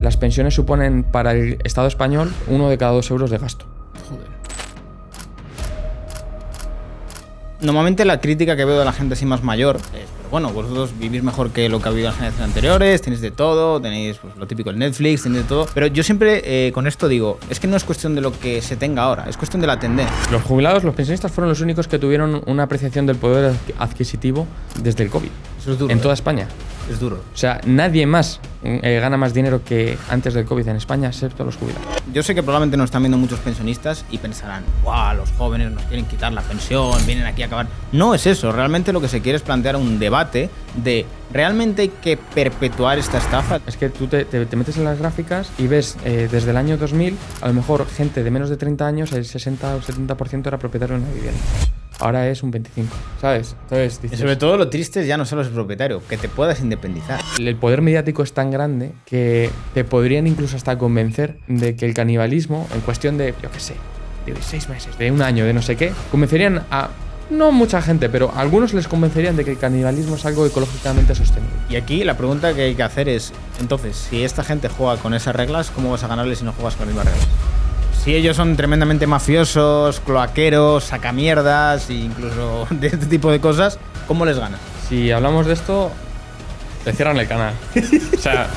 Las pensiones suponen para el Estado español 1 de cada 2 euros de gasto. Joder. Normalmente la crítica que veo de la gente así más mayor es, pero bueno, vosotros vivís mejor que lo que ha vivido las generaciones anteriores, tenéis de todo, tenéis pues, lo típico del Netflix, tenéis de todo. Pero yo siempre con esto digo, es que no es cuestión de lo que se tenga ahora, es cuestión de la tendencia. Los jubilados, los pensionistas fueron los únicos que tuvieron una apreciación del poder adquisitivo desde el COVID. Eso es duro. En toda España. Es duro. O sea, nadie más gana más dinero que antes del COVID en España, excepto los jubilados. Yo sé que probablemente nos están viendo muchos pensionistas y pensarán, ¡guau! Los jóvenes nos quieren quitar la pensión, vienen aquí a acabar. No es eso, realmente lo que se quiere es plantear un debate de ¿realmente hay que perpetuar esta estafa? Es que tú te metes en las gráficas y ves desde el año 2000, a lo mejor gente de menos de 30 años, el 60 o 70% era propietario de una vivienda. Ahora es un 25%, ¿sabes? Entonces, dices, Y sobre todo lo triste es ya no solo ser propietario, que te puedas independizar. el poder mediático es tan grande que te podrían incluso hasta convencer de que el canibalismo, en cuestión de, yo qué sé, de 6 meses, de un año, de no sé qué, convencerían a, no mucha gente, pero a algunos les convencerían de que el canibalismo es algo ecológicamente sostenible. Y aquí la pregunta que hay que hacer es, entonces, si esta gente juega con esas reglas, ¿cómo vas a ganarle si no juegas con las mismas reglas? Si ellos son tremendamente mafiosos, cloaqueros, sacamierdas e incluso de este tipo de cosas, ¿cómo les ganas? Si hablamos de esto, te cierran el canal. O sea...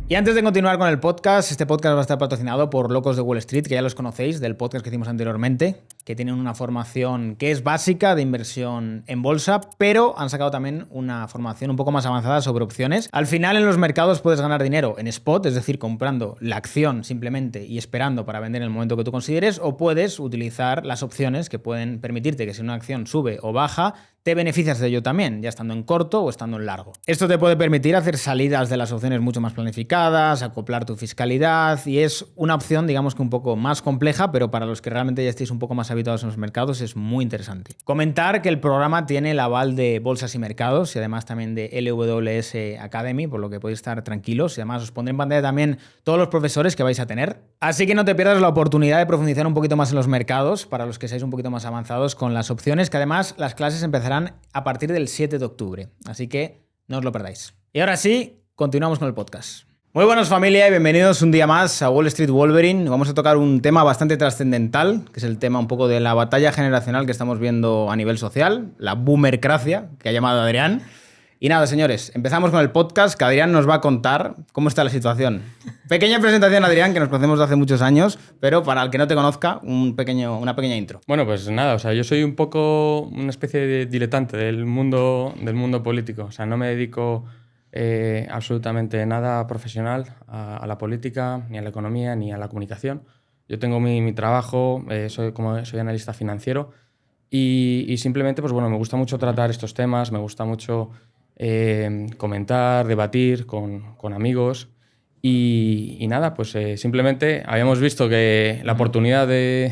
Y antes de continuar con el podcast, este podcast va a estar patrocinado por Locos de Wall Street, que ya los conocéis, del podcast que hicimos anteriormente, que tienen una formación que es básica de inversión en bolsa, pero han sacado también una formación un poco más avanzada sobre opciones. Al final en los mercados puedes ganar dinero en spot, es decir, comprando la acción simplemente y esperando para vender en el momento que tú consideres, o puedes utilizar las opciones que pueden permitirte que si una acción sube o baja, te beneficias de ello también, ya estando en corto o estando en largo. Esto te puede permitir hacer salidas de las opciones mucho más planificadas, acoplar tu fiscalidad y es una opción, digamos que un poco más compleja, pero para los que realmente ya estéis un poco más habituados en los mercados es muy interesante. Comentar que el programa tiene el aval de Bolsas y Mercados y además también de LWS Academy, por lo que podéis estar tranquilos y además os pondré en pantalla también todos los profesores que vais a tener. Así que no te pierdas la oportunidad de profundizar un poquito más en los mercados para los que seáis un poquito más avanzados con las opciones, que además las clases empezarán a partir del 7 de octubre. Así que no os lo perdáis. Y ahora sí, continuamos con el podcast. Muy buenos familia y bienvenidos un día más a Wall Street Wolverine. Vamos a tocar un tema bastante trascendental, que es el tema un poco de la batalla generacional que estamos viendo a nivel social, la boomercracia, que ha llamado Adrián. Y nada, señores, empezamos con el podcast, que Adrián nos va a contar cómo está la situación. Pequeña presentación, Adrián, que nos conocemos de hace muchos años, pero para el que no te conozca, una pequeña intro. Bueno, pues nada, o sea, yo soy un poco una especie de diletante del mundo político. O sea, no me dedico absolutamente nada profesional a la política, ni a la economía, ni a la comunicación. Yo tengo mi trabajo, soy analista financiero y simplemente, pues bueno, me gusta mucho tratar estos temas, me gusta mucho comentar, debatir con amigos y nada, pues simplemente habíamos visto que la oportunidad de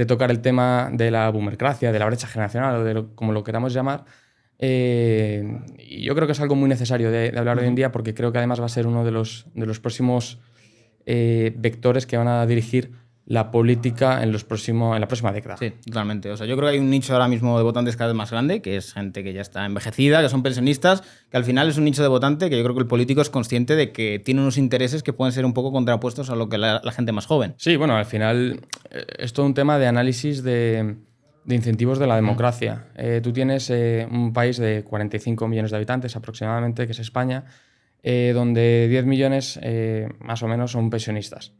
tocar el tema de la boomercracia, de la brecha generacional o como lo queramos llamar, y yo creo que es algo muy necesario de hablar hoy en día porque creo que además va a ser uno de los próximos vectores que van a dirigir la política en la próxima década. Sí, totalmente. O sea, yo creo que hay un nicho ahora mismo de votantes cada vez más grande, que es gente que ya está envejecida, que son pensionistas, que al final es un nicho de votante que yo creo que el político es consciente de que tiene unos intereses que pueden ser un poco contrapuestos a lo que la gente más joven. Sí, bueno, al final es todo un tema de análisis de incentivos de la democracia. Tú tienes un país de 45 millones de habitantes aproximadamente, que es España, donde 10 millones más o menos son pensionistas.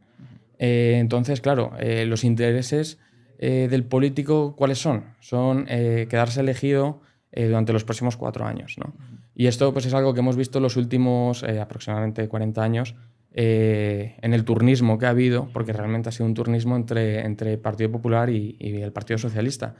Entonces, claro, los intereses del político, ¿cuáles son? Son quedarse elegido durante los próximos 4 años, ¿no? Y esto pues, es algo que hemos visto en los últimos aproximadamente 40 años en el turnismo que ha habido, porque realmente ha sido un turnismo entre el Partido Popular y el Partido Socialista.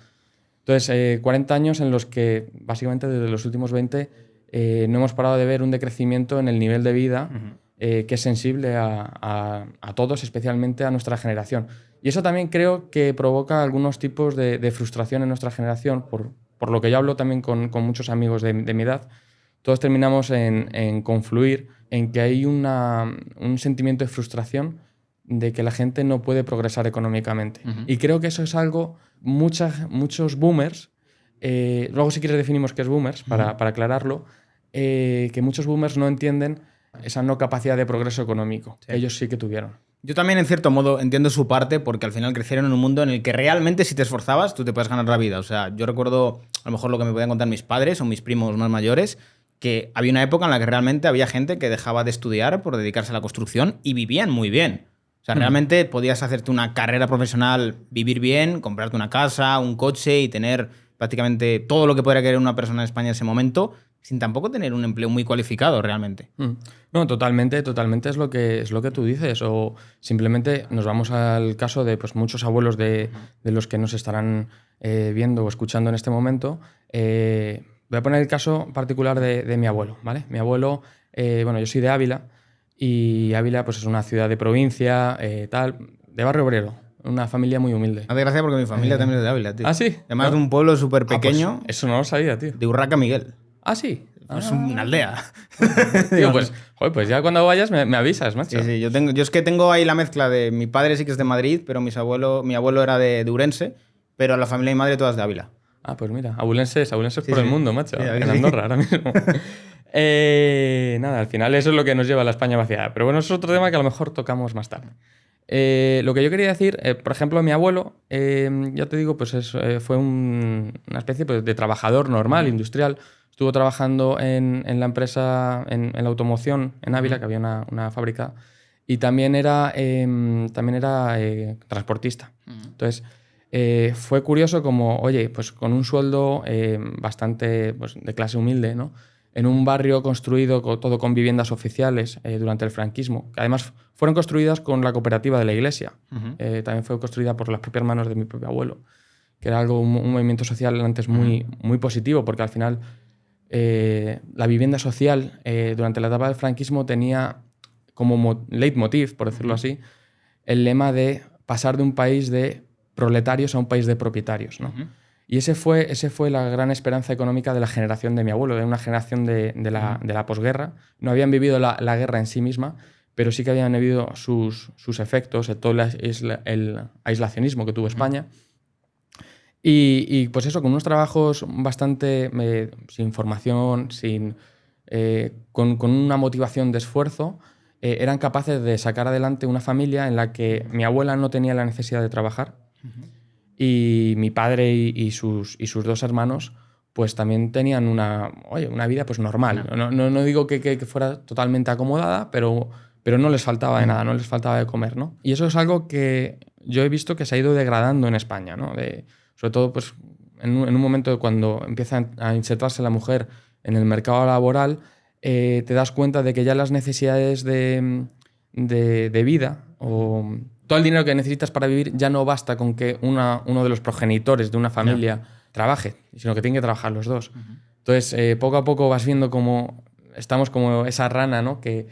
Entonces, 40 años en los que, básicamente, desde los últimos 20, no hemos parado de ver un decrecimiento en el nivel de vida que es sensible a todos, especialmente a nuestra generación. Y eso también creo que provoca algunos tipos de frustración en nuestra generación, por lo que yo hablo también con muchos amigos de mi edad. Todos terminamos en confluir en que hay un sentimiento de frustración de que la gente no puede progresar económicamente. Y creo que eso es algo, muchos boomers Luego, si quieres, definimos qué es boomers, para aclararlo, que muchos boomers no entienden esa no capacidad de progreso económico que ellos sí que tuvieron. Yo también, en cierto modo, entiendo su parte porque al final crecieron en un mundo en el que realmente si te esforzabas tú te puedes ganar la vida. O sea, yo recuerdo a lo mejor lo que me podían contar mis padres o mis primos más mayores, que había una época en la que realmente había gente que dejaba de estudiar por dedicarse a la construcción y vivían muy bien. O sea, realmente podías hacerte una carrera profesional, vivir bien, comprarte una casa, un coche y tener prácticamente todo lo que podría querer una persona en España en ese momento, sin tampoco tener un empleo muy cualificado realmente. No, totalmente es lo que tú dices. O simplemente nos vamos al caso de pues, muchos abuelos de los que nos estarán viendo o escuchando en este momento. Voy a poner el caso particular de mi abuelo, ¿vale? Mi abuelo, bueno, yo soy de Ávila y Ávila pues, es una ciudad de provincia, de barrio obrero, una familia muy humilde. Hace gracia porque mi familia también es de Ávila, tío. ¿Ah, sí? Además de un pueblo súper pequeño. Pues eso no lo sabía, tío. De Urraca Miguel. Ah, sí. Es una aldea. Tío, pues ya cuando vayas me avisas, macho. Sí, yo es que tengo ahí la mezcla de mi padre sí que es de Madrid, pero mi abuelo era de Urense, pero la familia de mi madre todas de Ávila. Ah, pues mira, abulenses por el mundo, macho. Sí, en Andorra ahora mismo. Nada, al final eso es lo que nos lleva a la España vaciada. Pero bueno, eso es otro tema que a lo mejor tocamos más tarde. Lo que yo quería decir, por ejemplo, mi abuelo, ya te digo, pues fue una especie pues, de trabajador normal, industrial. Estuvo trabajando en la empresa, en la automoción en Ávila, que había una fábrica, y también era transportista. Entonces, fue curioso como, oye, pues con un sueldo bastante pues, de clase humilde, ¿no? En un barrio construido todo con viviendas oficiales durante el franquismo, que además fueron construidas con la cooperativa de la iglesia. También fue construida por las propias manos de mi propio abuelo, que era un movimiento social antes muy positivo, porque al final la vivienda social durante la etapa del franquismo tenía como leitmotiv, por decirlo así, el lema de pasar de un país de proletarios a un país de propietarios, ¿no? Y ese fue la gran esperanza económica de la generación de mi abuelo, de una generación de la posguerra. No habían vivido la guerra en sí misma, pero sí que habían vivido sus efectos, todo el aislacionismo que tuvo España. Y pues eso, con unos trabajos bastante sin formación, con una motivación de esfuerzo, eran capaces de sacar adelante una familia en la que mi abuela no tenía la necesidad de trabajar y mi padre y sus dos hermanos pues también tenían una vida pues normal. No digo que fuera totalmente acomodada, pero no les faltaba de nada, no les faltaba de comer, ¿no? Y eso es algo que yo he visto que se ha ido degradando en España, ¿no? Sobre todo pues, en un momento cuando empieza a insertarse la mujer en el mercado laboral, te das cuenta de que ya las necesidades de vida o todo el dinero que necesitas para vivir ya no basta con que uno de los progenitores de una familia trabaje, sino que tienen que trabajar los dos. Entonces, poco a poco vas viendo cómo estamos como esa rana, ¿no? que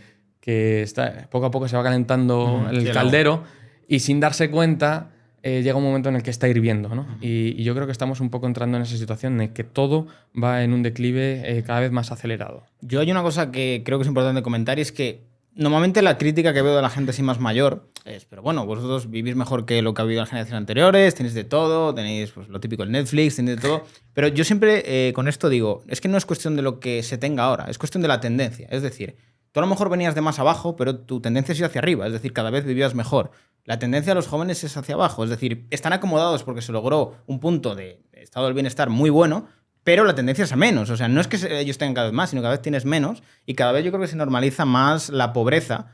poco a poco se va calentando el caldero y sin darse cuenta llega un momento en el que está hirviendo, ¿no? Y yo creo que estamos un poco entrando en esa situación en que todo va en un declive cada vez más acelerado. Yo hay una cosa que creo que es importante comentar y es que normalmente la crítica que veo de la gente así más mayor es, pero bueno, vosotros vivís mejor que lo que ha habido en las generaciones anteriores, tenéis de todo, tenéis pues, lo típico el Netflix, tenéis de todo. Pero yo siempre con esto digo, es que no es cuestión de lo que se tenga ahora, es cuestión de la tendencia. Es decir, tú a lo mejor venías de más abajo, pero tu tendencia es ir hacia arriba, es decir, cada vez vivías mejor. La tendencia de los jóvenes es hacia abajo, es decir, están acomodados porque se logró un punto de estado del bienestar muy bueno, pero la tendencia es a menos. O sea, no es que ellos tengan cada vez más, sino que cada vez tienes menos y cada vez yo creo que se normaliza más la pobreza,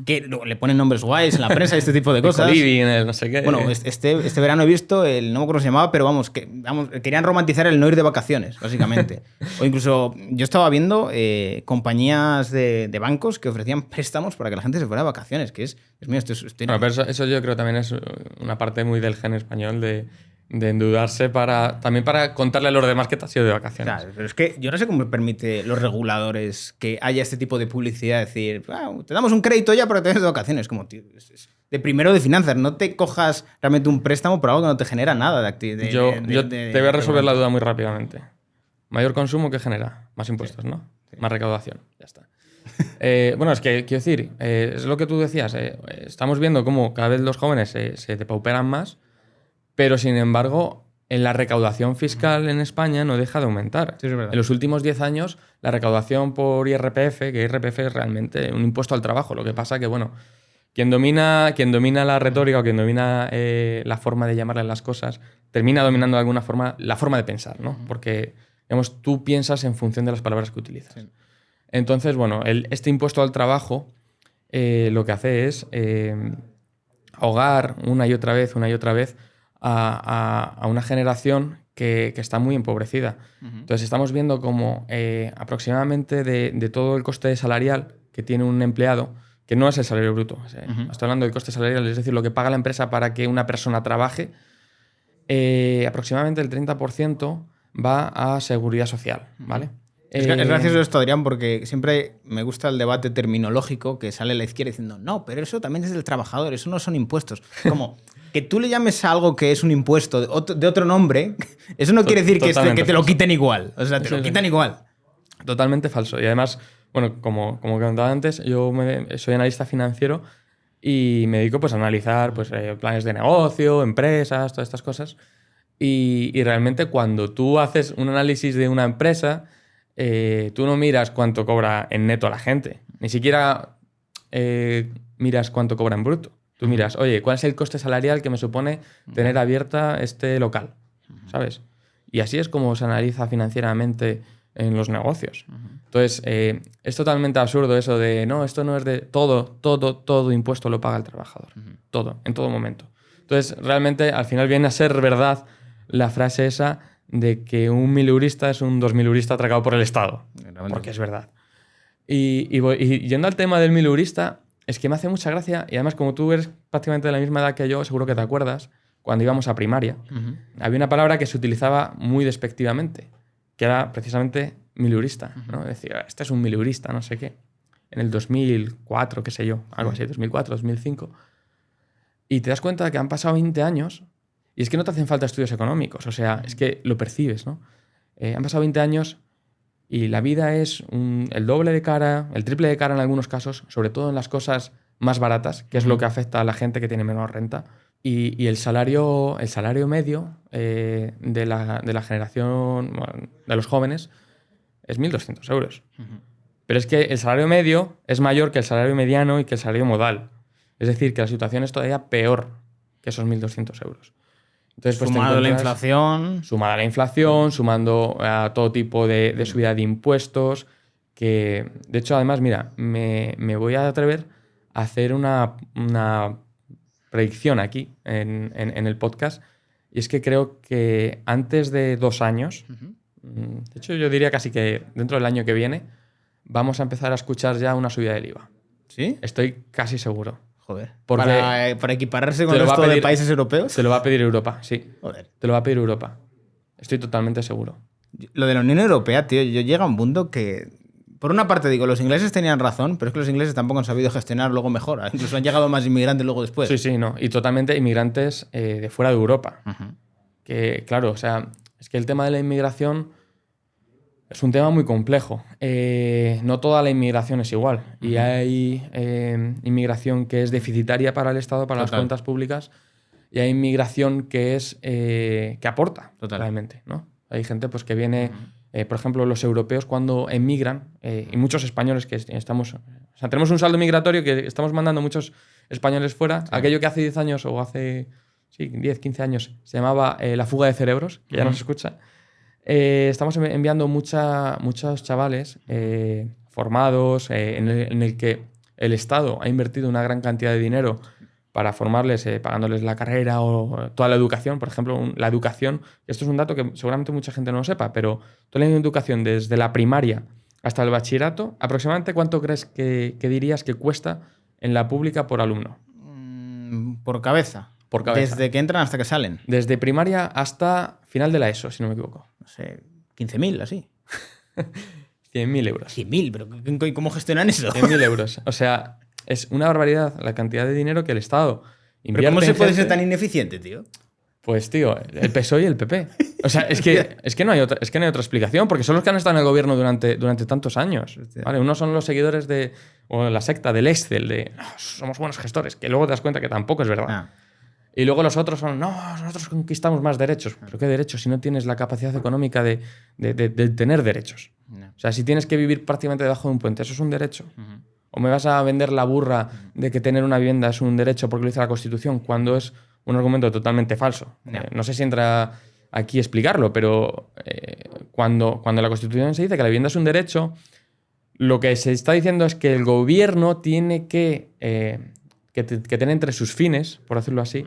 que le ponen nombres guays en la prensa y este tipo de cosas. No sé qué. Bueno, este verano he visto, no me acuerdo cómo se llamaba, pero vamos, querían romantizar el no ir de vacaciones, básicamente. O incluso yo estaba viendo compañías de bancos que ofrecían préstamos para que la gente se fuera de vacaciones, que es mío, Bueno, pero eso yo creo también es una parte muy del gen español de endeudarse también para contarle a los demás que te has ido de vacaciones. Claro, pero es que yo no sé cómo permite los reguladores que haya este tipo de publicidad, decir, te damos un crédito ya para que te vayas de vacaciones. Como, tío, es de primero de finanzas, no te cojas realmente un préstamo por algo que no te genera nada de Yo te voy a resolver la duda muy rápidamente. Mayor consumo, ¿qué genera? Más impuestos, ¿no? Sí. Más recaudación, ya está. Bueno, es que, quiero decir, es lo que tú decías, estamos viendo cómo cada vez los jóvenes se depauperan más, pero sin embargo la recaudación fiscal en España no deja de aumentar. Sí, es verdad. En los últimos 10 años, la recaudación por IRPF, que IRPF es realmente un impuesto al trabajo. Lo que pasa que, bueno, quien domina la retórica o quien domina la forma de llamarle las cosas, termina dominando de alguna forma la forma de pensar, ¿no? Porque, digamos, tú piensas en función de las palabras que utilizas. Sí. Entonces, bueno, este impuesto al trabajo lo que hace es ahogar una y otra vez a una generación que está muy empobrecida. Entonces estamos viendo como aproximadamente de todo el coste salarial que tiene un empleado, que no es el salario bruto, estoy hablando del coste salarial, es decir, lo que paga la empresa para que una persona trabaje, aproximadamente el 30% va a seguridad social, ¿vale? Es gracioso esto, Adrián, porque siempre me gusta el debate terminológico que sale a la izquierda diciendo no, pero eso también es del trabajador, eso no son impuestos. Como que tú le llames a algo que es un impuesto de otro nombre, eso no quiere decir que te lo quiten igual. O sea, te lo quitan igual. Totalmente falso. Y además, bueno, como comentaba antes, yo soy analista financiero y me dedico pues, a analizar pues, planes de negocio, empresas, todas estas cosas. Y realmente cuando tú haces un análisis de una empresa, tú no miras cuánto cobra en neto la gente, ni siquiera miras cuánto cobra en bruto. Tú miras, oye, ¿cuál es el coste salarial que me supone tener abierta este local? ¿Sabes? Y así es como se analiza financieramente en los negocios. Entonces, es totalmente absurdo eso de, no, esto no es de todo impuesto lo paga el trabajador. Todo, en todo momento. Entonces, realmente, al final viene a ser verdad la frase esa de que un mileurista es un 2000eurista atracado por el Estado. Porque es verdad. Y yendo al tema del mileurista, es que me hace mucha gracia, y además como tú eres prácticamente de la misma edad que yo, seguro que te acuerdas, cuando íbamos a primaria, había una palabra que se utilizaba muy despectivamente, que era precisamente mileurista, ¿no? Decía, este es un mileurista, no sé qué. En el 2004, qué sé yo, algo así, 2004, 2005. Y te das cuenta de que han pasado 20 años y es que no te hacen falta estudios económicos, o sea, es que lo percibes, ¿no? Han pasado 20 años y la vida es el doble de cara, el triple de cara en algunos casos, sobre todo en las cosas más baratas, que es lo que afecta a la gente que tiene menor renta. Y el salario medio de la generación, bueno, de los jóvenes, es 1.200 euros. Pero es que el salario medio es mayor que el salario mediano y que el salario modal. Es decir, que la situación es todavía peor que esos 1.200 euros. Entonces, pues sumado a la inflación. Sumado a la inflación, sumando a todo tipo de subida de impuestos. Que, de hecho, además, mira, me voy a atrever a hacer una predicción aquí en el podcast. Y es que creo que antes de 2 años, de hecho, yo diría casi que dentro del año que viene, vamos a empezar a escuchar ya una subida del IVA. ¿Sí? Estoy casi seguro. Joder. ¿Para equipararse con el resto de países europeos? Te lo va a pedir Europa, sí. Joder. Te lo va a pedir Europa. Estoy totalmente seguro. Lo de la Unión Europea, tío, yo llega a un punto que... Por una parte digo, los ingleses tenían razón, pero es que los ingleses tampoco han sabido gestionar luego mejor. Incluso han llegado más inmigrantes luego después. Sí, no. Y totalmente inmigrantes de fuera de Europa. Que, claro, o sea, es que el tema de la inmigración es un tema muy complejo. No toda la inmigración es igual. Y hay inmigración que es deficitaria para el Estado, para las cuentas públicas, y hay inmigración que es que aporta realmente, ¿no? Hay gente pues, que viene, por ejemplo, los europeos cuando emigran, y muchos españoles que estamos... O sea, tenemos un saldo migratorio que estamos mandando muchos españoles fuera. Aquello que hace 10 años o hace 10, 15 años se llamaba la fuga de cerebros, que ya no se escucha. Estamos enviando muchos chavales formados en el que el Estado ha invertido una gran cantidad de dinero para formarles, pagándoles la carrera o toda la educación. Por ejemplo, la educación, esto es un dato que seguramente mucha gente no lo sepa, pero toda la educación desde la primaria hasta el bachillerato, aproximadamente ¿cuánto crees que dirías que cuesta en la pública por alumno? Por cabeza. Por cabeza. Desde que entran hasta que salen. Desde primaria hasta final de la ESO, si no me equivoco. No sé, 15.000, así. 100.000 euros. 100.000, pero ¿cómo gestionan eso? 100.000 euros. O sea, es una barbaridad la cantidad de dinero que el Estado invierte. ¿Pero cómo se puede ser tan ineficiente, tío? Pues, tío, el PSOE y el PP. O sea, es que no hay otra explicación, porque son los que han estado en el gobierno durante tantos años. ¿Vale? Unos son los seguidores o la secta del Excel, de somos buenos gestores, que luego te das cuenta que tampoco es verdad. Y luego los otros son, no, nosotros conquistamos más derechos. ¿Pero qué derechos si no tienes la capacidad económica de tener derechos? O sea, si tienes que vivir prácticamente debajo de un puente, ¿eso es un derecho? ¿O me vas a vender la burra de que tener una vivienda es un derecho porque lo dice la Constitución, cuando es un argumento totalmente falso? No sé si entra aquí explicarlo, pero cuando en la Constitución se dice que la vivienda es un derecho, lo que se está diciendo es que el gobierno tiene que tener entre sus fines, por decirlo así,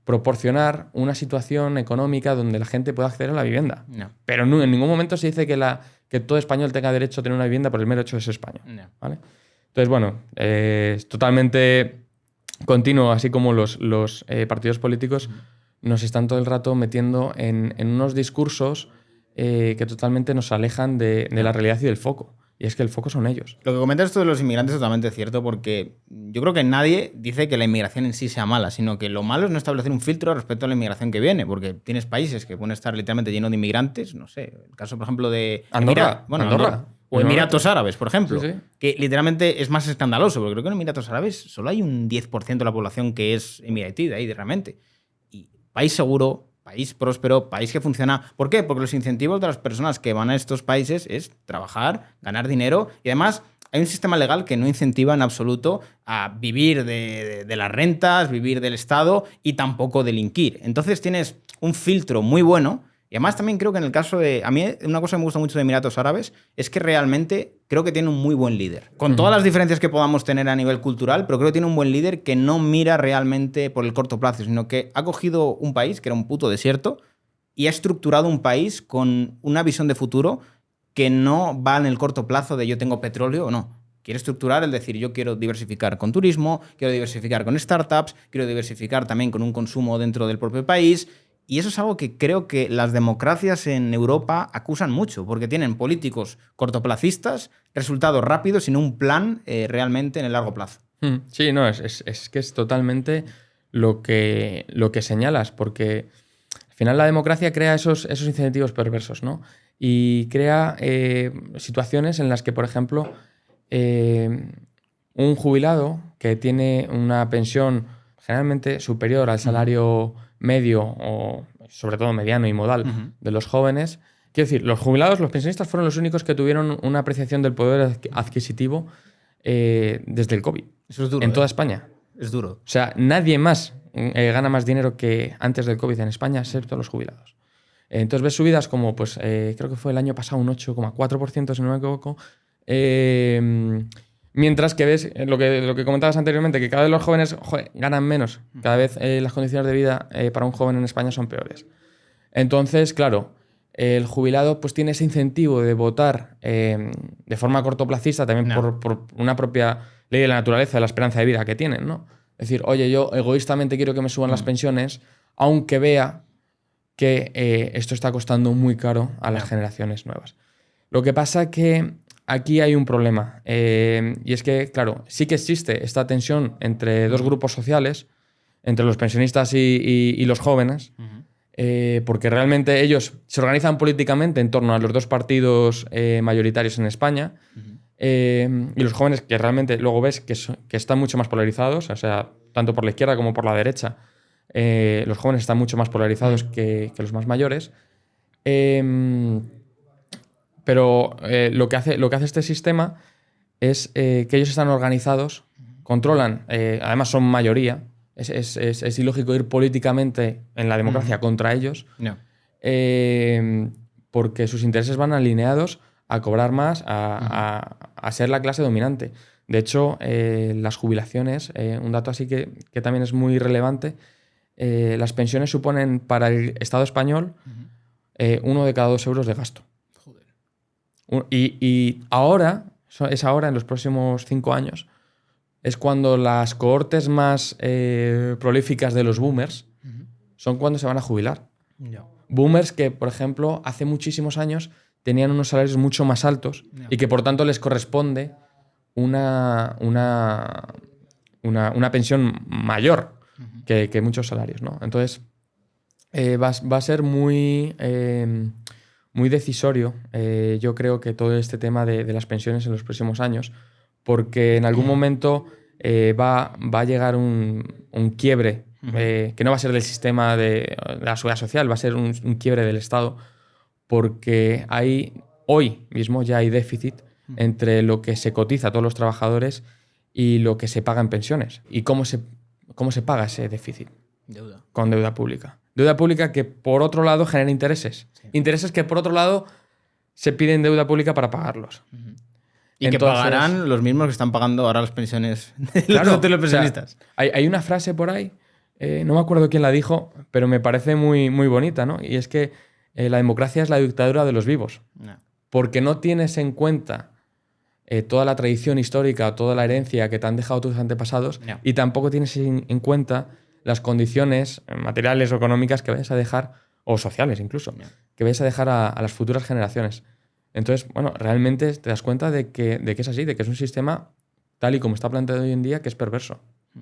proporcionar una situación económica donde la gente pueda acceder a la vivienda. Pero en ningún momento se dice que todo español tenga derecho a tener una vivienda por el mero hecho de ser español. ¿Vale? Entonces, bueno, es totalmente continuo, así como los partidos políticos nos están todo el rato metiendo en unos discursos que totalmente nos alejan de la realidad y del foco. Y es que el foco son ellos. Lo que comentas esto de los inmigrantes es totalmente cierto, porque yo creo que nadie dice que la inmigración en sí sea mala, sino que lo malo es no establecer un filtro respecto a la inmigración que viene, porque tienes países que pueden estar literalmente llenos de inmigrantes, no sé, el caso, por ejemplo, de Andorra. Andorra. O Emiratos Árabes, por ejemplo, sí. que literalmente es más escandaloso, porque creo que en Emiratos Árabes solo hay un 10% de la población que es emiratí de ahí, realmente. Y país seguro, país próspero, país que funciona. ¿Por qué? Porque los incentivos de las personas que van a estos países es trabajar, ganar dinero y además hay un sistema legal que no incentiva en absoluto a vivir de las rentas, vivir del Estado y tampoco delinquir. Entonces tienes un filtro muy bueno. Y además también creo que en el caso de... A mí una cosa que me gusta mucho de Emiratos Árabes es que realmente creo que tiene un muy buen líder. Con todas las diferencias que podamos tener a nivel cultural, pero creo que tiene un buen líder que no mira realmente por el corto plazo, sino que ha cogido un país que era un puto desierto y ha estructurado un país con una visión de futuro que no va en el corto plazo de yo tengo petróleo o no. Quiere estructurar el decir yo quiero diversificar con turismo, quiero diversificar con startups, quiero diversificar también con un consumo dentro del propio país. Y eso es algo que creo que las democracias en Europa acusan mucho, porque tienen políticos cortoplacistas, resultados rápidos, sin un plan realmente en el largo plazo. Sí, no, es que es totalmente lo que señalas, porque al final la democracia crea esos incentivos perversos, ¿no? Y crea situaciones en las que, por ejemplo, un jubilado que tiene una pensión generalmente superior al salario medio o sobre todo mediano y modal de los jóvenes. Quiero decir, los jubilados, los pensionistas fueron los únicos que tuvieron una apreciación del poder adquisitivo desde el COVID. Eso es duro. En toda España. Es duro. O sea, nadie más gana más dinero que antes del COVID en España, excepto los jubilados. Entonces ves subidas como, pues, creo que fue el año pasado un 8,4%, si no me equivoco. Mientras que ves lo que comentabas anteriormente, que cada vez los jóvenes ganan menos, cada vez las condiciones de vida para un joven en España son peores. Entonces, claro, el jubilado pues tiene ese incentivo de votar de forma cortoplacista también por una propia ley de la naturaleza, de la esperanza de vida que tienen, ¿no? Es decir, oye, yo egoístamente quiero que me suban las pensiones, aunque vea que esto está costando muy caro a las generaciones nuevas. Lo que pasa que aquí hay un problema, y es que, claro, sí que existe esta tensión entre dos grupos sociales, entre los pensionistas y los jóvenes, porque realmente ellos se organizan políticamente en torno a los dos partidos mayoritarios en España, y los jóvenes que realmente luego ves que están mucho más polarizados, o sea, tanto por la izquierda como por la derecha, los jóvenes están mucho más polarizados que los más mayores. Pero lo que hace este sistema es que ellos están organizados, controlan, además son mayoría, es ilógico ir políticamente en la democracia contra ellos, porque sus intereses van alineados a cobrar más, a ser la clase dominante. De hecho, las jubilaciones, un dato así que también es muy relevante, las pensiones suponen para el Estado español 1 de cada 2 euros de gasto. Y ahora, en los próximos 5 años, es cuando las cohortes más prolíficas de los boomers son cuando se van a jubilar. Boomers que, por ejemplo, hace muchísimos años tenían unos salarios mucho más altos y que, por tanto, les corresponde una pensión mayor que muchos salarios, ¿no? Entonces, va a ser muy decisorio, yo creo, que todo este tema de las pensiones en los próximos años, porque en algún momento va a llegar un quiebre que no va a ser del sistema de la seguridad social, va a ser un quiebre del Estado, porque hoy mismo ya hay déficit entre lo que se cotiza a todos los trabajadores y lo que se paga en pensiones. ¿Y cómo se paga ese déficit? Deuda. Con deuda pública. Deuda pública que, por otro lado, genera intereses. Sí. Intereses que, por otro lado, se piden deuda pública para pagarlos. Y entonces, que pagarán los mismos que están pagando ahora las pensiones de los pensionistas. O sea, hay una frase por ahí, no me acuerdo quién la dijo, pero me parece muy, muy bonita, ¿no? Y es que la democracia es la dictadura de los vivos. No. Porque no tienes en cuenta toda la tradición histórica, toda la herencia que te han dejado tus antepasados, no. Y tampoco tienes en cuenta las condiciones materiales o económicas que vayas a dejar, o sociales incluso, no. Que vayas a dejar a las futuras generaciones. Entonces, bueno, realmente te das cuenta de que es así, de que es un sistema tal y como está planteado hoy en día que es perverso.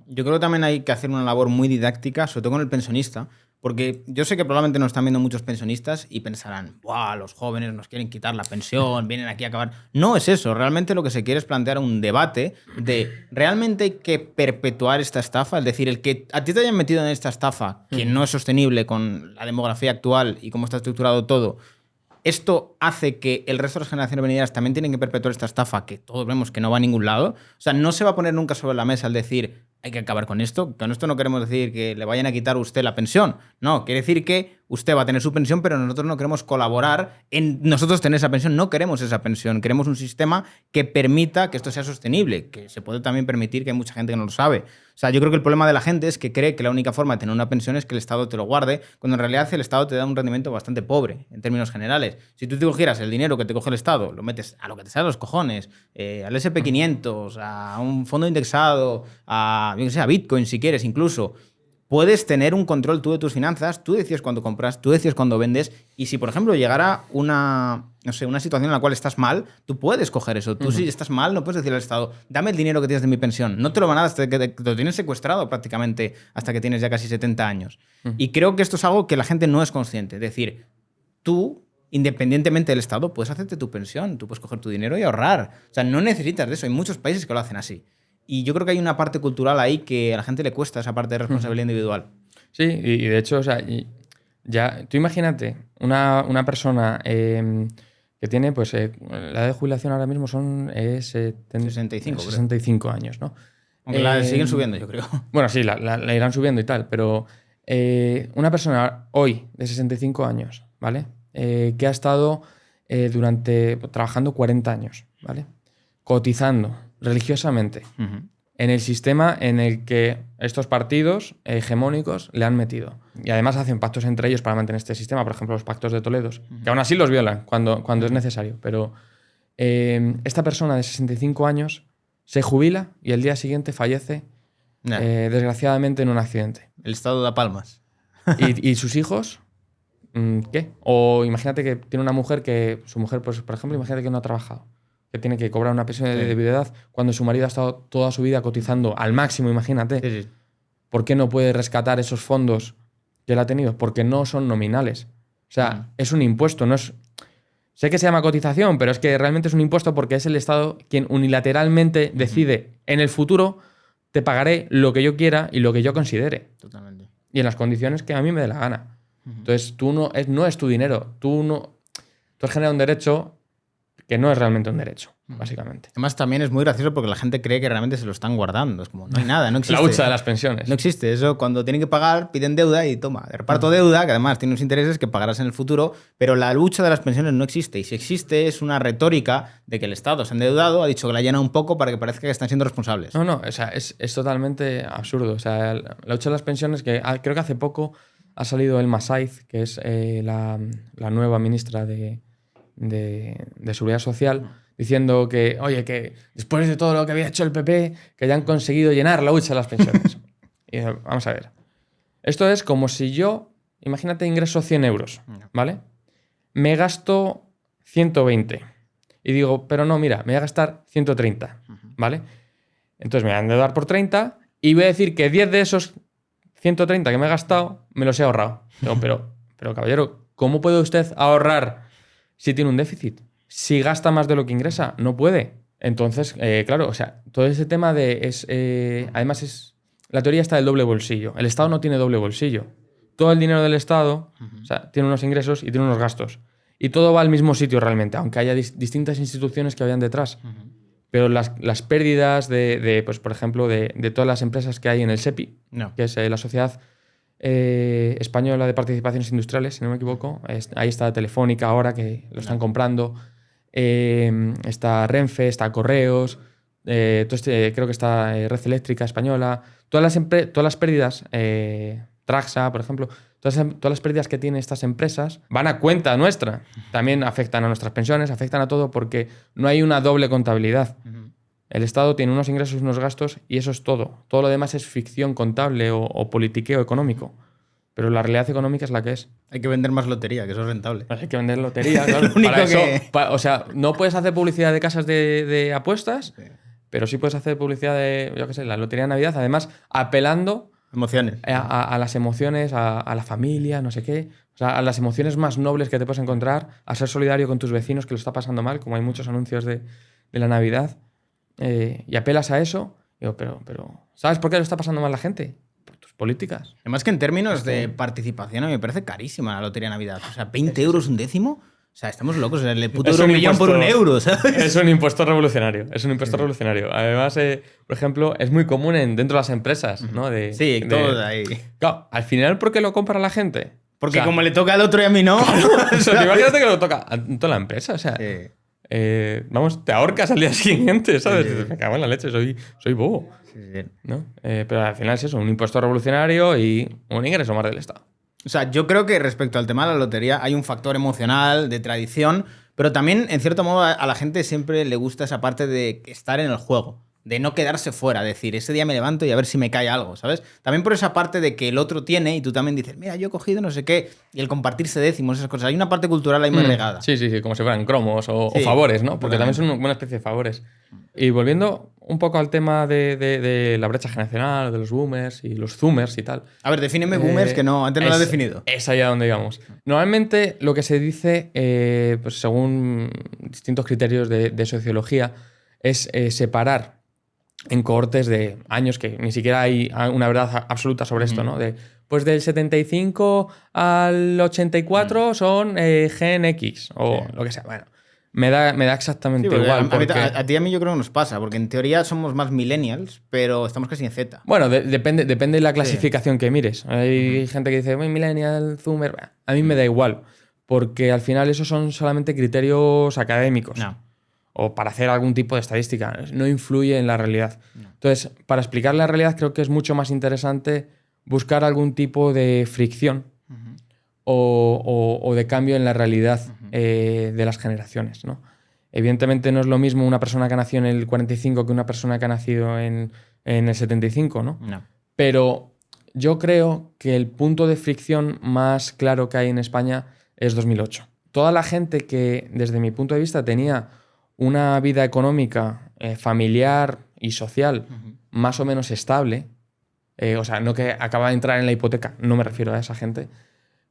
Yo creo que también hay que hacer una labor muy didáctica, sobre todo con el pensionista, porque yo sé que probablemente nos están viendo muchos pensionistas y pensarán, ¡buah! Los jóvenes nos quieren quitar la pensión, vienen aquí a acabar. No es eso, realmente lo que se quiere es plantear un debate de ¿realmente hay que perpetuar esta estafa? Es decir, el que a ti te hayan metido en esta estafa, que no es sostenible con la demografía actual y cómo está estructurado todo, ¿esto hace que el resto de las generaciones venideras también tienen que perpetuar esta estafa que todos vemos que no va a ningún lado? O sea, no se va a poner nunca sobre la mesa el decir hay que acabar con esto. Con esto no queremos decir que le vayan a quitar a usted la pensión. No, quiere decir que usted va a tener su pensión, pero nosotros no queremos colaborar en nosotros tener esa pensión. No queremos esa pensión. Queremos un sistema que permita que esto sea sostenible, que se puede también permitir que hay mucha gente que no lo sabe. O sea, yo creo que el problema de la gente es que cree que la única forma de tener una pensión es que el Estado te lo guarde, cuando en realidad el Estado te da un rendimiento bastante pobre, en términos generales. Si tú te cogieras el dinero que te coge el Estado, lo metes a lo que te sale a los cojones, al SP500, a un fondo indexado, a Bitcoin si quieres incluso, puedes tener un control tú de tus finanzas, tú decides cuándo compras, tú decides cuándo vendes, y si por ejemplo llegara una situación en la cual estás mal, tú puedes coger eso. Tú si estás mal no puedes decirle al Estado, dame el dinero que tienes de mi pensión. No te lo van a dar hasta que te lo tienes secuestrado prácticamente hasta que tienes ya casi 70 años. Y creo que esto es algo que la gente no es consciente. Es decir, tú, independientemente del Estado, puedes hacerte tu pensión, tú puedes coger tu dinero y ahorrar. O sea, no necesitas de eso. Hay muchos países que lo hacen así. Y yo creo que hay una parte cultural ahí que a la gente le cuesta esa parte de responsabilidad individual. Sí, y de hecho, o sea, ya, tú imagínate una persona que tiene, pues, la edad de jubilación ahora mismo es 65 años, ¿no? Aunque la siguen subiendo, yo creo. Bueno, sí, la irán subiendo y tal, pero una persona hoy de 65 años, ¿vale? Que ha estado trabajando 40 años, ¿vale? Cotizando religiosamente en el sistema en el que estos partidos hegemónicos le han metido. Y además hacen pactos entre ellos para mantener este sistema, por ejemplo, los pactos de Toledo, que aún así los violan cuando es necesario. Pero esta persona de 65 años se jubila y el día siguiente fallece, desgraciadamente, en un accidente. El Estado da palmas. ¿Y sus hijos? ¿Qué? O imagínate que tiene una mujer que su mujer, pues, por ejemplo, imagínate que no ha trabajado, que tiene que cobrar una pensión de viudedad cuando su marido ha estado toda su vida cotizando al máximo, imagínate. Sí. ¿Por qué no puede rescatar esos fondos que él ha tenido? Porque no son nominales. O sea, es un impuesto, no es... Sé que se llama cotización, pero es que realmente es un impuesto porque es el Estado quien unilateralmente decide, en el futuro te pagaré lo que yo quiera y lo que yo considere. Totalmente. Y en las condiciones que a mí me dé la gana. Entonces, no es tu dinero. Tú has generado un derecho que no es realmente un derecho, básicamente. Además, también es muy gracioso porque la gente cree que realmente se lo están guardando. Es como, no hay nada, no existe. La hucha de las pensiones. No existe. Eso, cuando tienen que pagar, piden deuda y toma, reparto deuda, que además tiene unos intereses que pagarás en el futuro, pero la lucha de las pensiones no existe. Y si existe, es una retórica de que el Estado se ha endeudado, ha dicho que la llena un poco para que parezca que están siendo responsables. No, o sea, es totalmente absurdo. O sea, la lucha de las pensiones, que creo que hace poco ha salido Elma Saiz, que es la nueva ministra de Seguridad Social, diciendo que, oye, que después de todo lo que había hecho el PP, que ya han conseguido llenar la hucha de las pensiones. Y vamos a ver. Esto es como si yo, imagínate, ingreso 100 euros, ¿vale? Me gasto 120. Y digo, pero no, mira, me voy a gastar 130, ¿vale? Entonces me voy a endeudar por 30 y voy a decir que 10 de esos 130 que me he gastado me los he ahorrado. Digo, pero caballero, ¿cómo puede usted ahorrar si tiene un déficit? Si gasta más de lo que ingresa, no puede. Entonces, claro, o sea, todo ese tema además es la teoría está del doble bolsillo. El Estado no tiene doble bolsillo. Todo el dinero del Estado, o sea, tiene unos ingresos y tiene unos gastos. Y todo va al mismo sitio realmente, aunque haya distintas instituciones que vayan detrás. Pero las pérdidas pues, por ejemplo, de todas las empresas que hay en el SEPI, que es la Sociedad Española de Participaciones Industriales, si no me equivoco. Ahí está Telefónica ahora, que lo están comprando. Está Renfe, está Correos, creo que está Red Eléctrica Española. Todas las pérdidas, Traxa, por ejemplo, todas las pérdidas que tienen estas empresas van a cuenta nuestra. También afectan a nuestras pensiones, afectan a todo porque no hay una doble contabilidad. El Estado tiene unos ingresos y unos gastos y eso es todo. Todo lo demás es ficción contable o politiqueo económico. Pero la realidad económica es la que es. Hay que vender más lotería, que eso es rentable. Hay que vender lotería, claro. O sea, no puedes hacer publicidad de casas de apuestas, pero sí puedes hacer publicidad de, yo qué sé, la lotería de Navidad. Además, apelando emociones. A las emociones, a la familia, no sé qué. O sea, a las emociones más nobles que te puedes encontrar, a ser solidario con tus vecinos que lo está pasando mal, como hay muchos anuncios de la Navidad. Y apelas a eso. Digo, pero ¿sabes por qué lo está pasando mal la gente? Por tus políticas. Además que en términos de participación a mí me parece carísima la lotería de Navidad. O sea, 20 euros un décimo. O sea, estamos locos. El puto euro millón por un euro, ¿sabes? Es un impuesto revolucionario. Es un impuesto revolucionario. Además, por ejemplo, es muy común dentro de las empresas, ¿no? Todos ahí. Claro, al final, ¿por qué lo compra la gente? Porque como le toca al otro y a mí no. Imagínate que lo toca a toda la empresa. O sea, vamos, te ahorcas al día siguiente, ¿sabes? Sí. Me cago en la leche, soy bobo. Sí. ¿No? Pero al final es eso, un impuesto revolucionario y un ingreso más del Estado. O sea, yo creo que respecto al tema de la lotería hay un factor emocional, de tradición, pero también, en cierto modo, a la gente siempre le gusta esa parte de estar en el juego, de no quedarse fuera, decir, ese día me levanto y a ver si me cae algo, ¿sabes? También por esa parte de que el otro tiene y tú también dices, mira, yo he cogido no sé qué, y el compartirse décimos, esas cosas. Hay una parte cultural ahí muy regada. Sí, como si fueran cromos o favores, ¿no? Porque también son una especie de favores. Y volviendo un poco al tema de la brecha generacional, de los boomers y los zoomers y tal. A ver, defíneme boomers, que no, antes no lo has definido. Es allá donde íbamos. Normalmente lo que se dice, pues según distintos criterios de sociología, es separar en cohortes de años, que ni siquiera hay una verdad absoluta sobre esto, ¿no? Pues del 75 al 84 son Gen X o lo que sea. Bueno, me da exactamente igual. A ti y a mí yo creo que nos pasa, porque en teoría somos más millennials, pero estamos casi en Z. Bueno, depende de la clasificación que mires. Hay gente que dice, millennial, zoomer. A mí me da igual, porque al final esos son solamente criterios académicos. O para hacer algún tipo de estadística. No influye en la realidad. Entonces, para explicar la realidad creo que es mucho más interesante buscar algún tipo de fricción o de cambio en la realidad de las generaciones, ¿no? Evidentemente no es lo mismo una persona que nació en el 45 que una persona que ha nacido en el 75, ¿no? Pero yo creo que el punto de fricción más claro que hay en España es 2008. Toda la gente que, desde mi punto de vista, tenía una vida económica, familiar y social más o menos estable, o sea, no que acaba de entrar en la hipoteca, no me refiero a esa gente,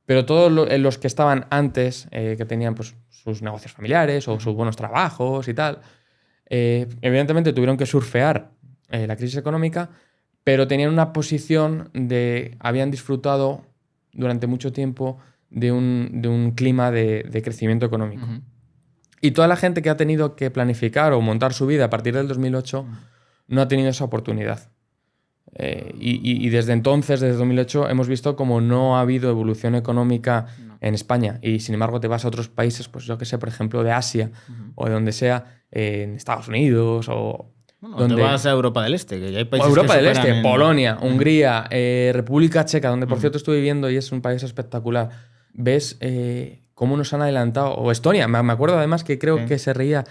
pero todos los que estaban antes, que tenían pues, sus negocios familiares o sus buenos trabajos y tal, evidentemente tuvieron que surfear la crisis económica, pero tenían una posición habían disfrutado durante mucho tiempo de un clima de crecimiento económico. Y toda la gente que ha tenido que planificar o montar su vida a partir del 2008 no ha tenido esa oportunidad. Y desde entonces, desde 2008, hemos visto como no ha habido evolución económica en España. Y sin embargo te vas a otros países, pues yo que sé, por ejemplo, de Asia o de donde sea, en Estados Unidos o... Bueno, te vas a Europa del Este, que ya hay países Europa que del Este, en... Polonia, Hungría, República Checa, donde por cierto estuve viviendo y es un país espectacular. Ves cómo nos han adelantado. O Estonia, me acuerdo además que creo que se reía...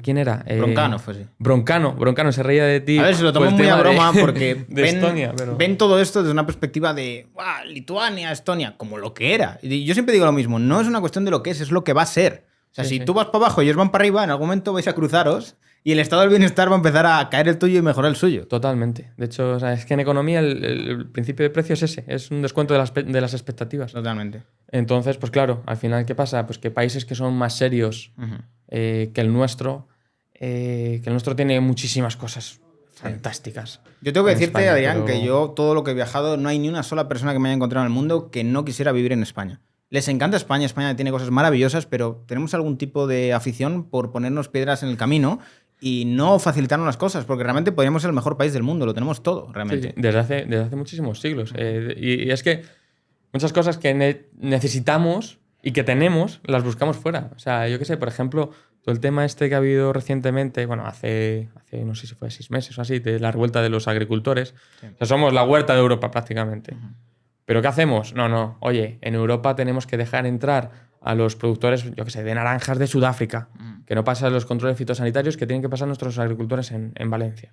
¿Quién era? Broncano fue, sí. Broncano se reía de ti. A ver, se lo toman muy a broma porque Estonia, ven todo esto desde una perspectiva de Lituania, Estonia, como lo que era. Y yo siempre digo lo mismo, no es una cuestión de lo que es lo que va a ser. O sea, si tú vas para abajo y ellos van para arriba, en algún momento vais a cruzaros y el estado del bienestar va a empezar a caer el tuyo y mejorar el suyo. Totalmente. De hecho, o sea, es que en economía el principio de precio es ese, es un descuento de las expectativas. Totalmente. Entonces, pues claro, al final, ¿qué pasa? Pues que países que son más serios que el nuestro tiene muchísimas cosas fantásticas. Yo tengo que en decirte, España, Adrián, pero- que yo todo lo que he viajado, no hay ni una sola persona que me haya encontrado en el mundo que no quisiera vivir en España. Les encanta España, España tiene cosas maravillosas, pero tenemos algún tipo de afición por ponernos piedras en el camino y no facilitarnos las cosas, porque realmente podríamos ser el mejor país del mundo, lo tenemos todo, Sí, realmente. sí, desde hace muchísimos siglos. Y es que muchas cosas que necesitamos y que tenemos, las buscamos fuera. O sea, yo qué sé, por ejemplo, todo el tema este que ha habido recientemente, bueno, hace no sé si fue 6 meses o así, de la revuelta de los agricultores. Sí. O sea, somos la huerta de Europa prácticamente. ¿Pero qué hacemos? No. Oye, en Europa tenemos que dejar entrar a los productores, yo qué sé, de naranjas de Sudáfrica, que no pasan los controles fitosanitarios que tienen que pasar nuestros agricultores en Valencia.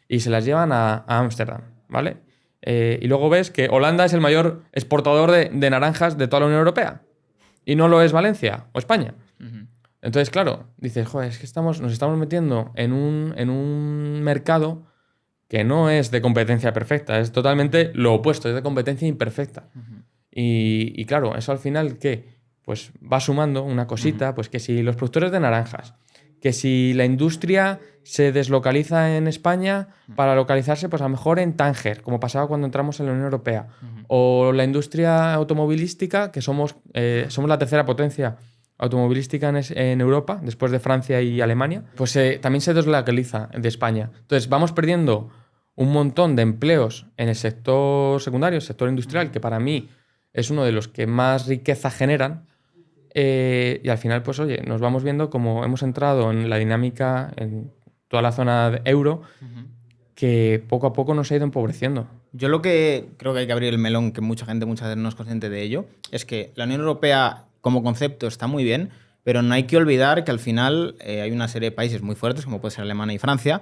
Y se las llevan a Ámsterdam, ¿vale? Y luego ves que Holanda es el mayor exportador de naranjas de toda la Unión Europea. Y no lo es Valencia o España. Entonces, claro, dices, joder, es que nos estamos metiendo en un mercado que no es de competencia perfecta, es totalmente lo opuesto, es de competencia imperfecta. Y claro, eso al final, ¿qué? Pues va sumando una cosita, pues que si los productores de naranjas, que si la industria se deslocaliza en España para localizarse, pues a lo mejor en Tánger, como pasaba cuando entramos en la Unión Europea, o la industria automovilística, que somos la tercera potencia automovilística en Europa, después de Francia y Alemania, pues también se deslocaliza de España. Entonces vamos perdiendo un montón de empleos en el sector secundario, el sector industrial, que para mí es uno de los que más riqueza generan. Y al final, pues oye, nos vamos viendo como hemos entrado en la dinámica en toda la zona de euro, que poco a poco nos ha ido empobreciendo. Yo lo que creo que hay que abrir el melón, que mucha gente muchas veces no es consciente de ello, es que la Unión Europea como concepto está muy bien, pero no hay que olvidar que al final hay una serie de países muy fuertes, como puede ser Alemania y Francia,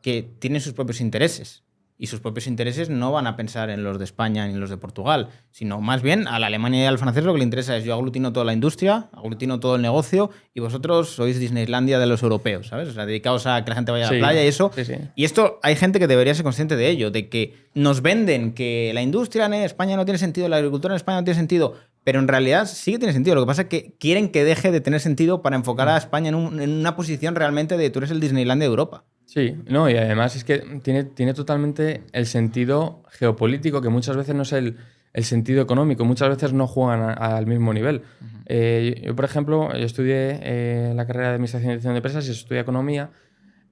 que tienen sus propios intereses. Y sus propios intereses no van a pensar en los de España ni en los de Portugal, sino más bien a la Alemania y al francés lo que le interesa es yo aglutino toda la industria, aglutino todo el negocio y vosotros sois Disneylandia de los europeos, ¿sabes? O sea, dedicaos a que la gente vaya a la playa y eso. Sí, sí. Y esto hay gente que debería ser consciente de ello, de que nos venden que la industria en España no tiene sentido, la agricultura en España no tiene sentido, pero en realidad sí que tiene sentido. Lo que pasa es que quieren que deje de tener sentido para enfocar a España en una posición realmente de tú eres el Disneylandia de Europa. Sí, no, y además es que tiene totalmente el sentido geopolítico, que muchas veces no es el sentido económico, muchas veces no juegan al mismo nivel. Yo, por ejemplo, yo estudié la carrera de Administración y Dirección de Empresas y estudié Economía,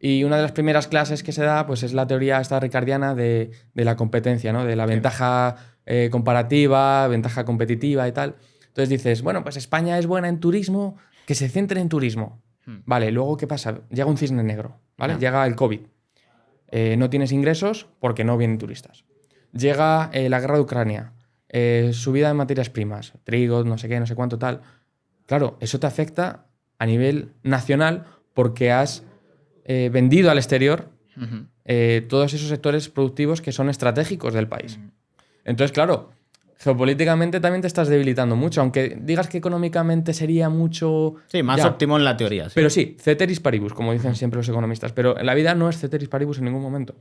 y una de las primeras clases que se da pues, es la teoría esta ricardiana de la competencia, ¿no? De la ventaja comparativa, ventaja competitiva y tal. Entonces dices, bueno, pues España es buena en turismo, que se centre en turismo. Vale, luego, ¿qué pasa? Llega un cisne negro, ¿vale? Llega el COVID. No tienes ingresos porque no vienen turistas. Llega la guerra de Ucrania. Subida de materias primas, trigo, no sé qué, no sé cuánto, tal. Claro, eso te afecta a nivel nacional porque has vendido al exterior todos esos sectores productivos que son estratégicos del país. Entonces, claro, geopolíticamente también te estás debilitando mucho, aunque digas que económicamente sería mucho... Sí, más ya, óptimo en la teoría. Sí. Pero sí, ceteris paribus, como dicen siempre los economistas. Pero en la vida no es ceteris paribus en ningún momento.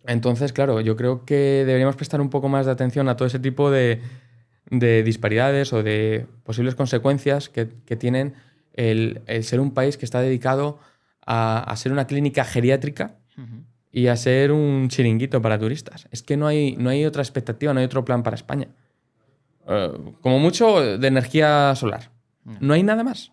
Entonces, claro, yo creo que deberíamos prestar un poco más de atención a todo ese tipo de disparidades o de posibles consecuencias que tienen el ser un país que está dedicado a ser una clínica geriátrica y a ser un chiringuito para turistas. Es que no hay otra expectativa, no hay otro plan para España. Como mucho de energía solar. No hay nada más.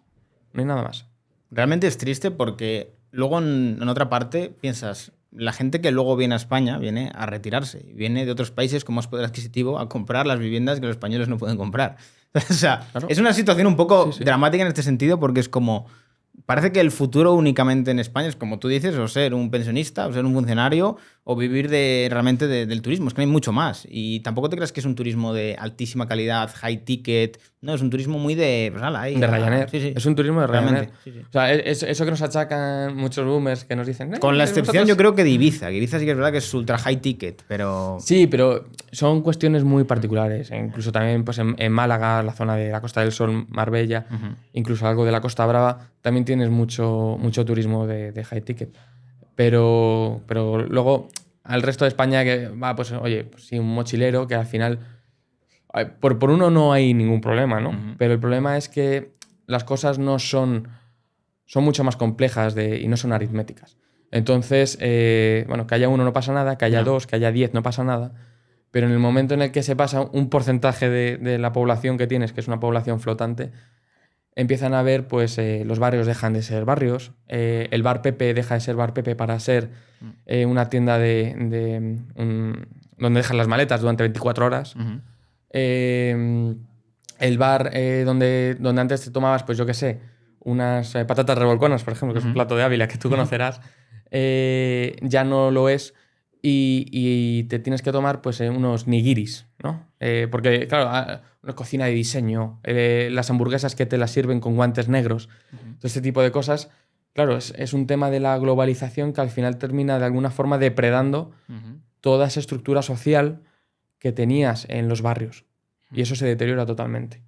No hay nada más. Realmente es triste porque luego en otra parte piensas, la gente que luego viene a España viene a retirarse. Viene de otros países con más poder adquisitivo a comprar las viviendas que los españoles no pueden comprar. O sea, claro, es una situación un poco dramática en este sentido porque es como... Parece que el futuro únicamente en España es, como tú dices, o ser un pensionista, o ser un funcionario, o vivir realmente del turismo. Es que no hay mucho más. Y tampoco te creas que es un turismo de altísima calidad, high ticket. No, es un turismo muy de... Pues, de Ryanair. Sí, sí. Es un turismo de Ryanair. Sí, sí. O sea, eso que nos achacan muchos boomers que nos dicen... Con la excepción yo creo que de Ibiza. Que Ibiza sí que es verdad que es ultra high ticket, pero... Sí, pero son cuestiones muy particulares. Incluso también pues, en Málaga, la zona de la Costa del Sol, Marbella, incluso algo de la Costa Brava, también tienes mucho turismo de high ticket. Pero luego, al resto de España, que va, pues oye, pues, sí, un mochilero que al final... Por uno no hay ningún problema, ¿no? Pero el problema es que las cosas no son mucho más complejas y no son aritméticas. Entonces, bueno, que haya uno no pasa nada, que haya dos, que haya 10 no pasa nada, pero en el momento en el que se pasa un porcentaje de la población que tienes, que es una población flotante, empiezan a ver, pues los barrios dejan de ser barrios, el bar Pepe deja de ser bar Pepe para ser una tienda donde dejan las maletas durante 24 horas. El bar donde antes te tomabas, pues yo qué sé, unas patatas revolconas, por ejemplo, que es un plato de Ávila que tú conocerás, ya no lo es y te tienes que tomar pues unos nigiris, ¿no? Porque, claro, una cocina de diseño, las hamburguesas que te las sirven con guantes negros, todo este tipo de cosas. Claro, es un tema de la globalización que al final termina de alguna forma depredando toda esa estructura social que tenías en los barrios. Y eso se deteriora totalmente.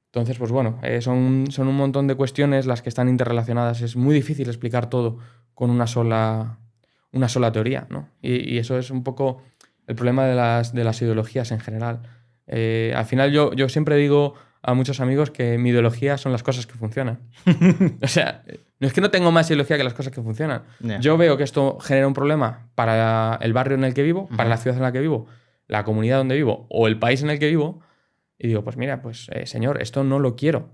Entonces, pues bueno, son un montón de cuestiones las que están interrelacionadas. Es muy difícil explicar todo con una sola teoría, ¿no? Y eso es un poco el problema de las ideologías en general. Al final yo siempre digo a muchos amigos que mi ideología son las cosas que funcionan. O sea, no es que no tengo más ideología que las cosas que funcionan. Yeah. Yo veo que esto genera un problema para el barrio en el que vivo, para la ciudad en la que vivo, la comunidad donde vivo o el país en el que vivo, y digo, pues mira, pues señor, esto no lo quiero,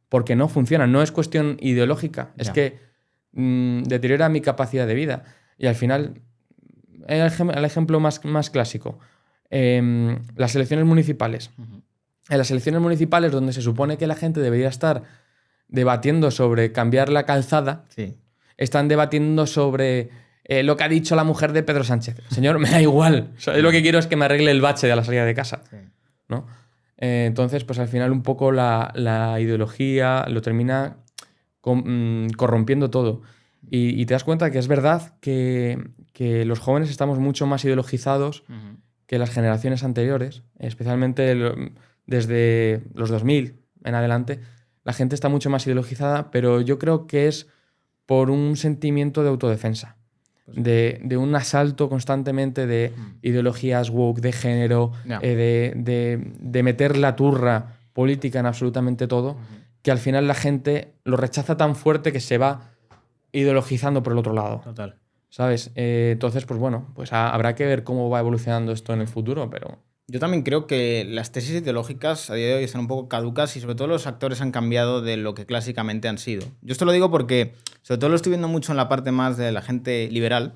porque no funciona, no es cuestión ideológica, es que deteriora mi capacidad de vida. Y al final, el ejemplo más clásico, las elecciones municipales. En las elecciones municipales, donde se supone que la gente debería estar debatiendo sobre cambiar la calzada, están debatiendo sobre lo que ha dicho la mujer de Pedro Sánchez. Señor, me da igual. O sea, yo lo que quiero es que me arregle el bache de la salida de casa. ¿No? Entonces, pues al final un poco la ideología lo termina corrompiendo todo. Y te das cuenta que es verdad que los jóvenes estamos mucho más ideologizados que las generaciones anteriores, especialmente desde los 2000 en adelante. La gente está mucho más ideologizada, pero yo creo que es por un sentimiento de autodefensa. De un asalto constantemente de ideologías woke, de género, de meter la turra política en absolutamente todo, que al final la gente lo rechaza tan fuerte que se va ideologizando por el otro lado. Total. ¿Sabes? Entonces, pues bueno, pues habrá que ver cómo va evolucionando esto en el futuro, pero... Yo también creo que las tesis ideológicas a día de hoy están un poco caducas y sobre todo los actores han cambiado de lo que clásicamente han sido. Yo esto lo digo porque sobre todo lo estoy viendo mucho en la parte más de la gente liberal,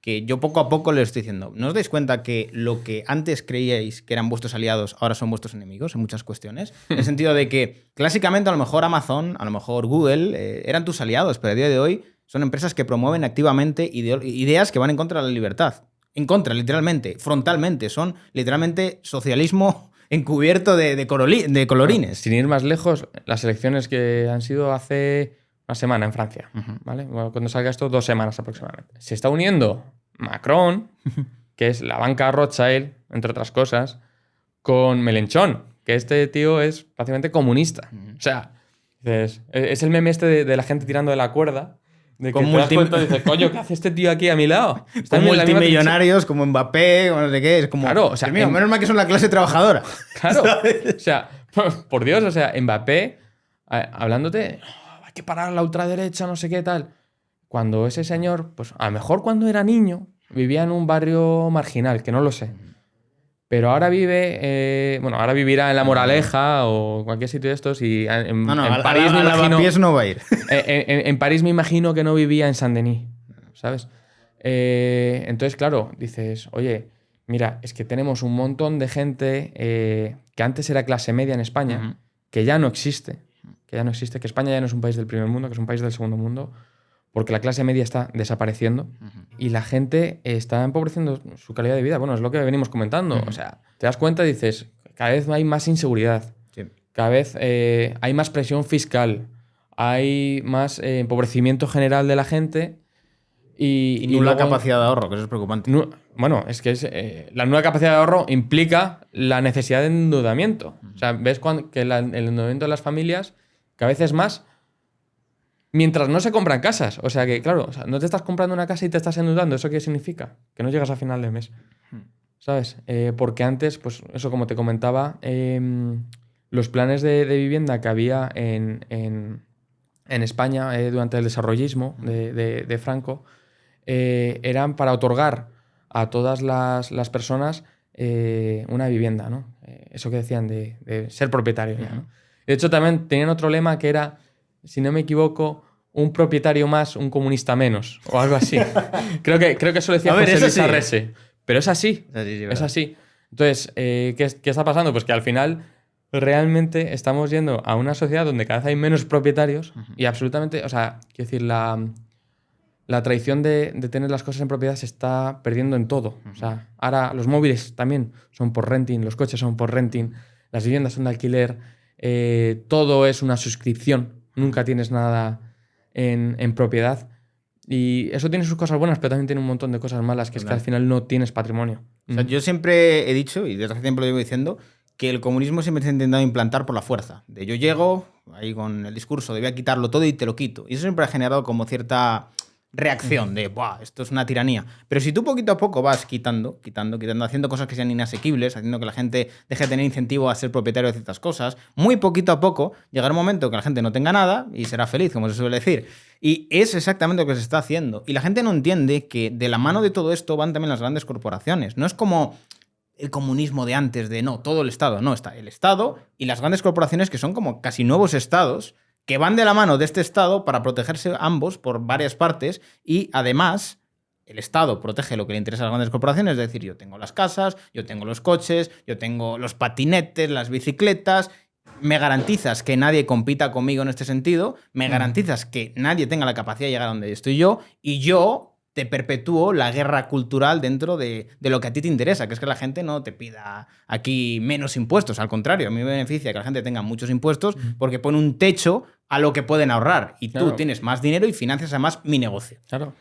que yo poco a poco les estoy diciendo, ¿no os dais cuenta que lo que antes creíais que eran vuestros aliados ahora son vuestros enemigos en muchas cuestiones? En el sentido de que clásicamente a lo mejor Amazon, a lo mejor Google eran tus aliados, pero a día de hoy son empresas que promueven activamente ideas que van en contra de la libertad. En contra, literalmente, frontalmente. Son literalmente socialismo encubierto de colorines. Sin ir más lejos, las elecciones que han sido hace una semana en Francia, ¿vale? Bueno, cuando salga esto, 2 semanas aproximadamente. Se está uniendo Macron, que es la banca Rothschild, entre otras cosas, con Mélenchon, que este tío es prácticamente comunista. O sea, es el meme este de la gente tirando de la cuerda. De que te das cuenta y dices, coño, ¿qué hace este tío aquí a mi lado? Están multimillonarios, como Mbappé, o no sé qué. Es como, claro, o sea, menos mal que son la clase trabajadora. Claro, ¿sabes? O sea, por Dios, o sea, Mbappé, hablándote, hay que parar la ultraderecha, no sé qué tal. Cuando ese señor, pues a lo mejor cuando era niño, vivía en un barrio marginal, que no lo sé. Pero ahora ahora vivirá en La Moraleja o cualquier sitio de estos y en París me imagino... no va a ir. En París me imagino que no vivía en Saint-Denis, ¿sabes? Entonces, claro, dices, oye, mira, es que tenemos un montón de gente que antes era clase media en España, que ya no existe, que España ya no es un país del primer mundo, que es un país del segundo mundo, porque la clase media está desapareciendo y la gente está empobreciendo su calidad de vida. Bueno, es lo que venimos comentando. O sea, te das cuenta y dices, cada vez hay más inseguridad, cada vez hay más presión fiscal, hay más empobrecimiento general de la gente y nula capacidad de ahorro, que eso es preocupante. Bueno, es que la nueva capacidad de ahorro implica la necesidad de endeudamiento. O sea, ves que el endeudamiento de las familias cada vez es más... Mientras no se compran casas. O sea que, claro, no te estás comprando una casa y te estás endeudando. ¿Eso qué significa? Que no llegas a final de mes. ¿Sabes? Porque antes, pues eso como te comentaba, los planes de vivienda que había en España durante el desarrollismo de Franco eran para otorgar a todas las personas una vivienda, ¿no? Eso que decían de ser propietario ya, ¿no? De hecho, también tenían otro lema que era, si no me equivoco, un propietario más, un comunista menos, o algo así. creo que eso lo decía José Luis Arrese. Pero es así. Es así. Entonces, ¿qué está pasando? Pues que al final realmente estamos yendo a una sociedad donde cada vez hay menos propietarios y absolutamente, o sea, quiero decir, la tradición de tener las cosas en propiedad se está perdiendo en todo. O sea, ahora los móviles también son por renting, los coches son por renting, las viviendas son de alquiler, todo es una suscripción, nunca tienes nada en propiedad. Y eso tiene sus cosas buenas, pero también tiene un montón de cosas malas, que es que al final no tienes patrimonio. O sea, yo siempre he dicho, y desde hace tiempo lo llevo diciendo, que el comunismo siempre se ha intentado implantar por la fuerza. De yo llego, ahí con el discurso de voy a quitarlo todo y te lo quito. Y eso siempre ha generado como cierta reacción de, ¡buah, esto es una tiranía! Pero si tú poquito a poco vas quitando, haciendo cosas que sean inasequibles, haciendo que la gente deje de tener incentivo a ser propietario de ciertas cosas, muy poquito a poco llegará un momento que la gente no tenga nada y será feliz, como se suele decir. Y es exactamente lo que se está haciendo. Y la gente no entiende que de la mano de todo esto van también las grandes corporaciones. No es como el comunismo de antes, de no, todo el Estado. No, está el Estado y las grandes corporaciones que son como casi nuevos estados que van de la mano de este Estado para protegerse ambos por varias partes y además el Estado protege lo que le interesa a las grandes corporaciones, es decir, yo tengo las casas, yo tengo los coches, yo tengo los patinetes, las bicicletas, me garantizas que nadie compita conmigo en este sentido, me garantizas que nadie tenga la capacidad de llegar a donde estoy yo y yo te perpetúo la guerra cultural dentro de lo que a ti te interesa, que es que la gente no te pida aquí menos impuestos. Al contrario, a mí me beneficia que la gente tenga muchos impuestos porque pone un techo a lo que pueden ahorrar. Y tú tienes más dinero y financias además mi negocio. Claro,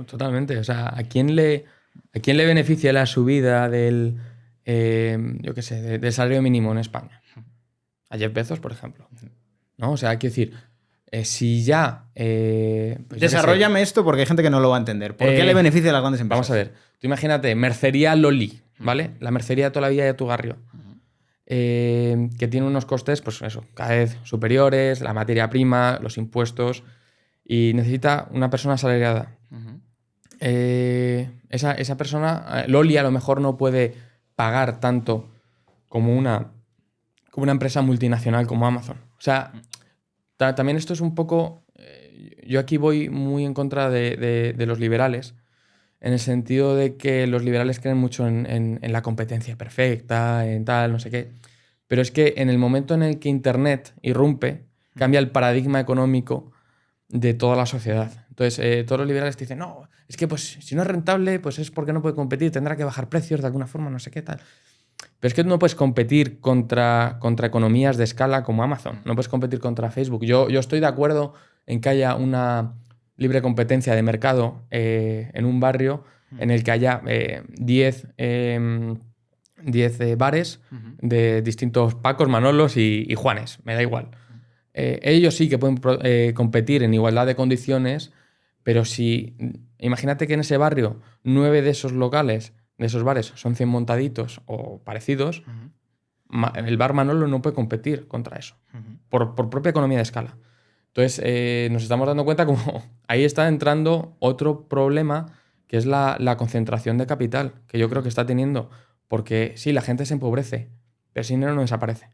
totalmente. O sea, ¿a quién le beneficia la subida del, yo qué sé, del salario mínimo en España? A Jeff Bezos, por ejemplo. ¿No? O sea, quiero decir, si ya... pues desarróllame esto porque hay gente que no lo va a entender. ¿Por qué le beneficia a las grandes empresas? Vamos a ver. Tú imagínate, mercería Loli, ¿vale? La mercería de toda la vida de tu barrio. Que tiene unos costes, pues eso, cada vez superiores, la materia prima, los impuestos, y necesita una persona asalariada. Esa persona, Loli, a lo mejor no puede pagar tanto como una empresa multinacional como Amazon. O sea, también esto es un poco... yo aquí voy muy en contra de los liberales, en el sentido de que los liberales creen mucho en la competencia perfecta, en tal, no sé qué. Pero es que en el momento en el que Internet irrumpe, cambia el paradigma económico de toda la sociedad. Entonces, todos los liberales te dicen, no, es que pues, si no es rentable, pues es porque no puede competir, tendrá que bajar precios de alguna forma, no sé qué tal. Pero es que no puedes competir contra economías de escala como Amazon, no puedes competir contra Facebook. Yo estoy de acuerdo en que haya una libre competencia de mercado en un barrio en el que haya 10 bares de distintos Pacos, Manolos y Juanes, me da igual. Ellos sí que pueden competir en igualdad de condiciones, pero si imagínate que en ese barrio 9 de esos locales, de esos bares, son 100 montaditos o parecidos, el bar Manolo no puede competir contra eso, por propia economía de escala. Entonces, nos estamos dando cuenta como ahí está entrando otro problema, que es la concentración de capital, que yo creo que está teniendo. Porque sí, la gente se empobrece, pero ese dinero no desaparece.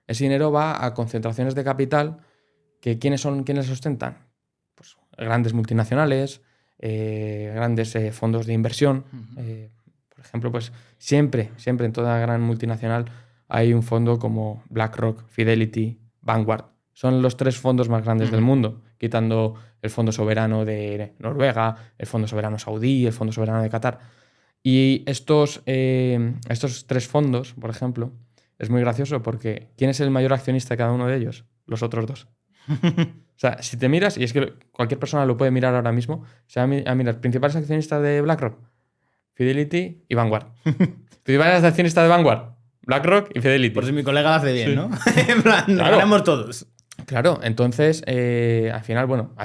Ese dinero va a concentraciones de capital que ¿quiénes sustentan? Pues grandes multinacionales, grandes fondos de inversión. Por ejemplo, pues siempre en toda gran multinacional hay un fondo como BlackRock, Fidelity, Vanguard. Son los 3 fondos más grandes del mundo, quitando el fondo soberano de Noruega, el fondo soberano saudí, el fondo soberano de Qatar. Y estos 3 fondos, por ejemplo, es muy gracioso porque ¿quién es el mayor accionista de cada uno de ellos? Los otros 2. O sea, si te miras, y es que cualquier persona lo puede mirar ahora mismo, se va a mirar principales accionistas de BlackRock, Fidelity y Vanguard. Principales accionistas de Vanguard, BlackRock y Fidelity. Por si mi colega lo hace bien, sí. ¿No? En plan, claro. Ganamos todos. Claro, entonces, al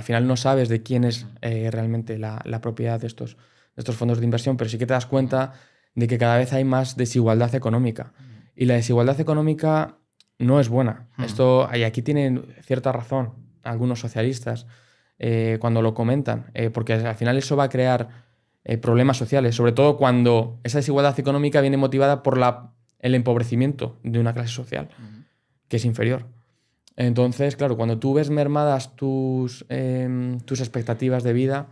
final no sabes de quién es realmente la propiedad de estos fondos de inversión, pero sí que te das cuenta de que cada vez hay más desigualdad económica. Y la desigualdad económica no es buena. Y aquí tienen cierta razón algunos socialistas, cuando lo comentan, porque al final eso va a crear problemas sociales, sobre todo cuando esa desigualdad económica viene motivada por el empobrecimiento de una clase social que es inferior. Entonces, claro, cuando tú ves mermadas tus expectativas de vida,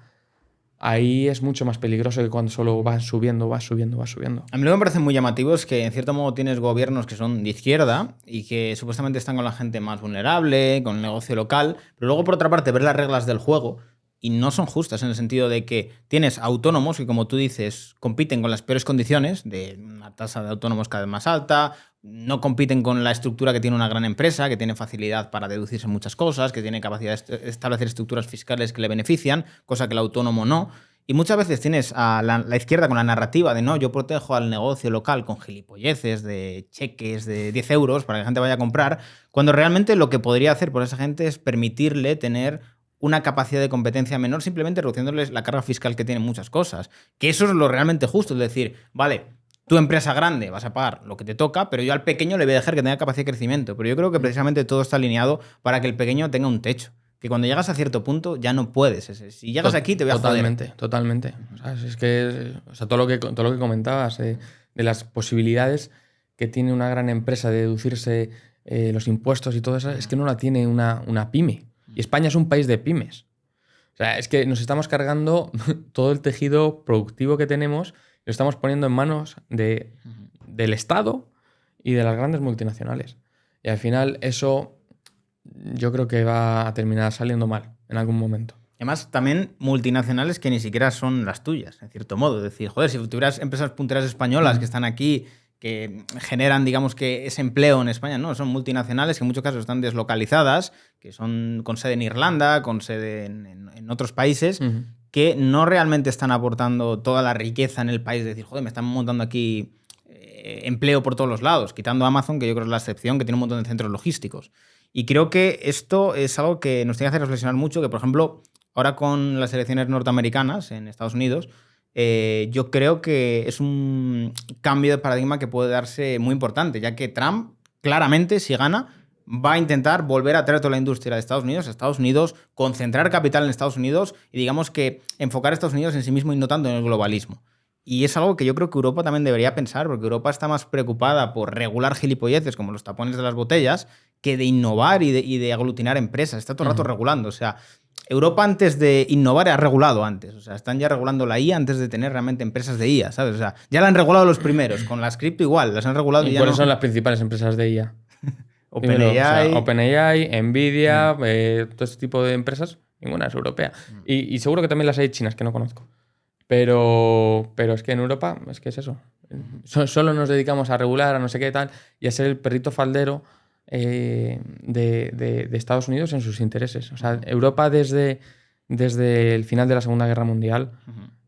ahí es mucho más peligroso que cuando solo vas subiendo. A mí lo que me parece muy llamativo es que en cierto modo tienes gobiernos que son de izquierda y que supuestamente están con la gente más vulnerable, con el negocio local, pero luego por otra parte ves las reglas del juego y no son justas en el sentido de que tienes autónomos que, como tú dices, compiten con las peores condiciones, de una tasa de autónomos cada vez más alta, no compiten con la estructura que tiene una gran empresa, que tiene facilidad para deducirse muchas cosas, que tiene capacidad de establecer estructuras fiscales que le benefician, cosa que el autónomo no. Y muchas veces tienes a la izquierda con la narrativa de no, yo protejo al negocio local con gilipolleces de cheques de 10 euros para que la gente vaya a comprar, cuando realmente lo que podría hacer por esa gente es permitirle tener una capacidad de competencia menor, simplemente reduciéndoles la carga fiscal que tienen muchas cosas. Que eso es lo realmente justo, es decir, vale, tu empresa grande vas a pagar lo que te toca, pero yo al pequeño le voy a dejar que tenga capacidad de crecimiento. Pero yo creo que precisamente todo está alineado para que el pequeño tenga un techo. Que cuando llegas a cierto punto ya no puedes. Si llegas aquí te voy a joder. Totalmente. O sea, es que todo lo que comentabas de las posibilidades que tiene una gran empresa de deducirse los impuestos y todo eso, es que no la tiene una pyme. Y España es un país de pymes. O sea, es que nos estamos cargando todo el tejido productivo que tenemos y lo estamos poniendo en manos del Estado y de las grandes multinacionales. Y al final eso yo creo que va a terminar saliendo mal en algún momento. Además, también multinacionales que ni siquiera son las tuyas, en cierto modo. Es decir, joder, si tuvieras empresas punteras españolas que están aquí, que generan, digamos, que ese empleo en España, no, son multinacionales que en muchos casos están deslocalizadas, que son con sede en Irlanda, con sede en otros países, que no realmente están aportando toda la riqueza en el país. Es decir, joder, me están montando aquí empleo por todos los lados, quitando Amazon, que yo creo que es la excepción, que tiene un montón de centros logísticos. Y creo que esto es algo que nos tiene que hacer reflexionar mucho, que por ejemplo, ahora con las elecciones norteamericanas en Estados Unidos, yo creo que es un cambio de paradigma que puede darse muy importante, ya que Trump, claramente, si gana, va a intentar volver a traer toda la industria de Estados Unidos, concentrar capital en Estados Unidos y digamos que enfocar a Estados Unidos en sí mismo y no tanto en el globalismo. Y es algo que yo creo que Europa también debería pensar, porque Europa está más preocupada por regular gilipolleces como los tapones de las botellas que de innovar y de aglutinar empresas. Está todo el rato regulando. O sea, Europa antes de innovar ha regulado antes. O sea, están ya regulando la IA antes de tener realmente empresas de IA, ¿sabes? O sea, ya la han regulado los primeros. Con las cripto igual, las han regulado. ¿Y cuáles son las principales empresas de IA? OpenAI, OpenAI, Nvidia, todo este tipo de empresas, ninguna es europea. Y seguro que también las hay chinas que no conozco. Pero es que en Europa es que es eso. Solo nos dedicamos a regular, a no sé qué tal, y a ser el perrito faldero de Estados Unidos en sus intereses. O sea, Europa desde el final de la Segunda Guerra Mundial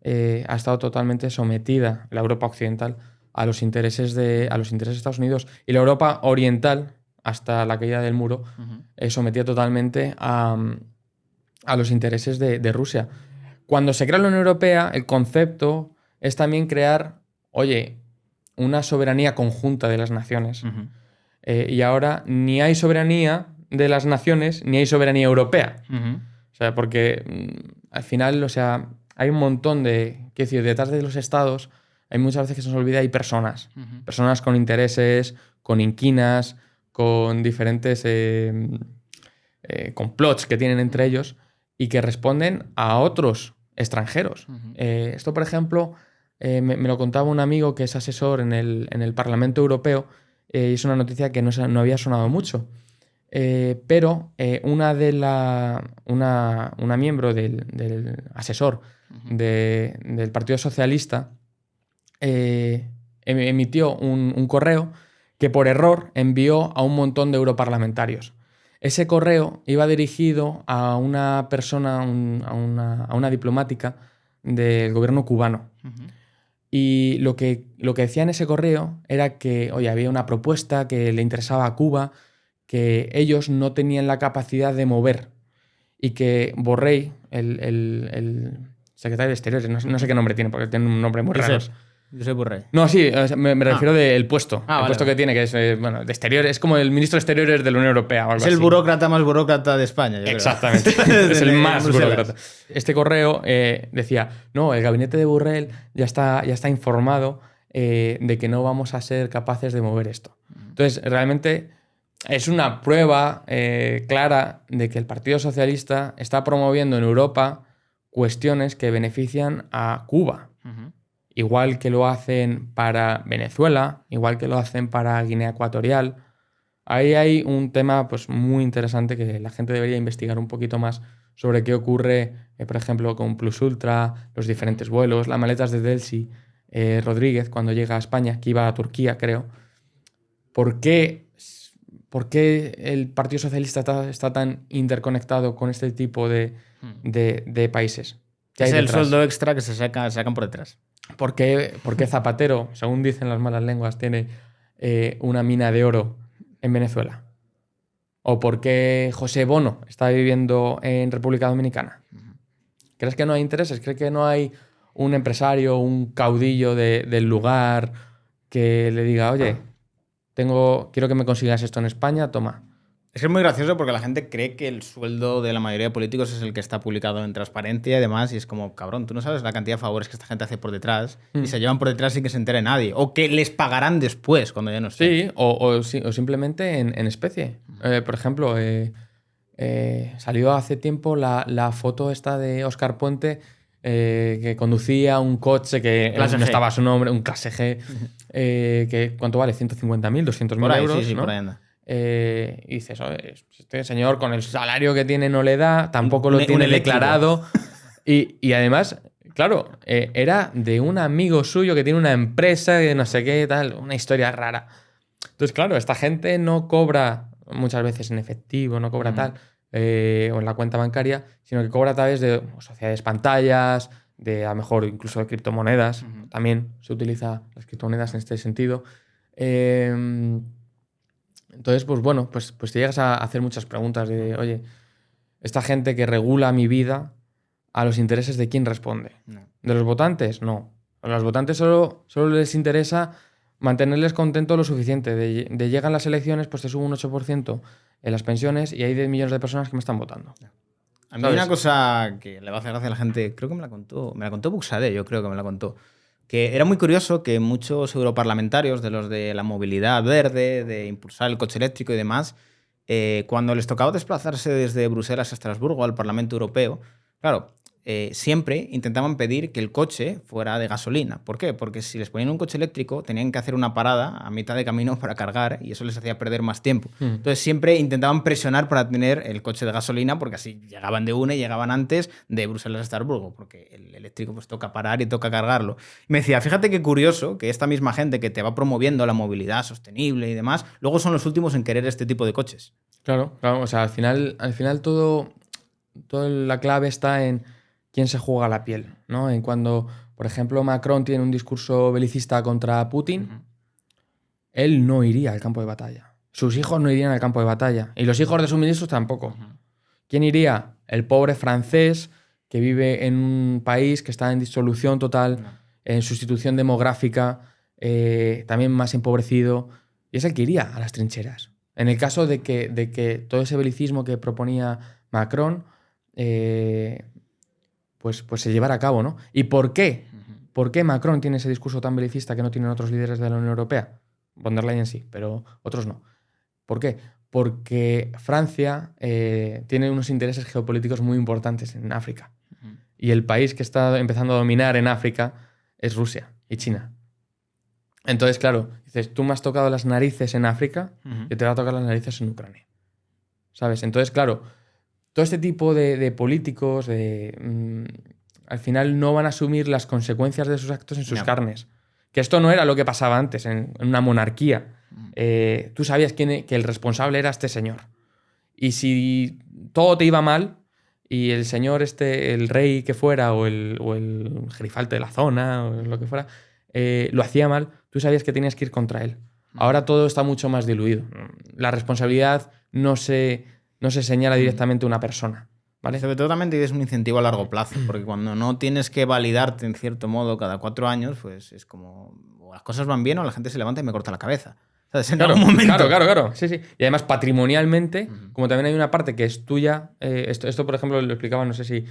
ha estado totalmente sometida, la Europa occidental, a los intereses de Estados Unidos. Y la Europa oriental, hasta la caída del muro, sometida totalmente a los intereses de Rusia. Cuando se crea la Unión Europea, el concepto es también crear, una soberanía conjunta de las naciones. Y ahora ni hay soberanía de las naciones, ni hay soberanía europea. O sea, porque al final, o sea, hay un montón de... Quiero decir, detrás de los estados hay muchas veces que se nos olvida, hay personas. Personas con intereses, con inquinas, con diferentes complots que tienen entre ellos y que responden a otros extranjeros. Esto, por ejemplo, me lo contaba un amigo que es asesor en el Parlamento Europeo y es una noticia que no había sonado mucho. Pero una miembro del asesor del Partido Socialista emitió un correo que por error envió a un montón de europarlamentarios. Ese correo iba dirigido a una persona, a una diplomática del gobierno cubano. Y lo que decía en ese correo era que, había una propuesta que le interesaba a Cuba, que ellos no tenían la capacidad de mover y que Borrell, el secretario de Exteriores, no sé qué nombre tiene, porque tiene un nombre muy raro. Josep Borrell. No, sí, o sea, me refiero del puesto. El Vale, puesto vale. que tiene, que es bueno, de exterior, es como el ministro de Exteriores de la Unión Europea o algo Es el así. burócrata más burócrata de España, yo creo. Exactamente. Es el más Bruselas. burócrata. Este correo decía, no, el gabinete de Borrell ya está informado de que no vamos a ser capaces de mover esto. Entonces, realmente es una prueba clara de que el Partido Socialista está promoviendo en Europa cuestiones que benefician a Cuba. Ujú. Igual que lo hacen para Venezuela, igual que lo hacen para Guinea Ecuatorial. Ahí hay un tema pues, muy interesante que la gente debería investigar un poquito más sobre qué ocurre, por ejemplo, con Plus Ultra, los diferentes vuelos, las maletas de Delcy Rodríguez cuando llega a España, que iba a Turquía, creo. ¿Por qué el Partido Socialista está tan interconectado con este tipo de países? ¿Qué hay Es el detrás? sueldo extra que se sacan por detrás. ¿Por qué Zapatero, según dicen las malas lenguas, tiene una mina de oro en Venezuela? ¿O por qué José Bono está viviendo en República Dominicana? ¿Crees que no hay intereses? ¿Crees que no hay un empresario, un caudillo del lugar que le diga, oye, quiero que me consigas esto en España, toma? Es que es muy gracioso porque la gente cree que el sueldo de la mayoría de políticos es el que está publicado en transparencia y demás, y es como, cabrón, tú no sabes la cantidad de favores que esta gente hace por detrás y se llevan por detrás sin que se entere nadie, o que les pagarán después cuando ya no estén. Sí, o simplemente en especie. Por ejemplo, salió hace tiempo la foto esta de Óscar Puente que conducía un coche que Clase no G. estaba a su nombre, un clase G, que ¿cuánto vale? 150.000, 200.000 Por ahí, euros, sí, ¿no? por ahí anda. Y dices, "Oye, este señor con el salario que tiene no le da, tampoco Un lo tiene eléctrico. declarado". Y además, claro, era de un amigo suyo que tiene una empresa que no sé qué, tal, una historia rara. Entonces, claro, esta gente no cobra muchas veces en efectivo, no cobra tal, o en la cuenta bancaria, sino que cobra a través de sociedades pantallas, de a lo mejor incluso de criptomonedas. También se utiliza las criptomonedas en este sentido. Entonces, pues bueno, pues te llegas a hacer muchas preguntas de, oye, esta gente que regula mi vida, ¿a los intereses de quién responde? No. ¿De los votantes? No. A los votantes solo les interesa mantenerles contentos lo suficiente. De llegan las elecciones, pues te subo un 8% en las pensiones y hay 10 millones de personas que me están votando. A mí ¿Sabes? una cosa que le va a hacer gracia a la gente, creo que me la contó Buxade, yo creo que me la contó, que era muy curioso que muchos europarlamentarios, de los de la movilidad verde, de impulsar el coche eléctrico y demás, cuando les tocaba desplazarse desde Bruselas a Estrasburgo al Parlamento Europeo, claro, siempre intentaban pedir que el coche fuera de gasolina. ¿Por qué? Porque si les ponían un coche eléctrico tenían que hacer una parada a mitad de camino para cargar y eso les hacía perder más tiempo. Entonces siempre intentaban presionar para tener el coche de gasolina porque así llegaban de una y llegaban antes de Bruselas a Estrasburgo, porque el eléctrico pues toca parar y toca cargarlo. Y me decía, fíjate qué curioso que esta misma gente que te va promoviendo la movilidad sostenible y demás, luego son los últimos en querer este tipo de coches. Claro, o sea, al final toda la clave está en quién se juega la piel, ¿no? En cuando, por ejemplo, Macron tiene un discurso belicista contra Putin, él no iría al campo de batalla. Sus hijos no irían al campo de batalla. Y los hijos de sus ministros tampoco. ¿Quién iría? El pobre francés que vive en un país que está en disolución total, en sustitución demográfica, también más empobrecido. Y es el que iría a las trincheras. En el caso de que todo ese belicismo que proponía Macron pues se llevara a cabo, ¿no? ¿Y por qué? ¿Por qué Macron tiene ese discurso tan belicista que no tienen otros líderes de la Unión Europea? Von der Leyen sí, pero otros no. ¿Por qué? Porque Francia tiene unos intereses geopolíticos muy importantes en África. Y el país que está empezando a dominar en África es Rusia y China. Entonces, claro, dices, tú me has tocado las narices en África y te va a tocar las narices en Ucrania. ¿Sabes? Entonces, claro, todo este tipo de políticos al final no van a asumir las consecuencias de sus actos en sus carnes. Que esto no era lo que pasaba antes en una monarquía. Tú sabías que el responsable era este señor. Y si todo te iba mal y el señor el rey que fuera o el gerifalte de la zona o lo que fuera, lo hacía mal, tú sabías que tenías que ir contra él. Ahora todo está mucho más diluido. La responsabilidad no se señala directamente a una persona. ¿vale? Sobre todo también tienes un incentivo a largo plazo, porque cuando no tienes que validarte en cierto modo cada 4 años, pues es como o las cosas van bien o la gente se levanta y me corta la cabeza. ¿Sabes? En Claro, algún momento. claro. Sí, sí. Y además, patrimonialmente, como también hay una parte que es tuya, esto, por ejemplo, lo explicaba, no sé si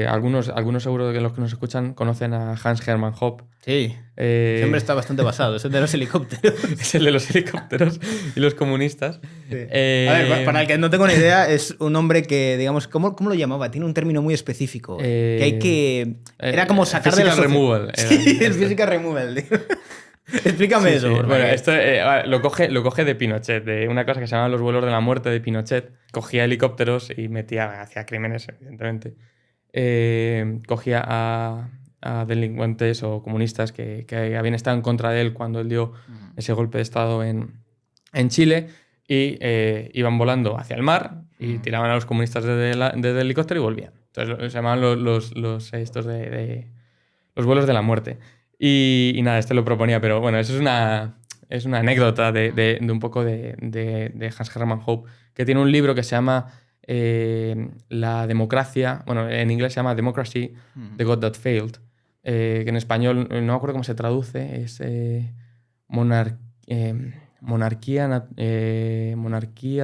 algunos seguro de los que nos escuchan conocen a Hans Hermann Hoppe. Sí. Siempre está bastante basado, es el de los helicópteros. Es el de los helicópteros y los comunistas. Sí. A ver, para el que no tengo ni idea, es un hombre que, digamos, ¿cómo lo llamaba? Tiene un término muy específico. Que hay que... Era como sacar de la physical removal. Sí, es physical removal, tío. Explícame eso, por favor. Bueno, esto lo coge de Pinochet, de una cosa que se llama los vuelos de la muerte de Pinochet. Cogía helicópteros y hacía crímenes, evidentemente. Cogía a delincuentes o comunistas que habían estado en contra de él cuando él dio ese golpe de Estado en Chile y iban volando hacia el mar y tiraban a los comunistas desde el helicóptero y volvían. Entonces se llamaban los vuelos de la muerte. Y nada, lo proponía, pero bueno, eso es una anécdota de un poco de Hans Hermann Hoppe, que tiene un libro que se llama La democracia, bueno, en inglés se llama Democracy, The God That Failed, que en español no me acuerdo cómo se traduce, es monarquía,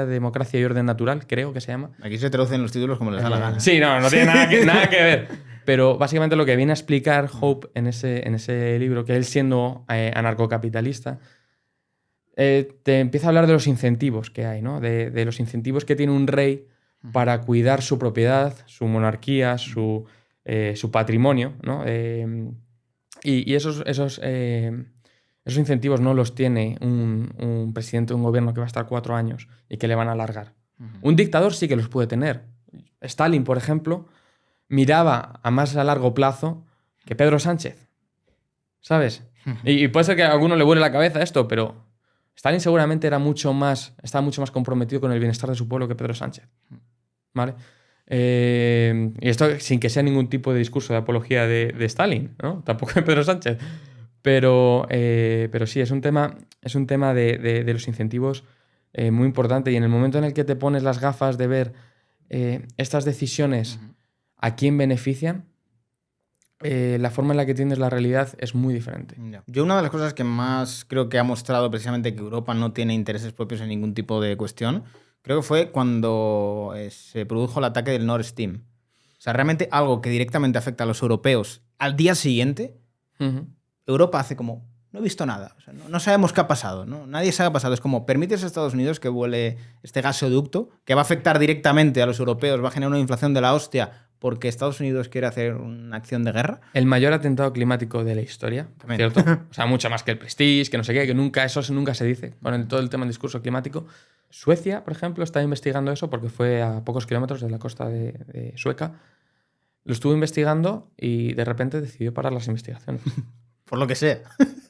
democracia y orden natural, creo que se llama. Aquí se traducen los títulos como les da la gana. Sí, no tiene nada que ver. Pero básicamente lo que viene a explicar Hoppe en ese libro, que él siendo anarcocapitalista, te empieza a hablar de los incentivos que hay, ¿no? De los incentivos que tiene un rey para cuidar su propiedad, su monarquía, su patrimonio, ¿no? Y esos incentivos no los tiene un presidente de un gobierno que va a estar 4 años y que le van a alargar. Un dictador sí que los puede tener. Stalin, por ejemplo, miraba a más a largo plazo que Pedro Sánchez, ¿sabes? Y puede ser que a alguno le vuele la cabeza esto, pero Stalin seguramente estaba mucho más comprometido con el bienestar de su pueblo que Pedro Sánchez, ¿vale? Y esto sin que sea ningún tipo de discurso de apología de Stalin, ¿no? Tampoco de Pedro Sánchez. Pero sí, es un tema de los incentivos muy importante. Y en el momento en el que te pones las gafas de ver estas decisiones a quién benefician, la forma en la que tienes la realidad es muy diferente. Yo una de las cosas que más creo que ha mostrado precisamente que Europa no tiene intereses propios en ningún tipo de cuestión, creo que fue cuando se produjo el ataque del Nord Stream. O sea, realmente algo que directamente afecta a los europeos al día siguiente, Europa hace como, no he visto nada, o sea, no sabemos qué ha pasado, ¿no? Nadie sabe qué ha pasado. Es como, permites a Estados Unidos que vuele este gasoducto, que va a afectar directamente a los europeos, va a generar una inflación de la hostia, porque Estados Unidos quiere hacer una acción de guerra. El mayor atentado climático de la historia, ¿cierto? O sea, mucho más que el Prestige, que no sé qué, que eso nunca se dice con todo el tema del discurso climático. Suecia, por ejemplo, está investigando eso porque fue a pocos kilómetros de la costa de Sueca. Lo estuvo investigando y de repente decidió parar las investigaciones. Por lo que sea.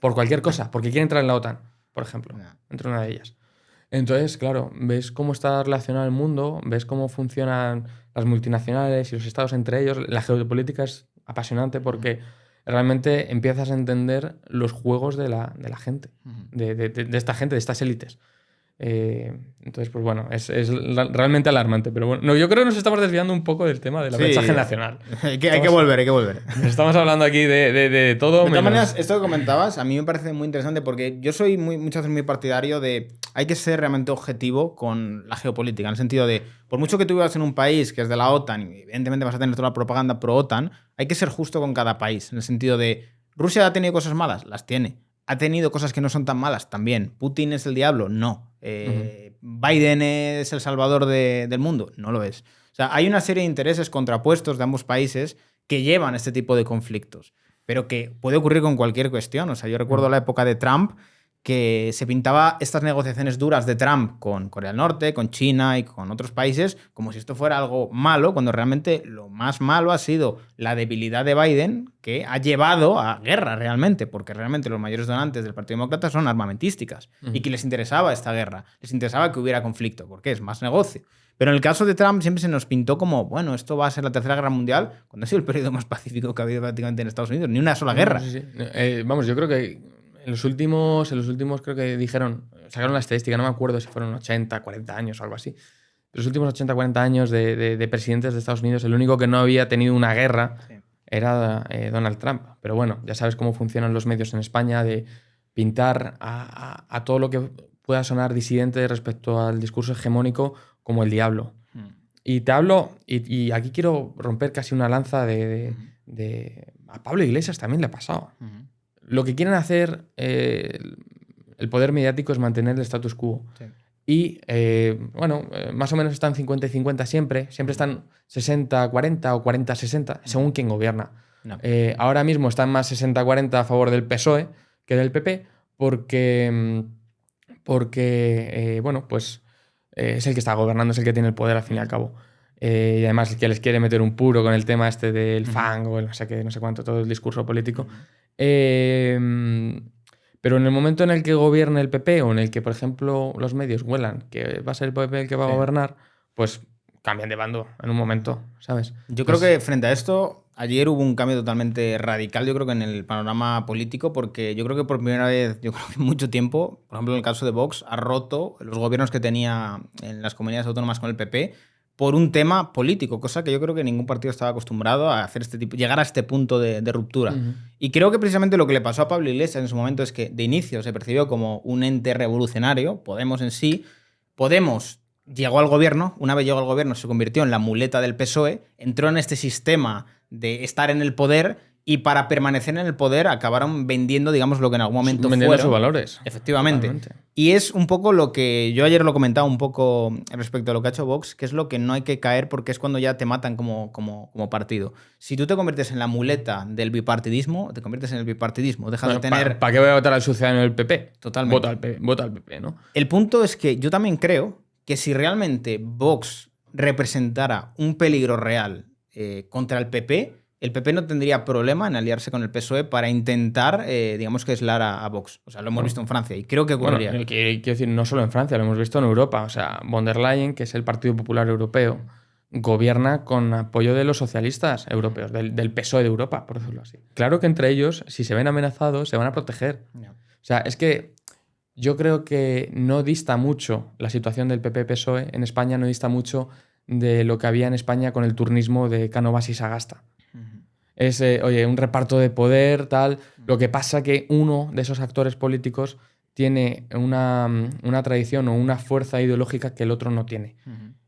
Por cualquier cosa, porque quiere entrar en la OTAN, por ejemplo, entre una de ellas. Entonces, claro, ves cómo está relacionado el mundo, ves cómo funcionan las multinacionales y los estados entre ellos. La geopolítica es apasionante porque realmente empiezas a entender los juegos de la gente, de esta gente, de estas élites. Entonces, pues bueno, es realmente alarmante. Pero bueno, yo creo que nos estamos desviando un poco del tema de la brecha generacional. Hay que volver. Estamos hablando aquí de todo. De todas maneras, esto que comentabas a mí me parece muy interesante porque yo soy muchas veces muy partidario de hay que ser realmente objetivo con la geopolítica, en el sentido de, por mucho que tú vivas en un país que es de la OTAN y evidentemente vas a tener toda la propaganda pro-OTAN, hay que ser justo con cada país, en el sentido de, ¿Rusia ha tenido cosas malas? Las tiene. ¿Ha tenido cosas que no son tan malas? También. ¿Putin es el diablo? No. ¿Biden es el salvador del mundo? No lo es. O sea, hay una serie de intereses contrapuestos de ambos países que llevan este tipo de conflictos, pero que puede ocurrir con cualquier cuestión. O sea, yo recuerdo la época de Trump, que se pintaba estas negociaciones duras de Trump con Corea del Norte, con China y con otros países como si esto fuera algo malo, cuando realmente lo más malo ha sido la debilidad de Biden, que ha llevado a guerra realmente, porque realmente los mayores donantes del Partido Demócrata son armamentísticas y que les interesaba esta guerra, les interesaba que hubiera conflicto, porque es más negocio. Pero en el caso de Trump siempre se nos pintó como, bueno, esto va a ser la Tercera Guerra Mundial, cuando ha sido el periodo más pacífico que ha habido prácticamente en Estados Unidos, ni una sola guerra. Sí. Vamos, yo creo que en los últimos creo que sacaron la estadística, no me acuerdo si fueron 80, 40 años o algo así, los últimos 80, 40 años de presidentes de Estados Unidos, el único que no había tenido una guerra era Donald Trump. Pero bueno, ya sabes cómo funcionan los medios en España de pintar a todo lo que pueda sonar disidente respecto al discurso hegemónico como el diablo. Y te hablo, y aquí quiero romper casi una lanza a Pablo Iglesias también le ha pasado. Lo que quieren hacer el poder mediático es mantener el status quo. Sí. Y, más o menos están 50 y 50 siempre. Siempre están 60-40 o 40-60, según quien gobierna. No. Ahora mismo están más 60-40 a favor del PSOE que del PP, porque es el que está gobernando, es el que tiene el poder al fin y al cabo. Y además el que les quiere meter un puro con el tema este del fango, no sé qué, no sé cuánto, todo el discurso político. Pero en el momento en el que gobierne el PP o en el que, por ejemplo, los medios huelan que va a ser el PP el que va a gobernar, pues cambian de bando en un momento, ¿sabes? Yo creo que frente a esto, ayer hubo un cambio totalmente radical, yo creo que en el panorama político, porque yo creo que por primera vez, yo creo que en mucho tiempo, por ejemplo en el caso de Vox, ha roto los gobiernos que tenía en las comunidades autónomas con el PP por un tema político, cosa que yo creo que ningún partido estaba acostumbrado a hacer llegar a este punto de ruptura. Y creo que precisamente lo que le pasó a Pablo Iglesias en su momento es que de inicio se percibió como un ente revolucionario, Podemos en sí. Podemos llegó al gobierno, una vez llegó al gobierno se convirtió en la muleta del PSOE, entró en este sistema de estar en el poder y para permanecer en el poder acabaron vendiendo, digamos, lo que en algún momento vendiendo sus valores. Efectivamente. Totalmente. Y es un poco lo que yo ayer lo comentaba un poco respecto a lo que ha hecho Vox, que es lo que no hay que caer porque es cuando ya te matan como partido. Si tú te conviertes en la muleta del bipartidismo, te conviertes en el bipartidismo, dejas de tener... ¿Para qué voy a votar al ciudadano del PP? Totalmente. Vota al PP, ¿no? El punto es que yo también creo que si realmente Vox representara un peligro real contra el PP no tendría problema en aliarse con el PSOE para intentar, digamos, que aislar a Vox. O sea, lo hemos visto en Francia y creo que ocurriría. Bueno, quiero decir, no solo en Francia, lo hemos visto en Europa. O sea, von der Leyen, que es el Partido Popular Europeo, gobierna con apoyo de los socialistas europeos, del PSOE de Europa, por decirlo así. Claro que entre ellos, si se ven amenazados, se van a proteger. No. O sea, es que yo creo que no dista mucho la situación del PP-PSOE en España, no dista mucho de lo que había en España con el turnismo de Cánovas y Sagasta. Es, un reparto de poder, tal. Lo que pasa que uno de esos actores políticos tiene una tradición o una fuerza ideológica que el otro no tiene.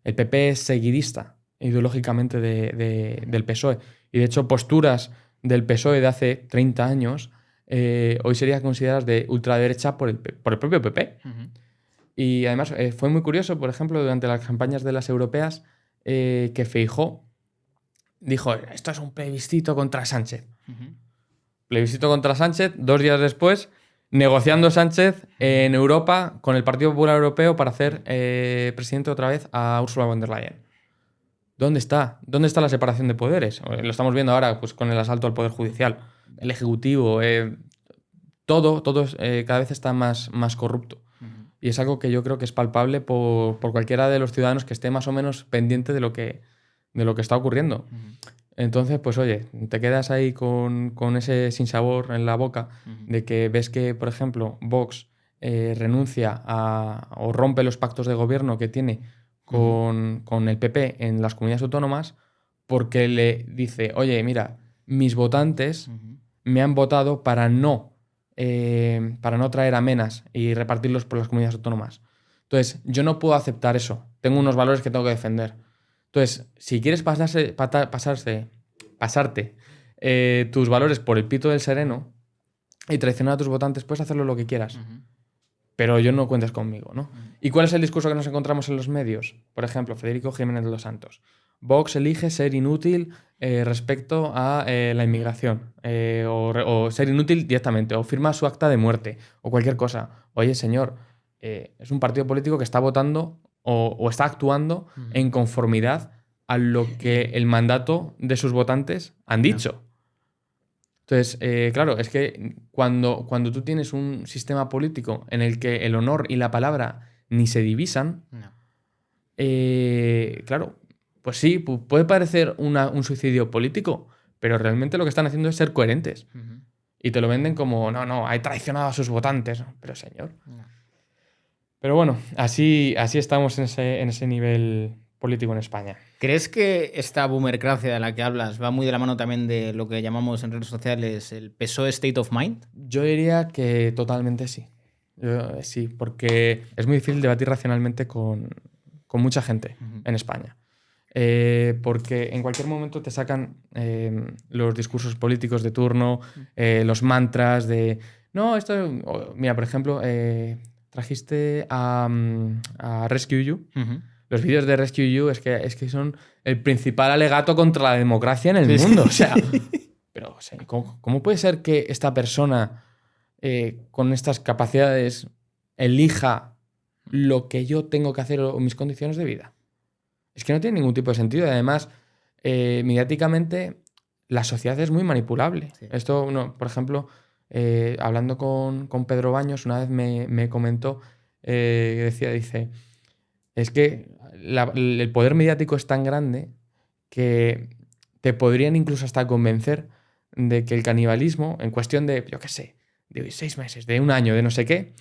El PP es seguidista ideológicamente del PSOE. Y de hecho, posturas del PSOE de hace 30 años hoy serían consideradas de ultraderecha por el propio PP. Y además fue muy curioso, por ejemplo, durante las campañas de las europeas, que Feijóo dijo, esto es un plebiscito contra Sánchez. Plebiscito contra Sánchez, 2 días después, negociando Sánchez en Europa con el Partido Popular Europeo para hacer presidente otra vez a Ursula von der Leyen. ¿Dónde está? ¿Dónde está la separación de poderes? Lo estamos viendo ahora pues, con el asalto al Poder Judicial, el Ejecutivo, todo cada vez está más corrupto. Y es algo que yo creo que es palpable por cualquiera de los ciudadanos que esté más o menos pendiente de lo que está ocurriendo. Entonces, pues oye, te quedas ahí con ese sinsabor en la boca de que ves que, por ejemplo, Vox renuncia o rompe los pactos de gobierno que tiene con el PP en las comunidades autónomas porque le dice, oye, mira, mis votantes me han votado para no traer amenas y repartirlos por las comunidades autónomas. Entonces, yo no puedo aceptar eso. Tengo unos valores que tengo que defender. Entonces, si quieres pasarte tus valores por el pito del sereno y traicionar a tus votantes, puedes hacerlo lo que quieras. Pero yo no cuentes conmigo, ¿no? ¿Y cuál es el discurso que nos encontramos en los medios? Por ejemplo, Federico Jiménez de los Santos. Vox elige ser inútil respecto a la inmigración o ser inútil directamente o firma su acta de muerte o cualquier cosa. Oye, señor, es un partido político que está votando o está actuando en conformidad a lo que el mandato de sus votantes han dicho. Entonces, claro, es que cuando tú tienes un sistema político en el que el honor y la palabra ni se divisan, claro, pues sí, puede parecer un suicidio político, pero realmente lo que están haciendo es ser coherentes. Y te lo venden como, no, hay traicionado a sus votantes. Pero señor... Pero bueno, así estamos en ese nivel político en España. ¿Crees que esta boomercracia de la que hablas va muy de la mano también de lo que llamamos en redes sociales el PSOE State of Mind? Yo diría que totalmente sí. Sí, porque es muy difícil debatir racionalmente con mucha gente en España. Porque en cualquier momento te sacan los discursos políticos de turno, los mantras de... No, esto... Mira, por ejemplo, trajiste a Rescue You. Los vídeos de Rescue You es que son el principal alegato contra la democracia en el mundo. O sea, pero, o sea, ¿cómo puede ser que esta persona con estas capacidades elija lo que yo tengo que hacer o mis condiciones de vida? Es que no tiene ningún tipo de sentido. Y además, mediáticamente, la sociedad es muy manipulable. Sí. Esto, por ejemplo, hablando con Pedro Baños, una vez me comentó, dice, es que el poder mediático es tan grande que te podrían incluso hasta convencer de que el canibalismo, en cuestión de, yo qué sé, de 6 meses, de un año, de no sé qué,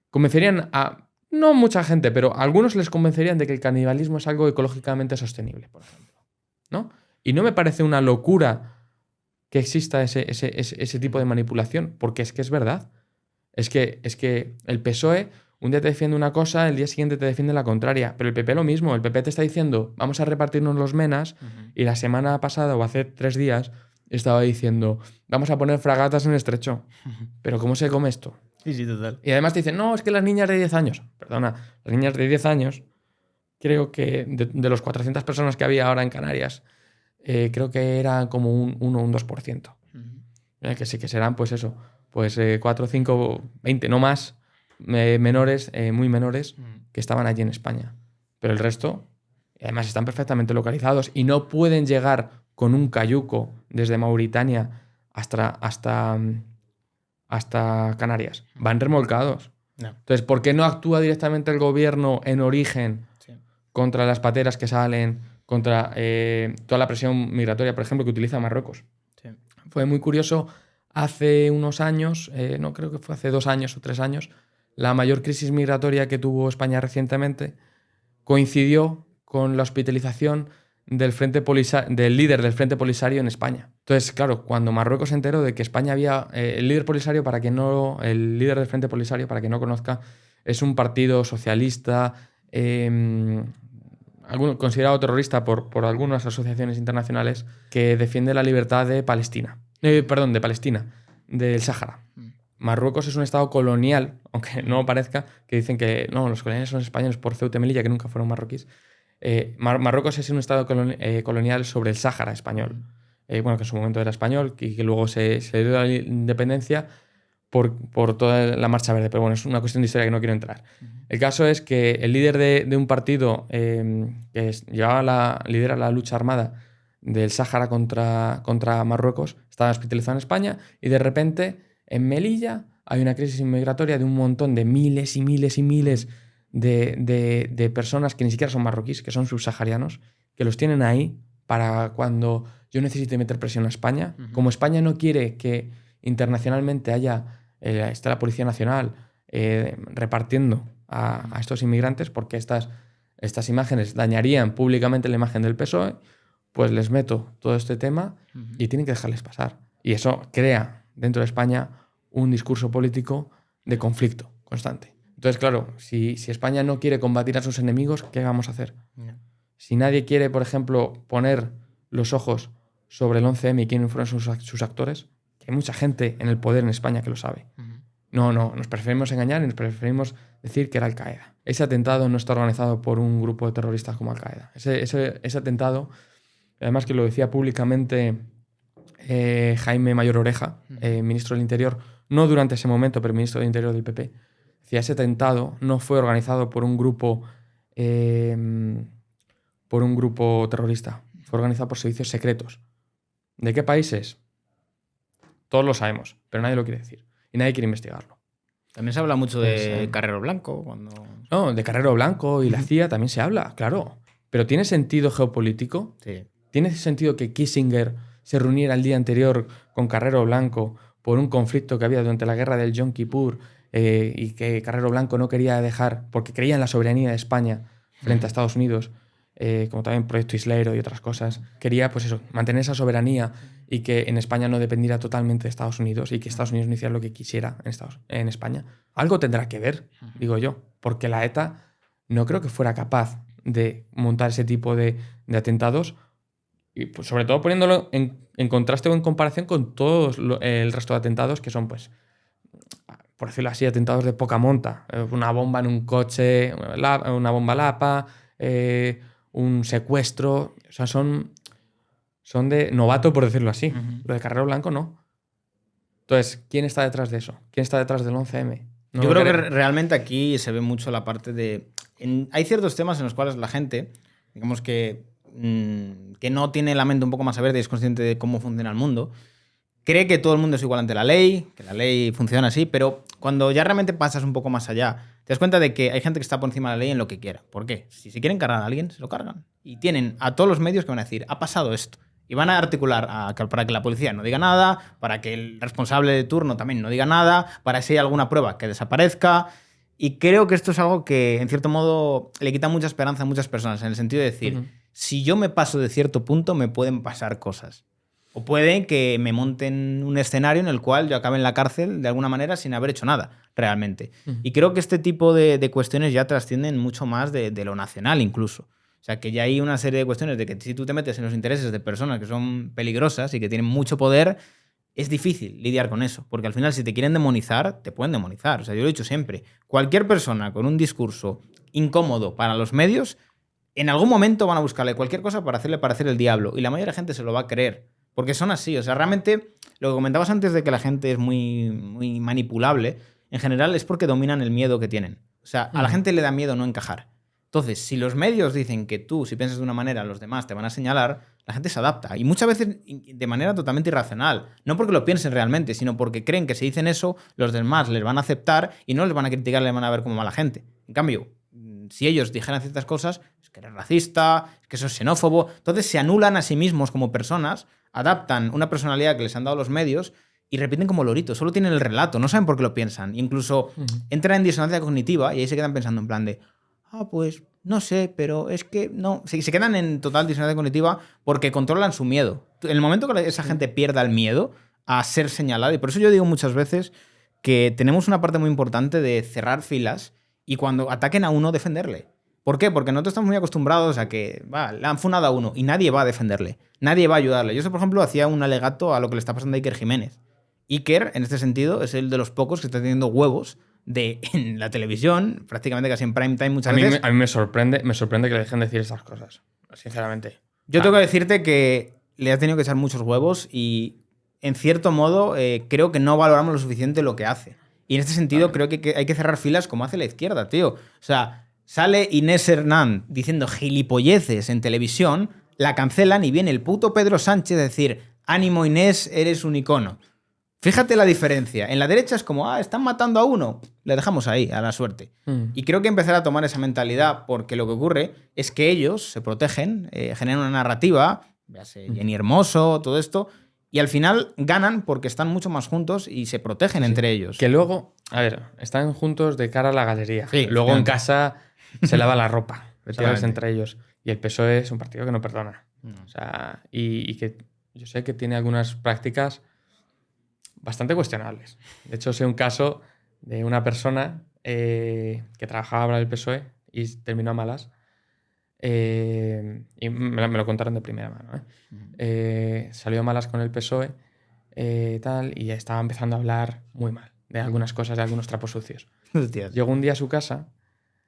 convencerían a... No mucha gente, pero a algunos les convencerían de que el canibalismo es algo ecológicamente sostenible, por ejemplo, ¿no? Y no me parece una locura que exista ese tipo de manipulación, porque es que es verdad. Es que el PSOE un día te defiende una cosa, el día siguiente te defiende la contraria. Pero el PP lo mismo. El PP te está diciendo, vamos a repartirnos los menas, y la semana pasada o hace 3 días estaba diciendo, vamos a poner fragatas en el estrecho. Pero ¿cómo se come esto? Sí, total. Y además te dicen, no, es que las niñas de 10 años, perdona, las niñas de 10 años, creo que de los 400 personas que había ahora en Canarias, creo que era como un 1 o un 2%. Que sí que serán, pues eso, pues 4, 5, 20, no más, menores, muy menores, que estaban allí en España. Pero el resto, además, están perfectamente localizados y no pueden llegar con un cayuco desde Mauritania hasta Canarias. Van remolcados. No. Entonces, ¿por qué no actúa directamente el gobierno en origen contra las pateras que salen, contra toda la presión migratoria, por ejemplo, que utiliza Marruecos? Sí. Fue muy curioso, hace unos años, no creo que fue hace 2 años o 3 años, la mayor crisis migratoria que tuvo España recientemente coincidió con la hospitalización del líder del Frente Polisario en España. Entonces, claro, cuando Marruecos se enteró de que España había... el líder del Frente Polisario, para quien no conozca, es un partido socialista, considerado terrorista por algunas asociaciones internacionales, que defiende la libertad de Palestina. De Palestina, del Sáhara. Marruecos es un estado colonial, aunque no parezca, que dicen que no, los coloniales son españoles por Ceuta y Melilla, que nunca fueron marroquíes. Marruecos es un estado colonial sobre el Sáhara español. Bueno, que en su momento era español y que luego se dio la independencia por toda la Marcha Verde. Pero bueno, es una cuestión de historia que no quiero entrar. El caso es que el líder de un partido que lidera la lucha armada del Sáhara contra Marruecos estaba hospitalizado en España y de repente en Melilla hay una crisis inmigratoria de un montón de miles y miles y miles de personas que ni siquiera son marroquíes, que son subsaharianos, que los tienen ahí para cuando yo necesite meter presión a España. Como España no quiere que internacionalmente esté la Policía Nacional repartiendo a estos inmigrantes, porque estas imágenes dañarían públicamente la imagen del PSOE, pues les meto todo este tema y tienen que dejarles pasar. Y eso crea dentro de España un discurso político de conflicto constante. Entonces, claro, si España no quiere combatir a sus enemigos, ¿qué vamos a hacer? No. Si nadie quiere, por ejemplo, poner los ojos sobre el 11M y quiénes fueron sus actores, que hay mucha gente en el poder en España que lo sabe. No, nos preferimos engañar y nos preferimos decir que era Al-Qaeda. Ese atentado no está organizado por un grupo de terroristas como Al-Qaeda. Ese atentado, además que lo decía públicamente Jaime Mayor Oreja, ministro del Interior, no durante ese momento, pero ministro del Interior del PP, decía, ese atentado no fue organizado por un grupo terrorista, fue organizado por servicios secretos. ¿De qué países? Todos lo sabemos, pero nadie lo quiere decir y nadie quiere investigarlo. También se habla mucho de Carrero Blanco. No, de Carrero Blanco y la CIA también se habla, claro. Pero ¿tiene sentido geopolítico? Sí. ¿Tiene sentido que Kissinger se reuniera el día anterior con Carrero Blanco por un conflicto que había durante la guerra del Yom Kippur y que Carrero Blanco no quería dejar, porque creía en la soberanía de España frente a Estados Unidos, como también Proyecto Islero y otras cosas, quería pues eso, mantener esa soberanía y que en España no dependiera totalmente de Estados Unidos y que Estados Unidos no hiciera lo que quisiera en España. Algo tendrá que ver, digo yo, porque la ETA no creo que fuera capaz de montar ese tipo de atentados, y pues, sobre todo poniéndolo en contraste o en comparación con todos el resto de atentados que son, pues, por decirlo así, atentados de poca monta. Una bomba en un coche, una bomba Lapa, un secuestro. O sea, son de novato, por decirlo así. Lo de Carrero Blanco no. Entonces, ¿quién está detrás de eso? ¿Quién está detrás del 11M? No Yo lo creo que creo. realmente aquí se ve mucho la parte de... hay ciertos temas en los cuales la gente, digamos que no tiene la mente un poco más abierta y es consciente de cómo funciona el mundo, cree que todo el mundo es igual ante la ley, que la ley funciona así, pero cuando ya realmente pasas un poco más allá, te das cuenta de que hay gente que está por encima de la ley en lo que quiera. ¿Por qué? Si se quieren cargar a alguien, se lo cargan. Y tienen a todos los medios que van a decir, ha pasado esto. Y van a articular para que la policía no diga nada, para que el responsable de turno también no diga nada, para que si hay alguna prueba que desaparezca. Y creo que esto es algo que, en cierto modo, le quita mucha esperanza a muchas personas, en el sentido de decir, si yo me paso de cierto punto, me pueden pasar cosas. O puede que me monten un escenario en el cual yo acabe en la cárcel de alguna manera sin haber hecho nada, realmente. Y creo que este tipo de cuestiones ya trascienden mucho más de lo nacional incluso. O sea, que ya hay una serie de cuestiones de que si tú te metes en los intereses de personas que son peligrosas y que tienen mucho poder, es difícil lidiar con eso. Porque al final, si te quieren demonizar, te pueden demonizar. O sea, yo lo he dicho siempre. Cualquier persona con un discurso incómodo para los medios, en algún momento van a buscarle cualquier cosa para hacerle parecer el diablo. Y la mayoría de gente se lo va a creer. Porque son así. O sea, realmente, lo que comentabas antes de que la gente es muy, muy manipulable, en general es porque dominan el miedo que tienen. O sea, a la gente le da miedo no encajar. Entonces, si los medios dicen que tú, si piensas de una manera, los demás te van a señalar, la gente se adapta. Y muchas veces de manera totalmente irracional. No porque lo piensen realmente, sino porque creen que si dicen eso, los demás les van a aceptar y no les van a criticar, les van a ver como mala gente. En cambio, si ellos dijeran ciertas cosas, es que eres racista, es que sos xenófobo. Entonces se anulan a sí mismos como personas, adaptan una personalidad que les han dado los medios y repiten como loritos. Solo tienen el relato, no saben por qué lo piensan. Incluso entran en disonancia cognitiva y ahí se quedan pensando en plan de... pues no sé, pero es que no. Se quedan en total disonancia cognitiva porque controlan su miedo. En el momento que esa gente pierda el miedo a ser señalada, y por eso yo digo muchas veces que tenemos una parte muy importante de cerrar filas y cuando ataquen a uno, defenderle. ¿Por qué? Porque nosotros estamos muy acostumbrados a que le han funado a uno y nadie va a defenderle, nadie va a ayudarle. Yo, por ejemplo, hacía un alegato a lo que le está pasando a Iker Jiménez. Iker, en este sentido, es el de los pocos que está teniendo huevos en la televisión, prácticamente casi en prime time muchas veces. A mí me sorprende que le dejen decir esas cosas, sinceramente. Yo tengo que decirte que le ha tenido que echar muchos huevos y, en cierto modo, creo que no valoramos lo suficiente lo que hace. Y en este sentido creo que hay que cerrar filas como hace la izquierda, tío. O sea, sale Inés Hernán diciendo gilipolleces en televisión, la cancelan y viene el puto Pedro Sánchez a decir, ánimo Inés, eres un icono. Fíjate la diferencia. En la derecha es como, están matando a uno. Le dejamos ahí, a la suerte. Y creo que empezar a tomar esa mentalidad, porque lo que ocurre es que ellos se protegen, generan una narrativa, véase Jenny Hermoso, todo esto, y al final ganan porque están mucho más juntos y se protegen entre ellos. Que luego, a ver, están juntos de cara a la galería. Sí, luego en casa se lava la ropa, entre ellos. Y el PSOE es un partido que no perdona. O sea, y que yo sé que tiene algunas prácticas bastante cuestionables. De hecho, sé un caso de una persona que trabajaba para el PSOE y terminó a malas. Y me lo contaron de primera mano. Salió a malas con el PSOE tal, y estaba empezando a hablar muy mal de algunas cosas, de algunos trapos sucios. Hostias. Llegó un día a su casa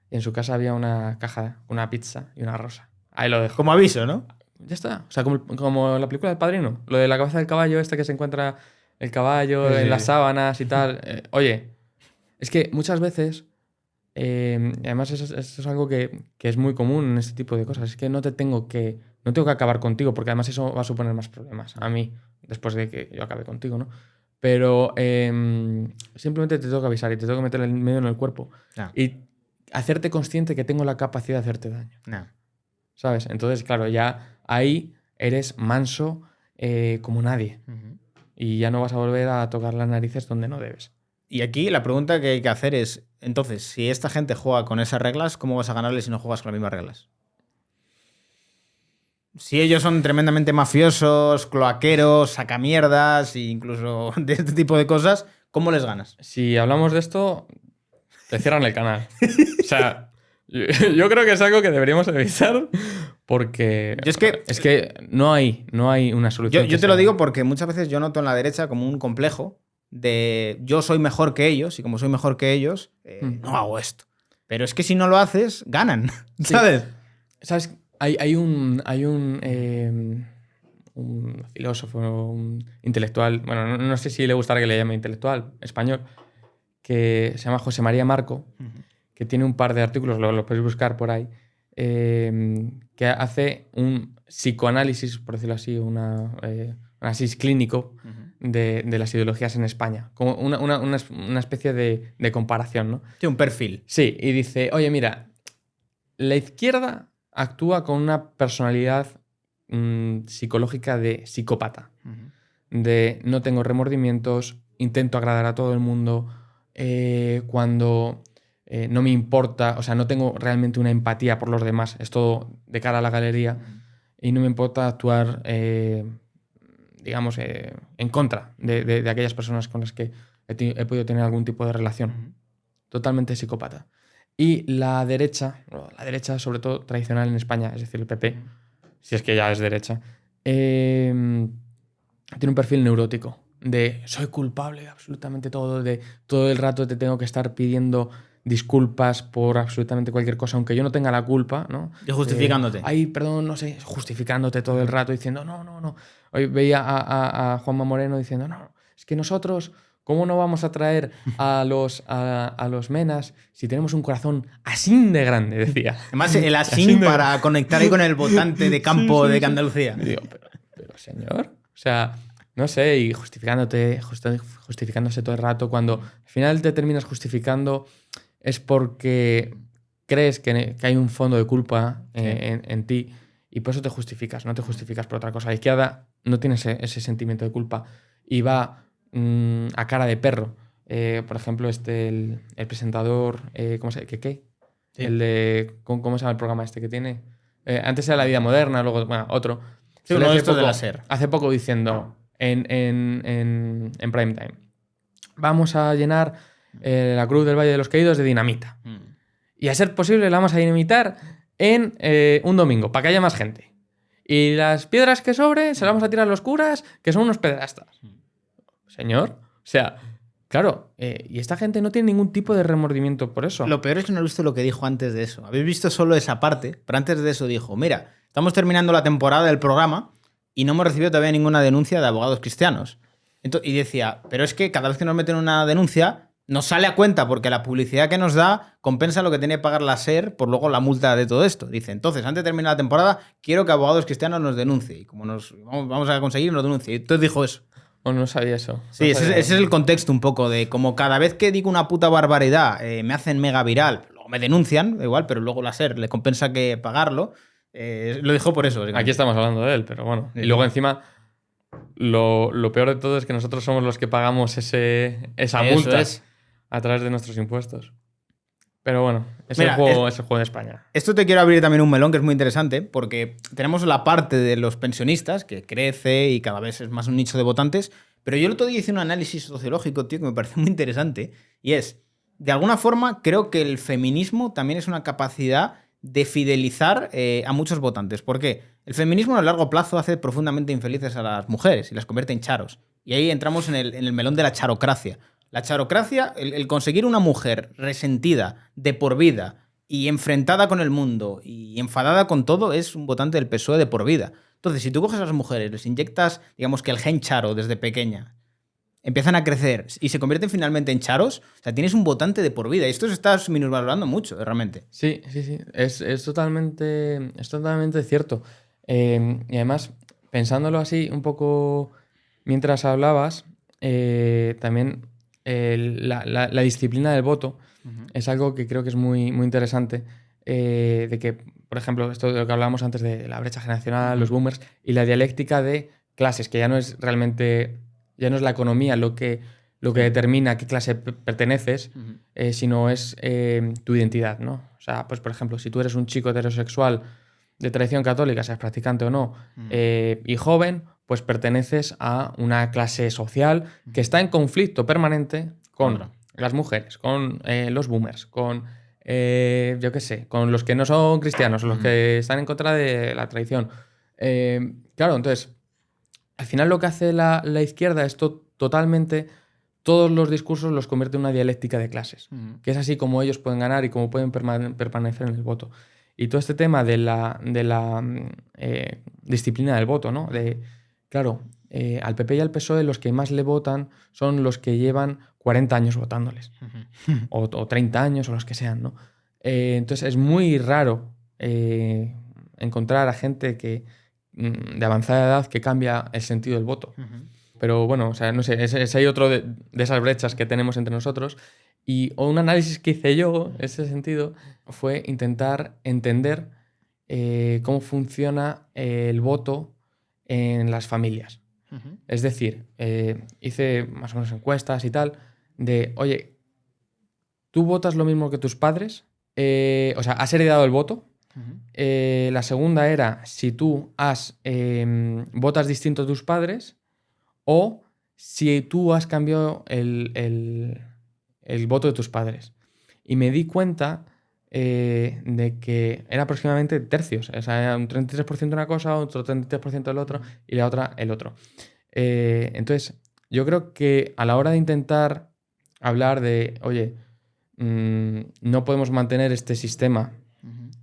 y en su casa había una caja, una pizza y una rosa. Ahí lo dejo. Como aviso, ¿no? Ya está. O sea, como la película del Padrino. Lo de la cabeza del caballo, que se encuentra el caballo en las sábanas y tal. Oye, es que muchas veces, además eso es algo que es muy común en este tipo de cosas, es que no tengo que acabar contigo, porque además eso va a suponer más problemas a mí, después de que yo acabe contigo, ¿no? Pero simplemente te tengo que avisar y te tengo que meter el medio en el cuerpo. No. Y hacerte consciente que tengo la capacidad de hacerte daño. No. ¿Sabes? Entonces, claro, ya ahí eres manso como nadie. Y ya no vas a volver a tocar las narices donde no debes. Y aquí la pregunta que hay que hacer es, entonces, si esta gente juega con esas reglas, ¿cómo vas a ganarle si no juegas con las mismas reglas? Si ellos son tremendamente mafiosos, cloaqueros, sacamierdas e incluso de este tipo de cosas, ¿cómo les ganas? Si hablamos de esto, te cierran el canal. O sea, yo creo que es algo que deberíamos revisar porque Yo es que no hay una solución. Yo te lo digo porque muchas veces yo noto en la derecha como un complejo de yo soy mejor que ellos y como soy mejor que ellos, no hago esto. Pero es que si no lo haces, ganan, ¿sabes? ¿Sabes? Hay un filósofo, un intelectual, bueno, no sé si le gustará que le llame intelectual, español, que se llama José María Marco, que tiene un par de artículos, lo podéis buscar por ahí, que hace un psicoanálisis, por decirlo así, un análisis clínico de las ideologías en España, como una especie de comparación, ¿no? Tiene un perfil. Sí, y dice, oye, mira, la izquierda actúa con una personalidad psicológica de psicópata, de no tengo remordimientos, intento agradar a todo el mundo, cuando no me importa, o sea, no tengo realmente una empatía por los demás, es todo de cara a la galería, y no me importa actuar, digamos, en contra de aquellas personas con las que he podido tener algún tipo de relación. Totalmente psicópata. Y la derecha sobre todo tradicional en España, es decir, el PP, si es que ya es derecha, tiene un perfil neurótico de soy culpable de absolutamente todo, de todo el rato te tengo que estar pidiendo disculpas por absolutamente cualquier cosa, aunque yo no tenga la culpa, ¿no? Y justificándote. Ay, perdón, no sé, justificándote todo el rato, diciendo no. Hoy veía a Juanma Moreno diciendo, no, es que nosotros, ¿cómo no vamos a traer a los menas si tenemos un corazón así de grande? Decía. Además, el asín para conectar ahí con el votante de campo de Andalucía. Y digo, pero señor, o sea, no sé, y justificándose todo el rato, cuando al final te terminas justificando es porque crees que hay un fondo de culpa en ti y por eso te justificas, no te justificas por otra cosa. La izquierda no tiene ese sentimiento de culpa y va a cara de perro. Por ejemplo, el presentador, ¿cómo se llama? ¿Qué? Sí. El de... ¿Cómo se llama el programa este que tiene? Antes era La Vida Moderna, luego, bueno, otro. Sí, uno de estos de la SER. Hace poco diciendo en prime time, vamos a llenar la Cruz del Valle de los Caídos de dinamita. Y a ser posible la vamos a dinamitar en un domingo, para que haya más gente. Y las piedras que sobren se las vamos a tirar a los curas, que son unos pederastas. Señor, o sea, claro, y esta gente no tiene ningún tipo de remordimiento por eso. Lo peor es que no he visto lo que dijo antes de eso. Habéis visto solo esa parte, pero antes de eso dijo, mira, estamos terminando la temporada del programa y no hemos recibido todavía ninguna denuncia de abogados cristianos. Y decía, pero es que cada vez que nos meten una denuncia, nos sale a cuenta porque la publicidad que nos da compensa lo que tiene que pagar la SER por luego la multa de todo esto. Dice, entonces, antes de terminar la temporada, quiero que abogados cristianos nos denuncie. Y como vamos a conseguir, nos denuncie. Y entonces dijo eso. Oh, no sabía eso. Sí, ese es el contexto un poco de como cada vez que digo una puta barbaridad me hacen mega viral, luego me denuncian, da igual, pero luego la SER le compensa que pagarlo. Lo dijo por eso. Aquí estamos hablando de él, pero bueno. Sí. Y luego encima, lo peor de todo es que nosotros somos los que pagamos esa multa a través de nuestros impuestos. Pero bueno, es el juego de España. Esto te quiero abrir también un melón que es muy interesante, porque tenemos la parte de los pensionistas, que crece y cada vez es más un nicho de votantes, pero yo el otro día hice un análisis sociológico, tío, que me parece muy interesante, y es, de alguna forma, creo que el feminismo también es una capacidad de fidelizar a muchos votantes. ¿Por qué? El feminismo a largo plazo hace profundamente infelices a las mujeres y las convierte en charos. Y ahí entramos en el melón de la charocracia. La charocracia, el conseguir una mujer resentida de por vida y enfrentada con el mundo y enfadada con todo, es un votante del PSOE de por vida. Entonces, si tú coges a las mujeres, les inyectas, digamos que el gen charo desde pequeña, empiezan a crecer y se convierten finalmente en charos, o sea, tienes un votante de por vida. Y esto se está minusvalorando mucho, realmente. Sí. Es totalmente cierto. Y además, pensándolo así un poco mientras hablabas, también la disciplina del voto es algo que creo que es muy, muy interesante. De que, por ejemplo, esto de lo que hablábamos antes de la brecha generacional, los boomers, y la dialéctica de clases, que ya no es realmente, ya no es la economía lo que lo que determina a qué clase perteneces, sino es tu identidad, ¿no? O sea, pues por ejemplo, si tú eres un chico heterosexual de tradición católica, seas practicante o no, y joven, pues perteneces a una clase social que está en conflicto permanente con las mujeres, con los boomers, con, yo qué sé, con los que no son cristianos, los que están en contra de la tradición. Claro, entonces, al final lo que hace la izquierda es totalmente... Todos los discursos los convierte en una dialéctica de clases, que es así como ellos pueden ganar y como pueden permanecer en el voto. Y todo este tema de la disciplina del voto, ¿no? Claro, al PP y al PSOE los que más le votan son los que llevan 40 años votándoles, o 30 años, o los que sean, ¿no? Entonces es muy raro encontrar a gente de avanzada edad que cambia el sentido del voto. Pero bueno, o sea, no sé, ese hay otro de esas brechas que tenemos entre nosotros. Y un análisis que hice yo en ese sentido fue intentar entender cómo funciona el voto en las familias. Es decir, hice más o menos encuestas y tal de, oye, ¿tú votas lo mismo que tus padres? O sea, ¿has heredado el voto? La segunda era si tú votas distinto a tus padres o si tú has cambiado el voto de tus padres. Y me di cuenta de que era aproximadamente tercios. O sea, un 33% una cosa, otro 33% el otro y la otra el otro. Entonces, yo creo que a la hora de intentar hablar de, oye, no podemos mantener este sistema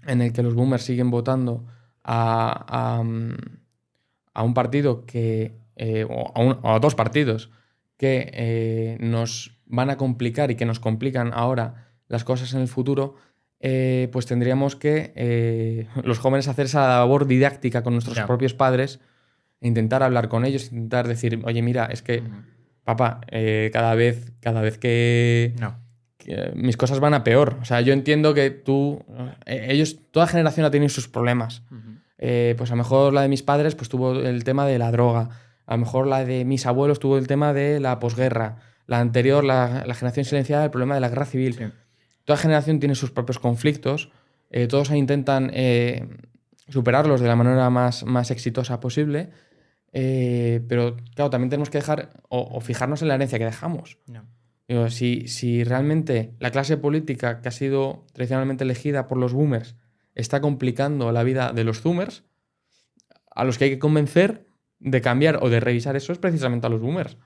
en el que los boomers siguen votando a un partido que... o a dos partidos que nos van a complicar y que nos complican ahora las cosas en el futuro, pues tendríamos que los jóvenes hacer esa labor didáctica con nuestros propios padres e intentar hablar con ellos, intentar decir, oye, mira, es que, papá, cada vez que mis cosas van a peor. O sea, yo entiendo que toda generación ha tenido sus problemas. Pues a lo mejor la de mis padres pues tuvo el tema de la droga. A lo mejor la de mis abuelos tuvo el tema de la posguerra. La anterior, la generación silenciada, el problema de la guerra civil. Sí. Toda generación tiene sus propios conflictos. Todos intentan superarlos de la manera más exitosa posible. Pero, claro, también tenemos que dejar o fijarnos en la herencia que dejamos. No. Digo, si realmente la clase política que ha sido tradicionalmente elegida por los boomers está complicando la vida de los zoomers, a los que hay que convencer de cambiar o de revisar eso es precisamente a los boomers.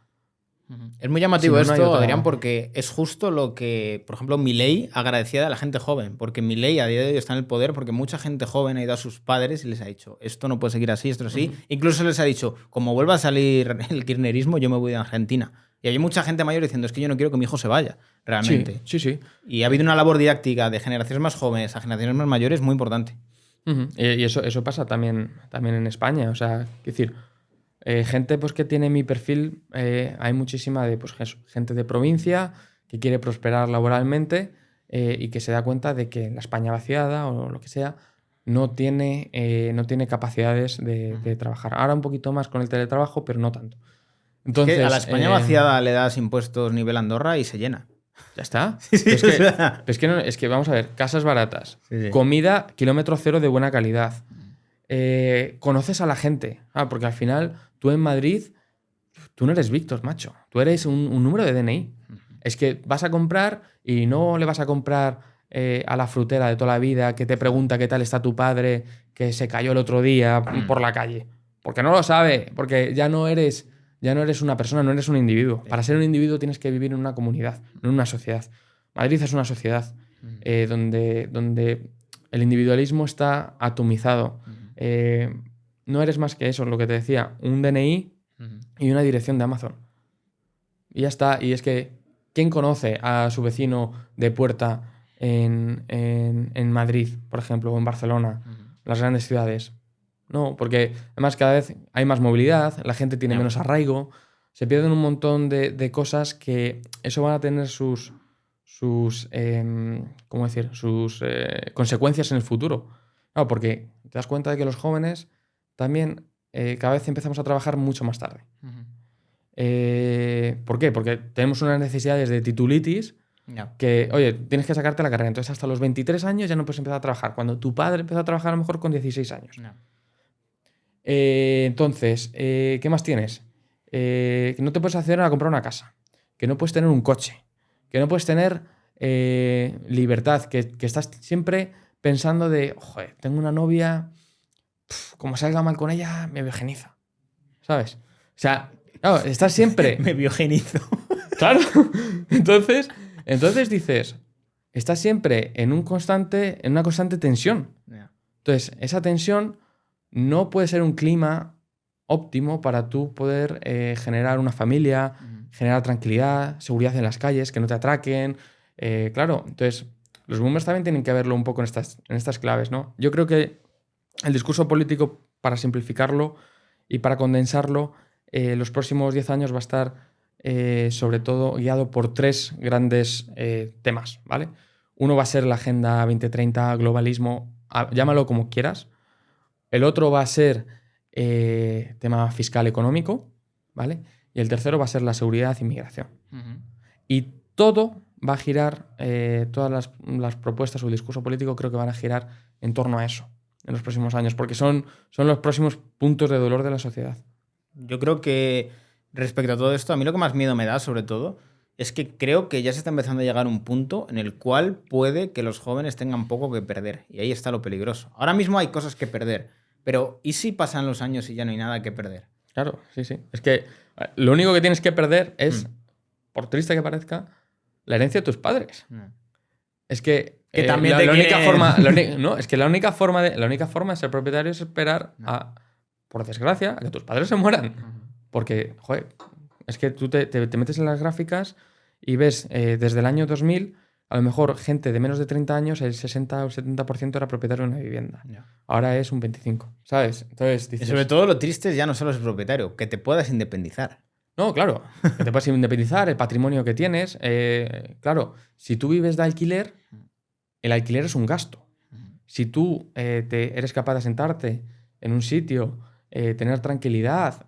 Es muy llamativo esto, Adrián, porque es justo lo que, por ejemplo, Milei agradecía a la gente joven, porque Milei a día de hoy está en el poder porque mucha gente joven ha ido a sus padres y les ha dicho, esto no puede seguir así, esto así. Incluso les ha dicho, como vuelva a salir el kirchnerismo, yo me voy a Argentina. Y hay mucha gente mayor diciendo, es que yo no quiero que mi hijo se vaya, realmente. Sí. Y ha habido una labor didáctica de generaciones más jóvenes a generaciones más mayores muy importante. Y eso pasa también en España. O sea, es decir, gente pues, que tiene mi perfil, hay muchísima de pues, gente de provincia que quiere prosperar laboralmente y que se da cuenta de que la España vaciada o lo que sea no tiene capacidades de trabajar. Ahora un poquito más con el teletrabajo, pero no tanto. Entonces, es que a la España vaciada le das impuestos nivel Andorra y se llena. Ya está. Es que vamos a ver, casas baratas, comida kilómetro cero de buena calidad. Conoces a la gente. Porque al final, tú en Madrid, tú no eres Víctor, macho. Tú eres un número de DNI. Es que vas a comprar y no le vas a comprar a la frutera de toda la vida que te pregunta qué tal está tu padre que se cayó el otro día por la calle. Porque no lo sabe, porque ya no eres una persona, no eres un individuo. Para ser un individuo tienes que vivir en una comunidad, no en una sociedad. Madrid es una sociedad donde el individualismo está atomizado. No eres más que eso, lo que te decía, un DNI y una dirección de Amazon. Y ya está. Y es que, ¿quién conoce a su vecino de puerta en Madrid, por ejemplo, o en Barcelona, las grandes ciudades? No, porque además cada vez hay más movilidad, la gente tiene menos arraigo, se pierden un montón de cosas que eso van a tener sus consecuencias en el futuro. Claro, porque te das cuenta de que los jóvenes también cada vez empezamos a trabajar mucho más tarde. ¿Por qué? Porque tenemos unas necesidades de titulitis que, oye, tienes que sacarte la carrera. Entonces, hasta los 23 años ya no puedes empezar a trabajar. Cuando tu padre empezó a trabajar a lo mejor con 16 años. Entonces, ¿qué más tienes? Que no te puedes acceder a comprar una casa. Que no puedes tener un coche. Que no puedes tener libertad. Que estás siempre pensando de, joder, tengo una novia, como salga mal con ella, me biogenizo. ¿Sabes? O sea, claro, estás siempre... Me biogenizo. Claro. Entonces dices, estás siempre en una constante tensión. Entonces, esa tensión no puede ser un clima óptimo para tú poder generar una familia, generar tranquilidad, seguridad en las calles, que no te atraquen. Claro, entonces los boomers también tienen que verlo un poco en estas claves, ¿no? Yo creo que el discurso político, para simplificarlo y para condensarlo, los próximos 10 años va a estar sobre todo guiado por 3 grandes temas, ¿vale? Uno va a ser la Agenda 2030, globalismo, llámalo como quieras. El otro va a ser tema fiscal económico, ¿vale? Y el tercero va a ser la seguridad y migración. Y todo va a girar, todas las propuestas o el discurso político creo que van a girar en torno a eso en los próximos años, porque son los próximos puntos de dolor de la sociedad. Yo creo que respecto a todo esto, a mí lo que más miedo me da, sobre todo, es que creo que ya se está empezando a llegar a un punto en el cual puede que los jóvenes tengan poco que perder. Y ahí está lo peligroso. Ahora mismo hay cosas que perder, pero ¿y si pasan los años y ya no hay nada que perder? Claro, sí, sí. Es que lo único que tienes que perder es, por triste que parezca, la herencia de tus padres. Es que también la única forma, no, es que la única forma de ser propietario es esperar por desgracia, a que tus padres se mueran. Porque, joder, es que tú te metes en las gráficas y ves desde el año 2000, a lo mejor gente de menos de 30 años, el 60 o el 70% era propietario de una vivienda. Ahora es un 25%, ¿sabes? Entonces dices, y sobre todo lo triste es ya no solo ser propietario, que te puedas independizar. No, claro, que te puedes independizar, el patrimonio que tienes. Claro, si tú vives de alquiler, el alquiler es un gasto. Si tú eres capaz de sentarte en un sitio, tener tranquilidad,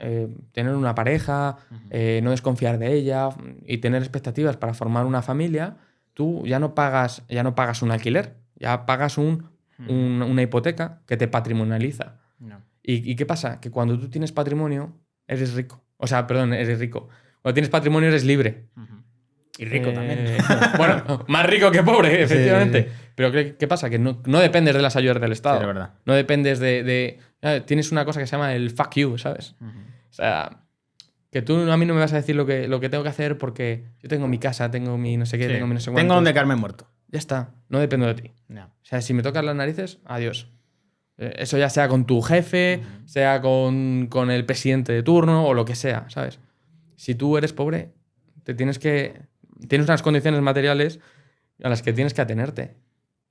tener una pareja, no desconfiar de ella y tener expectativas para formar una familia, tú ya no pagas un alquiler, ya pagas una hipoteca que te patrimonializa. ¿Y qué pasa? Que cuando tú tienes patrimonio, eres rico. O sea, perdón, eres rico. Cuando tienes patrimonio, eres libre. Y rico también. Bueno, más rico que pobre, efectivamente. Sí. Pero ¿qué pasa? Que no dependes de las ayudas del Estado. Sí, es verdad. No dependes tienes una cosa que se llama el fuck you, ¿sabes? O sea, que tú a mí no me vas a decir lo que tengo que hacer porque yo tengo mi casa, tengo mi no sé qué, tengo mi no sé cuántos. Tengo donde quedarme muerto. Ya está, no dependo de ti. No. O sea, si me tocas las narices, adiós. Eso ya sea con tu jefe, sea con el presidente de turno o lo que sea, ¿sabes? Si tú eres pobre, tienes unas condiciones materiales a las que tienes que atenerte.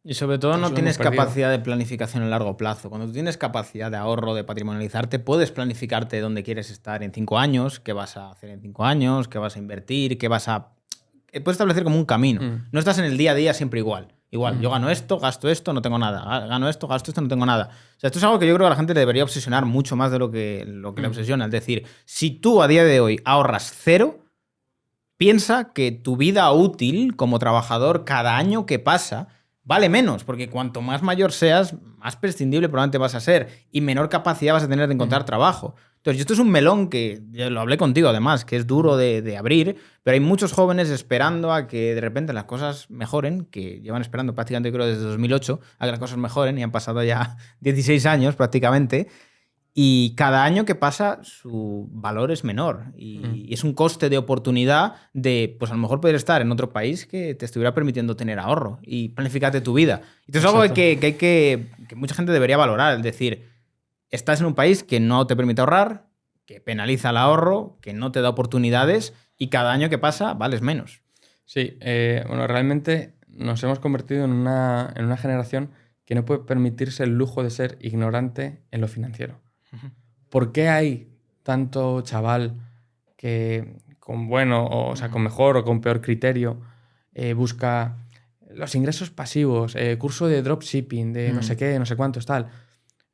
Y sobre todo no tienes capacidad de planificación a largo plazo. Cuando tú tienes capacidad de ahorro, de patrimonializarte, puedes planificarte dónde quieres estar en 5 años, qué vas a hacer en 5 años, qué vas a invertir, puedes establecer como un camino. No estás en el día a día siempre igual. Yo gano esto, gasto esto, no tengo nada. Gano esto, gasto esto, no tengo nada. O sea, esto es algo que yo creo que a la gente debería obsesionar mucho más de lo que le obsesiona. Es decir, si tú a día de hoy ahorras 0, piensa que tu vida útil como trabajador cada año que pasa vale menos, porque cuanto más mayor seas, más prescindible probablemente vas a ser y menor capacidad vas a tener de encontrar trabajo. Entonces, esto es un melón que, ya lo hablé contigo además, que es duro de abrir, pero hay muchos jóvenes esperando a que de repente las cosas mejoren, que llevan esperando prácticamente creo desde 2008 a que las cosas mejoren y han pasado ya 16 años prácticamente. Y cada año que pasa su valor es menor y es un coste de oportunidad de, pues a lo mejor poder estar en otro país que te estuviera permitiendo tener ahorro y planificarte tu vida. Y esto es algo que mucha gente debería valorar, es decir, estás en un país que no te permite ahorrar, que penaliza el ahorro, que no te da oportunidades y cada año que pasa vales menos. Sí, bueno, realmente nos hemos convertido en una generación que no puede permitirse el lujo de ser ignorante en lo financiero. ¿Por qué hay tanto chaval que con con mejor o con peor criterio busca los ingresos pasivos, curso de dropshipping, de no sé qué, no sé cuántos, tal?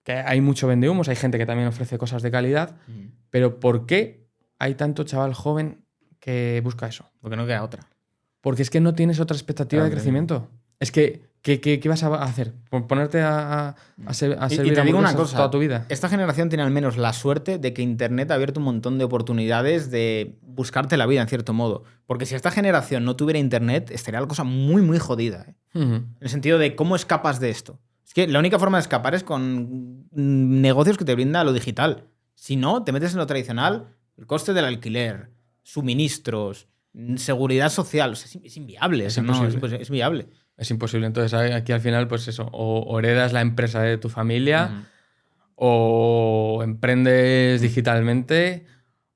Que hay mucho vendehumos, hay gente que también ofrece cosas de calidad, pero ¿por qué hay tanto chaval joven que busca eso. Porque no queda otra. Porque es que no tienes otra expectativa de crecimiento. Es que, ¿qué vas a hacer? ¿Ponerte a servir y te digo una hamburguesas cosa, toda tu vida? esta generación tiene al menos la suerte de que Internet ha abierto un montón de oportunidades de buscarte la vida, en cierto modo. Porque si esta generación no tuviera Internet, estaría la cosa muy, muy jodida. En el sentido de cómo escapas de esto. Es que la única forma de escapar es con negocios que te brinda lo digital. Si no, te metes en lo tradicional, el coste del alquiler, suministros, seguridad social. O sea, es inviable. Es imposible. Es viable. Es imposible. Entonces, aquí al final, pues eso, o heredas la empresa de tu familia, o emprendes digitalmente,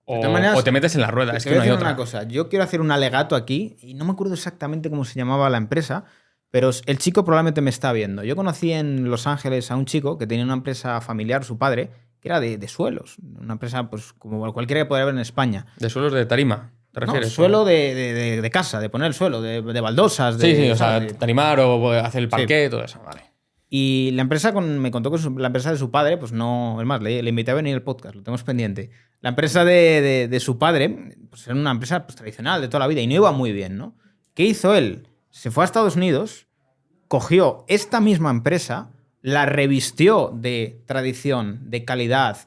o te metes en la rueda. Es que no hay otra. Una cosa. Yo quiero hacer un alegato aquí, y no me acuerdo exactamente cómo se llamaba la empresa, pero el chico probablemente me está viendo. Yo conocí en Los Ángeles a un chico que tenía una empresa familiar, su padre, que era de suelos. Una empresa pues como cualquiera que podría haber en España. ¿De suelos de tarima? ¿Te refieres? No, suelo de casa, de poner el suelo, de baldosas. Sí, o sea, tarimar o hacer el parqué, todo eso, vale. Y la empresa, me contó que la empresa de su padre, pues no, es más, le invité a venir al podcast, lo tenemos pendiente. La empresa de su padre, pues era una empresa pues, tradicional de toda la vida y no iba muy bien, ¿no? ¿Qué hizo él? Se fue a Estados Unidos, cogió esta misma empresa, la revistió de tradición, de calidad,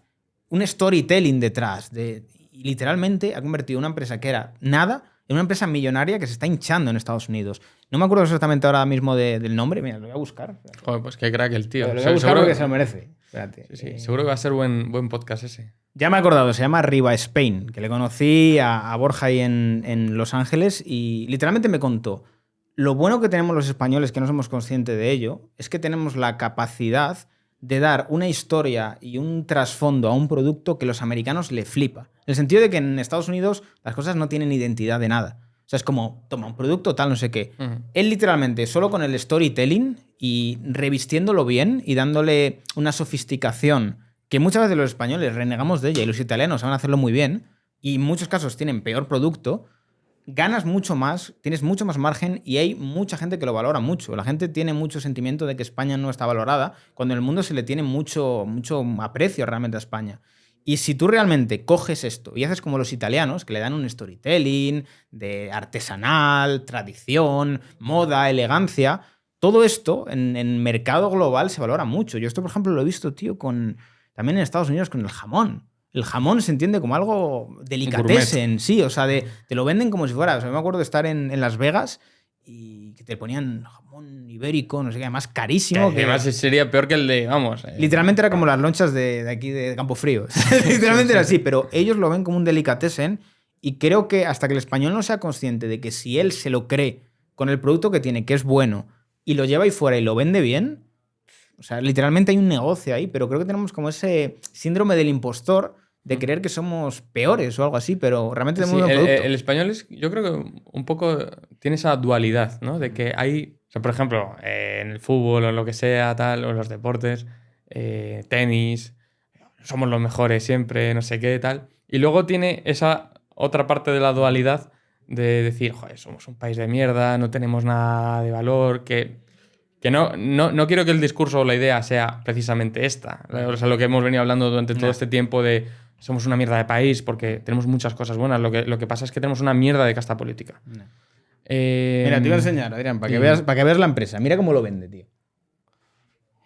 un storytelling detrás, y literalmente ha convertido una empresa que era nada en una empresa millonaria que se está hinchando en Estados Unidos. No me acuerdo exactamente ahora mismo del nombre. Mira, lo voy a buscar. Joder, pues qué crack el tío. Lo voy a buscar porque se lo merece. Espérate. Sí, seguro que va a ser buen podcast ese. Ya me he acordado, se llama Riva Spain, que le conocí a Borja ahí en Los Ángeles y literalmente me contó. Lo bueno que tenemos los españoles, que no somos conscientes de ello, es que tenemos la capacidad de dar una historia y un trasfondo a un producto que los americanos le flipa. En el sentido de que en Estados Unidos las cosas no tienen identidad de nada. O sea, es como, toma un producto, tal, no sé qué. Él literalmente, solo con el storytelling y revistiéndolo bien y dándole una sofisticación que muchas veces los españoles renegamos de ella y los italianos saben hacerlo muy bien y en muchos casos tienen peor producto, ganas mucho más, tienes mucho más margen y hay mucha gente que lo valora mucho. La gente tiene mucho sentimiento de que España no está valorada, cuando en el mundo se le tiene mucho aprecio realmente a España. Y si tú realmente coges esto y haces como los italianos, que le dan un storytelling de artesanal, tradición, moda, elegancia, todo esto en mercado global se valora mucho. Yo esto, por ejemplo, lo he visto, tío, también en Estados Unidos con el jamón. El jamón se entiende como algo delicatessen, sí, o sea, te lo venden como si fuera. O sea, me acuerdo de estar en Las Vegas y que te ponían jamón ibérico, no sé qué, además carísimo. Que además sería peor que el de, vamos. Literalmente era como las lonchas de aquí de Campo Frío. Literalmente era así, pero ellos lo ven como un delicatessen y creo que hasta que el español no sea consciente de que si él se lo cree con el producto que tiene, que es bueno, y lo lleva ahí fuera y lo vende bien, o sea, literalmente hay un negocio ahí, pero creo que tenemos como ese síndrome del impostor de creer que somos peores o algo así, pero realmente tenemos un producto. El español yo creo que un poco tiene esa dualidad, ¿no? De que hay, o sea, por ejemplo, en el fútbol o lo que sea, tal, o en los deportes, tenis, somos los mejores siempre, no sé qué, tal. Y luego tiene esa otra parte de la dualidad de decir, joder, somos un país de mierda, no tenemos nada de valor, que no quiero que el discurso o la idea sea precisamente esta. O sea, lo que hemos venido hablando durante todo este tiempo de somos una mierda de país porque tenemos muchas cosas buenas. Lo que pasa es que tenemos una mierda de casta política. Mira, te iba a enseñar, Adrián, para que veas la empresa. Mira cómo lo vende, tío.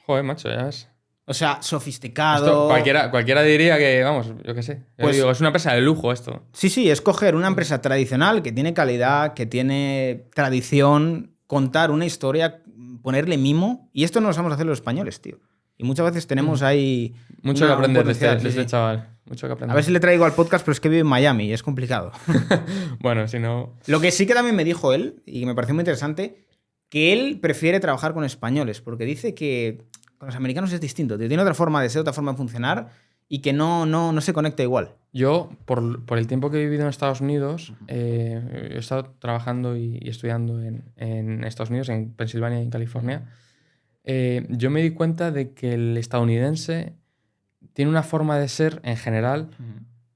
Joder, macho, ya ves. O sea, sofisticado. Esto, cualquiera diría que, vamos, yo qué sé. Pues, digo, es una empresa de lujo esto. Sí, es coger una empresa tradicional que tiene calidad, que tiene tradición, contar una historia, ponerle mimo. Y esto no lo sabemos hacer los españoles, tío. Y muchas veces tenemos ahí... Mucho que aprender de este chaval. Mucho que aprender. A ver si le traigo al podcast, pero es que vive en Miami y es complicado. Bueno, si no... Lo que sí que también me dijo él, y que me pareció muy interesante, que él prefiere trabajar con españoles, porque dice que con los americanos es distinto. Tiene otra forma de ser, otra forma de funcionar, y que no se conecta igual. Yo, por el tiempo que he vivido en Estados Unidos, he estado trabajando y estudiando en Estados Unidos, en Pensilvania y en California. Yo me di cuenta de que el estadounidense tiene una forma de ser, en general,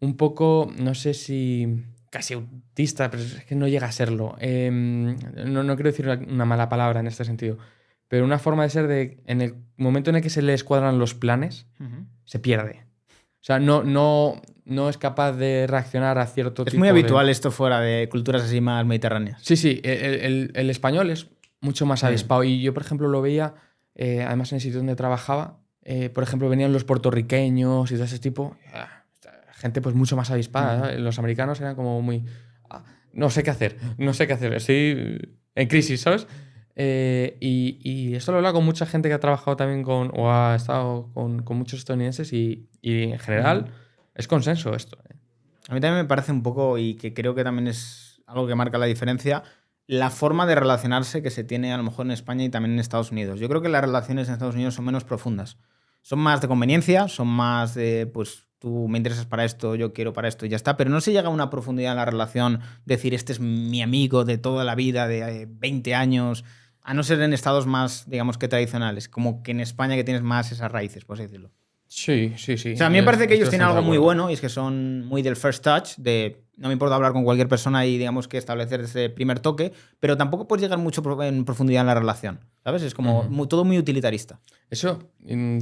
un poco, no sé si casi autista, pero es que no llega a serlo. No quiero decir una mala palabra en este sentido, pero una forma de ser de, en el momento en el que se le escuadran los planes, se pierde. O sea, no no es capaz de reaccionar a cierto tipo de... Es muy habitual esto fuera de culturas así más mediterráneas. Sí, sí, el español es mucho más avispado. Y yo, por ejemplo, lo veía, además en el sitio donde trabajaba, por ejemplo, venían los puertorriqueños y de ese tipo, gente pues mucho más avispada, ¿sabes? Los americanos eran como muy... no sé qué hacer, estoy en crisis, ¿sabes? Y esto lo he hablado con mucha gente que ha trabajado también con, o ha estado con muchos estadounidenses y en general es consenso esto. A mí también me parece un poco, y que creo que también es algo que marca la diferencia, la forma de relacionarse que se tiene a lo mejor en España y también en Estados Unidos. Yo creo que las relaciones en Estados Unidos son menos profundas. Son más de conveniencia, son más de, pues tú me interesas para esto, yo quiero para esto y ya está, pero no se llega a una profundidad en la relación, decir, este es mi amigo de toda la vida, de 20 años, a no ser en estados más, digamos que tradicionales, como que en España que tienes más esas raíces, por así decirlo. Sí, sí, sí. O sea, a mí me parece que ellos Estoy tienen algo bastante muy de acuerdo. bueno y es que son muy del first touch, de no me importa hablar con cualquier persona y digamos que establecer ese primer toque, pero tampoco puedes llegar mucho en profundidad en la relación, ¿sabes? Es como todo muy utilitarista. Eso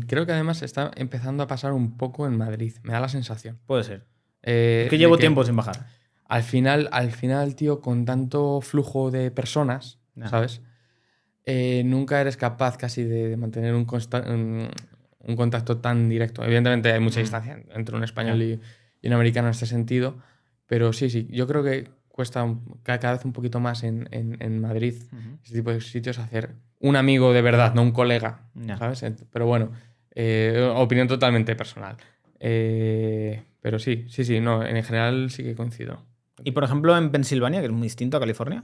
creo que además está empezando a pasar un poco en Madrid, me da la sensación. Puede ser. Eh, Es que de llevo tiempo sin bajar. al final, tío, con tanto flujo de personas, Ya. ¿sabes? Nunca eres capaz casi de mantener un contacto tan directo. Evidentemente hay mucha distancia entre un español y un americano en este sentido, pero sí, sí, yo creo que cuesta cada vez un poquito más en Madrid, ese tipo de sitios, hacer un amigo de verdad, no un colega, Ya. ¿sabes? Pero bueno, opinión totalmente personal. Pero sí, sí, sí, no, en general sí que coincido. Y por ejemplo en Pensilvania, que es muy distinto a California.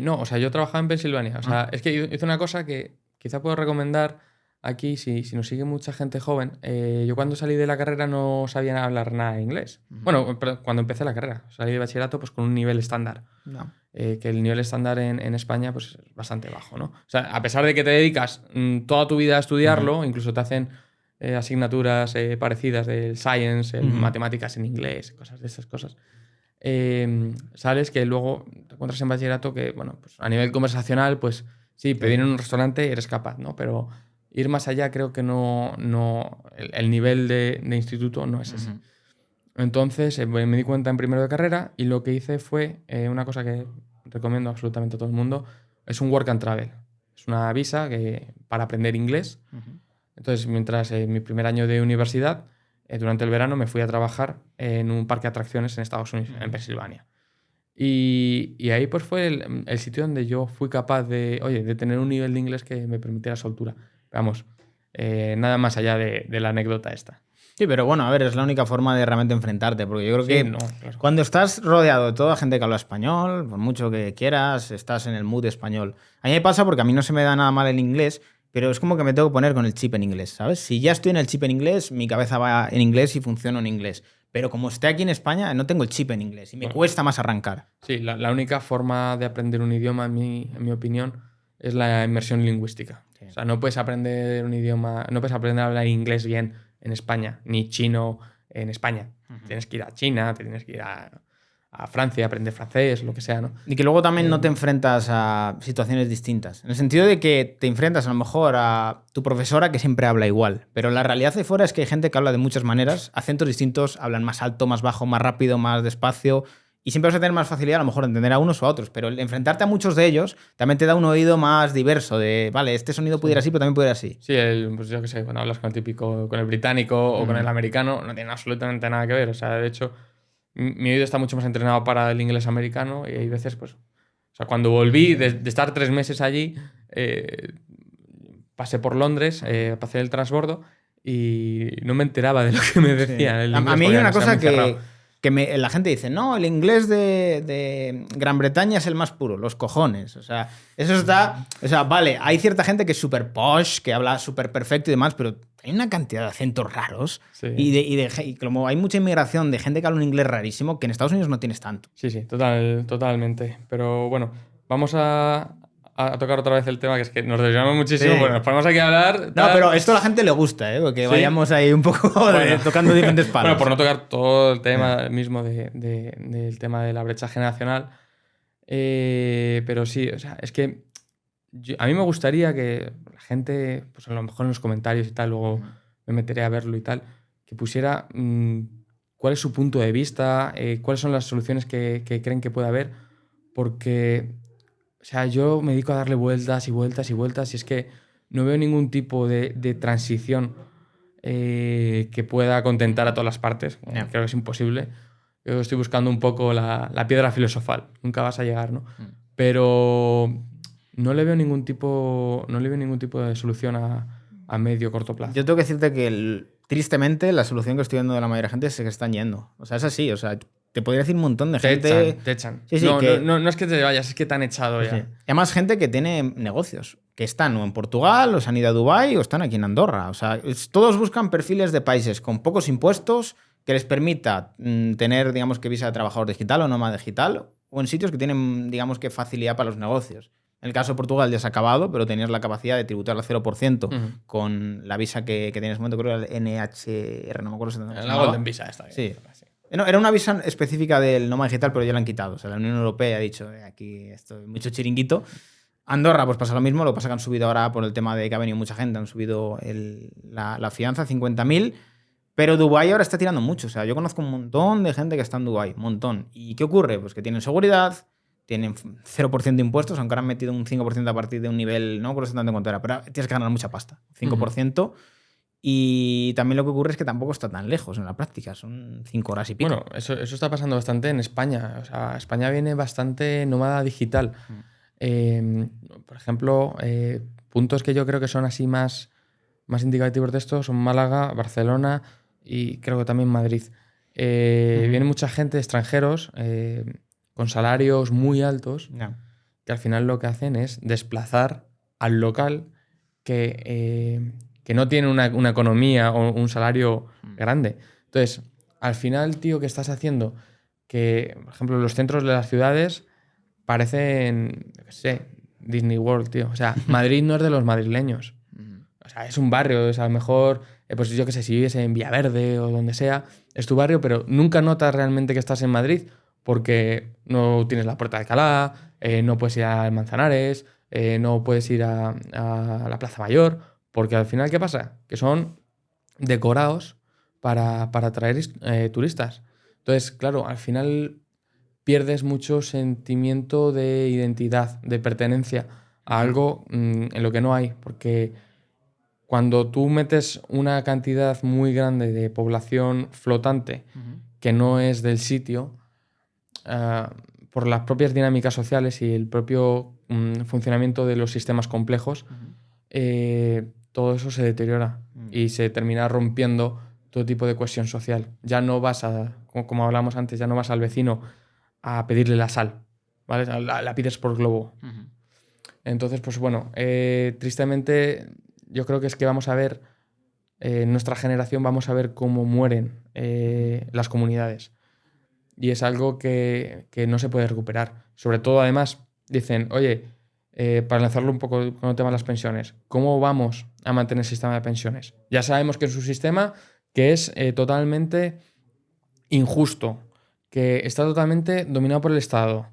No, o sea, yo trabajaba en Pensilvania. O sea, es que hice una cosa que quizá puedo recomendar aquí si nos sigue mucha gente joven. Yo cuando salí de la carrera no sabía hablar nada de inglés. Bueno, pero cuando empecé la carrera, salí de bachillerato pues con un nivel estándar. No. Que el nivel estándar en España pues es bastante bajo, ¿no? O sea, a pesar de que te dedicas toda tu vida a estudiarlo, incluso te hacen asignaturas parecidas del science, el matemáticas en inglés, cosas de esas cosas. Sales que luego te encuentras en bachillerato que, bueno, pues a nivel conversacional, pues sí, pedir en un restaurante eres capaz, ¿no? Pero ir más allá creo que no el nivel de instituto no es ese. Entonces me di cuenta en primero de carrera y lo que hice fue una cosa que recomiendo absolutamente a todo el mundo, es un work and travel. Es una visa para aprender inglés. Entonces, mientras mi primer año de universidad, durante el verano me fui a trabajar en un parque de atracciones en Estados Unidos, en Pensilvania. Y ahí pues fue el sitio donde yo fui capaz de tener un nivel de inglés que me permitiera soltura. Vamos, nada más allá de la anécdota esta. Sí, pero bueno, a ver, es la única forma de realmente enfrentarte, porque yo creo Sí, que no, claro. cuando estás rodeado de toda gente que habla español, por mucho que quieras, estás en el mood español. A mí me pasa porque a mí no se me da nada mal el inglés, pero es como que me tengo que poner con el chip en inglés, ¿sabes? Si ya estoy en el chip en inglés, mi cabeza va en inglés y funciono en inglés. Pero como esté aquí en España, no tengo el chip en inglés y me cuesta más arrancar. Sí, la única forma de aprender un idioma, en mi opinión, es la inmersión lingüística. Sí. O sea, no puedes aprender un idioma, no puedes aprender a hablar inglés bien en España, ni chino en España. Tienes que ir a China, te tienes que ir a Francia, aprender francés, lo que sea, ¿no? Y que luego también no te enfrentas a situaciones distintas. En el sentido de que te enfrentas a lo mejor a tu profesora que siempre habla igual. Pero la realidad de fuera es que hay gente que habla de muchas maneras, acentos distintos, hablan más alto, más bajo, más rápido, más despacio. Y siempre vas a tener más facilidad a lo mejor de entender a unos o a otros. Pero el enfrentarte a muchos de ellos también te da un oído más diverso. De, vale, este sonido pudiera así, pero también pudiera así. Sí, pues yo qué sé, cuando hablas con el típico, con el británico o con el americano, no tiene absolutamente nada que ver. O sea, de hecho, mi oído está mucho más entrenado para el inglés americano y hay veces, pues, o sea, cuando volví de estar 3 meses allí, pasé por Londres para hacer el transbordo y no me enteraba de lo que me decían. Sí. El A inglés, mí hay porque una además era cosa muy cerrado. que la gente dice, no, el inglés de Gran Bretaña es el más puro, los cojones. O sea, eso está... O sea, vale, hay cierta gente que es súper posh, que habla súper perfecto y demás, pero hay una cantidad de acentos raros. Sí. Y como hay mucha inmigración de gente que habla un inglés rarísimo, que en Estados Unidos no tienes tanto. Sí, sí, totalmente. Pero bueno, vamos a tocar otra vez el tema, que es que nos desviamos muchísimo. Sí. Bueno, nos ponemos aquí a hablar. No, tal. pero esto a la gente le gusta, ¿eh? Porque Sí. vayamos ahí un poco tocando diferentes palos. Bueno, por no tocar todo el tema mismo del tema de la brecha generacional. Pero sí, o sea, es que a mí me gustaría que la gente, pues a lo mejor en los comentarios y tal, luego me meteré a verlo y tal, que pusiera cuál es su punto de vista, cuáles son las soluciones que creen que puede haber, porque o sea, yo me dedico a darle vueltas y vueltas y vueltas y es que no veo ningún tipo de transición que pueda contentar a todas las partes. Yeah. Creo que es imposible. Yo estoy buscando un poco la piedra filosofal. Nunca vas a llegar, ¿no? Pero no le veo ningún tipo de solución a medio o corto plazo. Yo tengo que decirte que tristemente la solución que estoy viendo de la mayoría de la gente es que están yendo. O sea, es así. O sea, te podría decir un montón de gente. Te echan. Sí, sí, no es que te vayas, es que te han echado ya. Sí. Y además gente que tiene negocios, que están o en Portugal, o se han ido a Dubái, o están aquí en Andorra. O sea, todos buscan perfiles de países con pocos impuestos que les permita tener, digamos, que visa de trabajador digital o nómada digital, o en sitios que tienen, digamos, que facilidad para los negocios. En el caso de Portugal ya se ha acabado, pero tenías la capacidad de tributar al 0% con la visa que tenías en ese momento, creo que era el NHR, no me acuerdo si se la Golden Visa esta. Sí. No, era una visa específica del nómada digital, pero ya la han quitado. O sea, la Unión Europea ha dicho, aquí esto es mucho chiringuito. Andorra, pues pasa lo mismo. Lo que pasa es que han subido ahora por el tema de que ha venido mucha gente, han subido la fianza, 50.000. Pero Dubái ahora está tirando mucho. O sea, yo conozco un montón de gente que está en Dubái, un montón. ¿Y qué ocurre? Pues que tienen seguridad, tienen 0% de impuestos, aunque ahora han metido un 5% a partir de un nivel, no me acuerdo tanto en cuánto era, pero tienes que ganar mucha pasta, 5%. Y también lo que ocurre es que tampoco está tan lejos en la práctica, son 5 horas y pico. Bueno, eso está pasando bastante en España. O sea, España viene bastante nómada digital. Por ejemplo, puntos que yo creo que son así más indicativos de esto son Málaga, Barcelona y creo que también Madrid. Viene mucha gente, extranjeros, con salarios muy altos, que al final lo que hacen es desplazar al local que no tiene una economía o un salario grande. Entonces, al final, tío, ¿qué estás haciendo? Que, por ejemplo, los centros de las ciudades parecen, no sé, Disney World, tío. O sea, Madrid no es de los madrileños. O sea, es un barrio, es a lo mejor, pues yo qué sé, si vives en Villaverde o donde sea, es tu barrio, pero nunca notas realmente que estás en Madrid porque no tienes la Puerta de Alcalá, no puedes ir al Manzanares, no puedes ir a la Plaza Mayor, porque al final, ¿qué pasa? Que son decorados para atraer turistas. Entonces, claro, al final pierdes mucho sentimiento de identidad, de pertenencia a algo en lo que no hay, porque cuando tú metes una cantidad muy grande de población flotante que no es del sitio, por las propias dinámicas sociales y el propio funcionamiento de los sistemas complejos, todo eso se deteriora y se termina rompiendo todo tipo de cohesión social. Ya no vas como hablamos antes, ya no vas al vecino a pedirle la sal, ¿vale? La pides por globo. Entonces, pues bueno, tristemente yo creo que es que vamos a ver, nuestra generación vamos a ver cómo mueren las comunidades. Y es algo que no se puede recuperar. Sobre todo, además, dicen, oye, para lanzarlo un poco con el tema de las pensiones, ¿cómo vamos a mantener el sistema de pensiones? Ya sabemos que es un sistema que es totalmente injusto, que está totalmente dominado por el Estado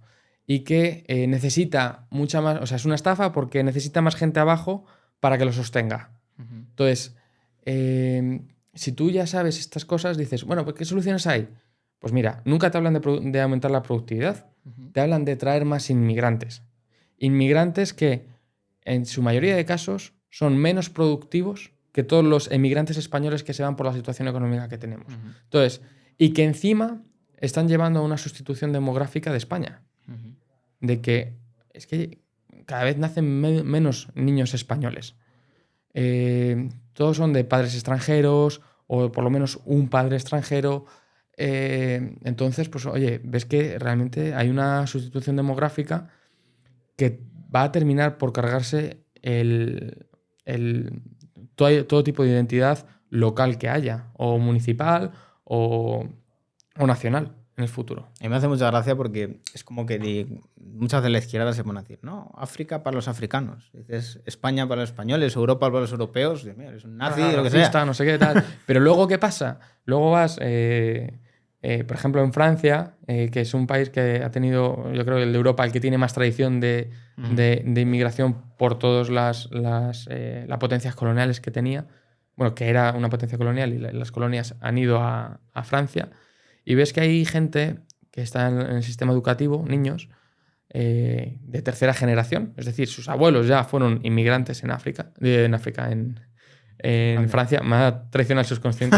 y que necesita mucha más... O sea, es una estafa porque necesita más gente abajo para que lo sostenga. Entonces, si tú ya sabes estas cosas, dices, bueno, pues ¿qué soluciones hay? Pues mira, nunca te hablan de aumentar la productividad, te hablan de traer más inmigrantes. Inmigrantes que, en su mayoría de casos, son menos productivos que todos los emigrantes españoles que se van por la situación económica que tenemos. Entonces, y que encima están llevando a una sustitución demográfica de España. De que es que cada vez nacen menos niños españoles. Todos son de padres extranjeros o por lo menos un padre extranjero. Entonces, pues oye, ves que realmente hay una sustitución demográfica que va a terminar por cargarse todo tipo de identidad local que haya, o municipal o nacional en el futuro. A mí me hace mucha gracia porque es como que muchas de la izquierda se pone a decir, no, África para los africanos, dices España para los españoles, Europa para los europeos, Dios mío, eres un nazi, lo que sea. No sé qué tal. Pero luego, ¿qué pasa? Luego vas, por ejemplo, en Francia, que es un país que ha tenido, yo creo, el de Europa, el que tiene más tradición de inmigración por todas las potencias coloniales que tenía. Bueno, que era una potencia colonial y las colonias han ido a Francia. Y ves que hay gente que está en el sistema educativo, niños, de tercera generación, es decir, sus abuelos ya fueron inmigrantes en África, en Francia, me ha traicionado el subconsciente.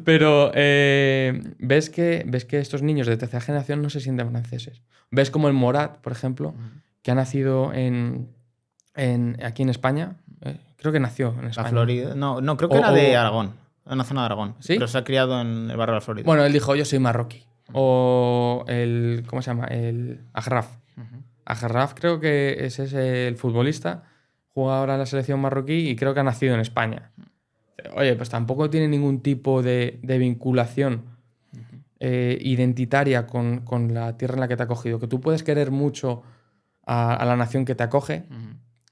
Pero ves que estos niños de tercera generación no se sienten franceses. Ves como el Morat, por ejemplo, que ha nacido aquí en España, creo que nació en España. La Florida. No, creo que era de Aragón, una zona de Aragón. ¿Sí? Pero se ha criado en el barrio de la Florida. Bueno, él dijo, yo soy marroquí. O ¿cómo se llama? El Agraf. Agraf creo que ese es el futbolista, juega ahora en la selección marroquí y creo que ha nacido en España. Oye, pues tampoco tiene ningún tipo de vinculación identitaria con la tierra en la que te ha acogido. Que tú puedes querer mucho a la nación que te acoge,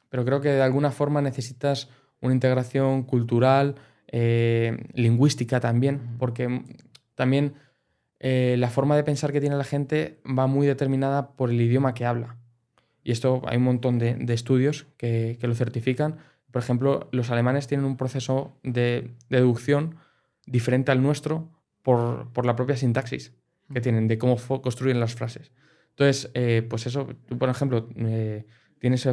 pero creo que de alguna forma necesitas una integración cultural, lingüística también, porque también la forma de pensar que tiene la gente va muy determinada por el idioma que habla. Y esto hay un montón de estudios que lo certifican. Por ejemplo, los alemanes tienen un proceso de deducción diferente al nuestro por la propia sintaxis que tienen, de cómo construyen las frases. Entonces, pues eso, tú, por ejemplo, tienes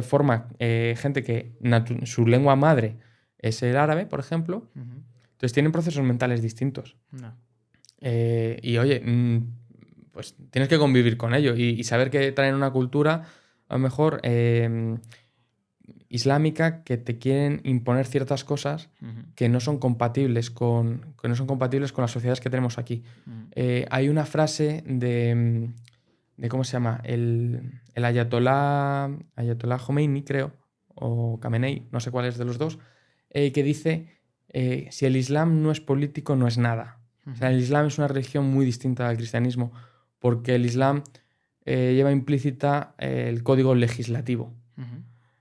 gente que su lengua madre es el árabe, por ejemplo. Entonces tienen procesos mentales distintos. No. Y oye, pues tienes que convivir con ello y saber que traen una cultura, a lo mejor, islámica, que te quieren imponer ciertas cosas que no son compatibles con las sociedades que tenemos aquí. Hay una frase de ¿cómo se llama? El Ayatollah Khomeini, creo, o Khamenei, no sé cuál es de los dos, que dice, si el Islam no es político, no es nada. O sea, el Islam es una religión muy distinta al cristianismo, porque el Islam lleva implícita el código legislativo.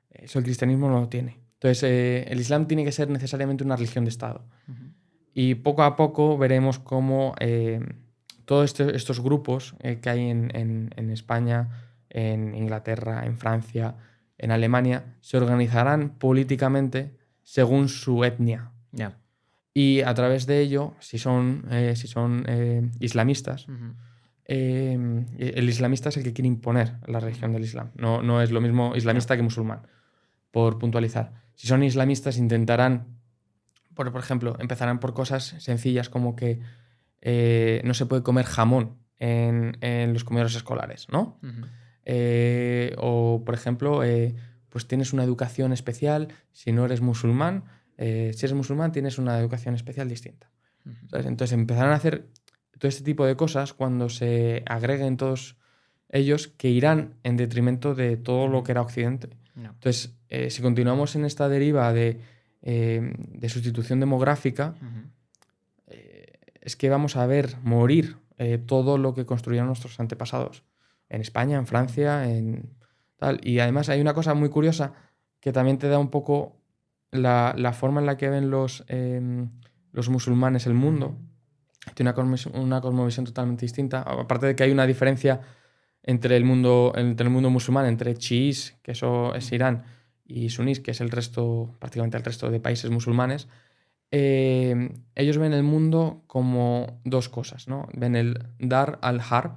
Eso el cristianismo no lo tiene. Entonces, el Islam tiene que ser necesariamente una religión de Estado. Y poco a poco veremos cómo todos estos grupos que hay en España, en Inglaterra, en Francia, en Alemania, se organizarán políticamente según su etnia. Yeah. Y a través de ello, si son islamistas, el islamista es el que quiere imponer la religión del Islam. No es lo mismo islamista que musulmán, por puntualizar. Si son islamistas, intentarán, por ejemplo, empezarán por cosas sencillas como que no se puede comer jamón en los comedores escolares, ¿no? O, por ejemplo, pues tienes una educación especial si no eres musulmán. Si eres musulmán, tienes una educación especial distinta. Entonces empezarán a hacer todo este tipo de cosas cuando se agreguen todos ellos, que irán en detrimento de todo lo que era Occidente. No. Entonces, si continuamos en esta deriva de sustitución demográfica, es que vamos a ver morir todo lo que construyeron nuestros antepasados. En España, en Francia, en tal. Y además hay una cosa muy curiosa que también te da un poco la forma en la que ven los musulmanes el mundo. Tiene una cosmovisión totalmente distinta. Aparte de que hay una diferencia entre el mundo musulmán, entre chiíes, que eso es Irán, y sunís, que es prácticamente el resto de países musulmanes. Ellos ven el mundo como dos cosas, ¿no? Ven el Dar al-Harb,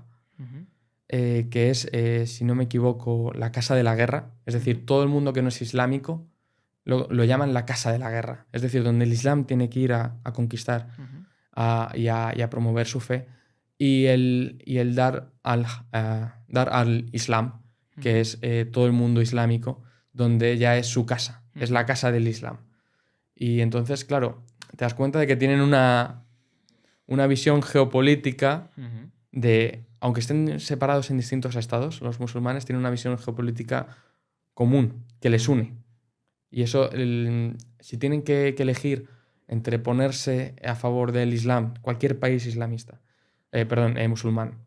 que es, si no me equivoco, la casa de la guerra. Es decir, todo el mundo que no es islámico lo llaman la casa de la guerra. Es decir, donde el Islam tiene que ir a conquistar y a promover su fe. Y el Dar al-Islam, que es todo el mundo islámico, donde ya es su casa, es la casa del Islam. Y entonces, claro, te das cuenta de que tienen una visión geopolítica de, aunque estén separados en distintos estados, los musulmanes tienen una visión geopolítica común, que les une. Y eso, si tienen que elegir entre ponerse a favor del Islam, cualquier país islamista, musulmán,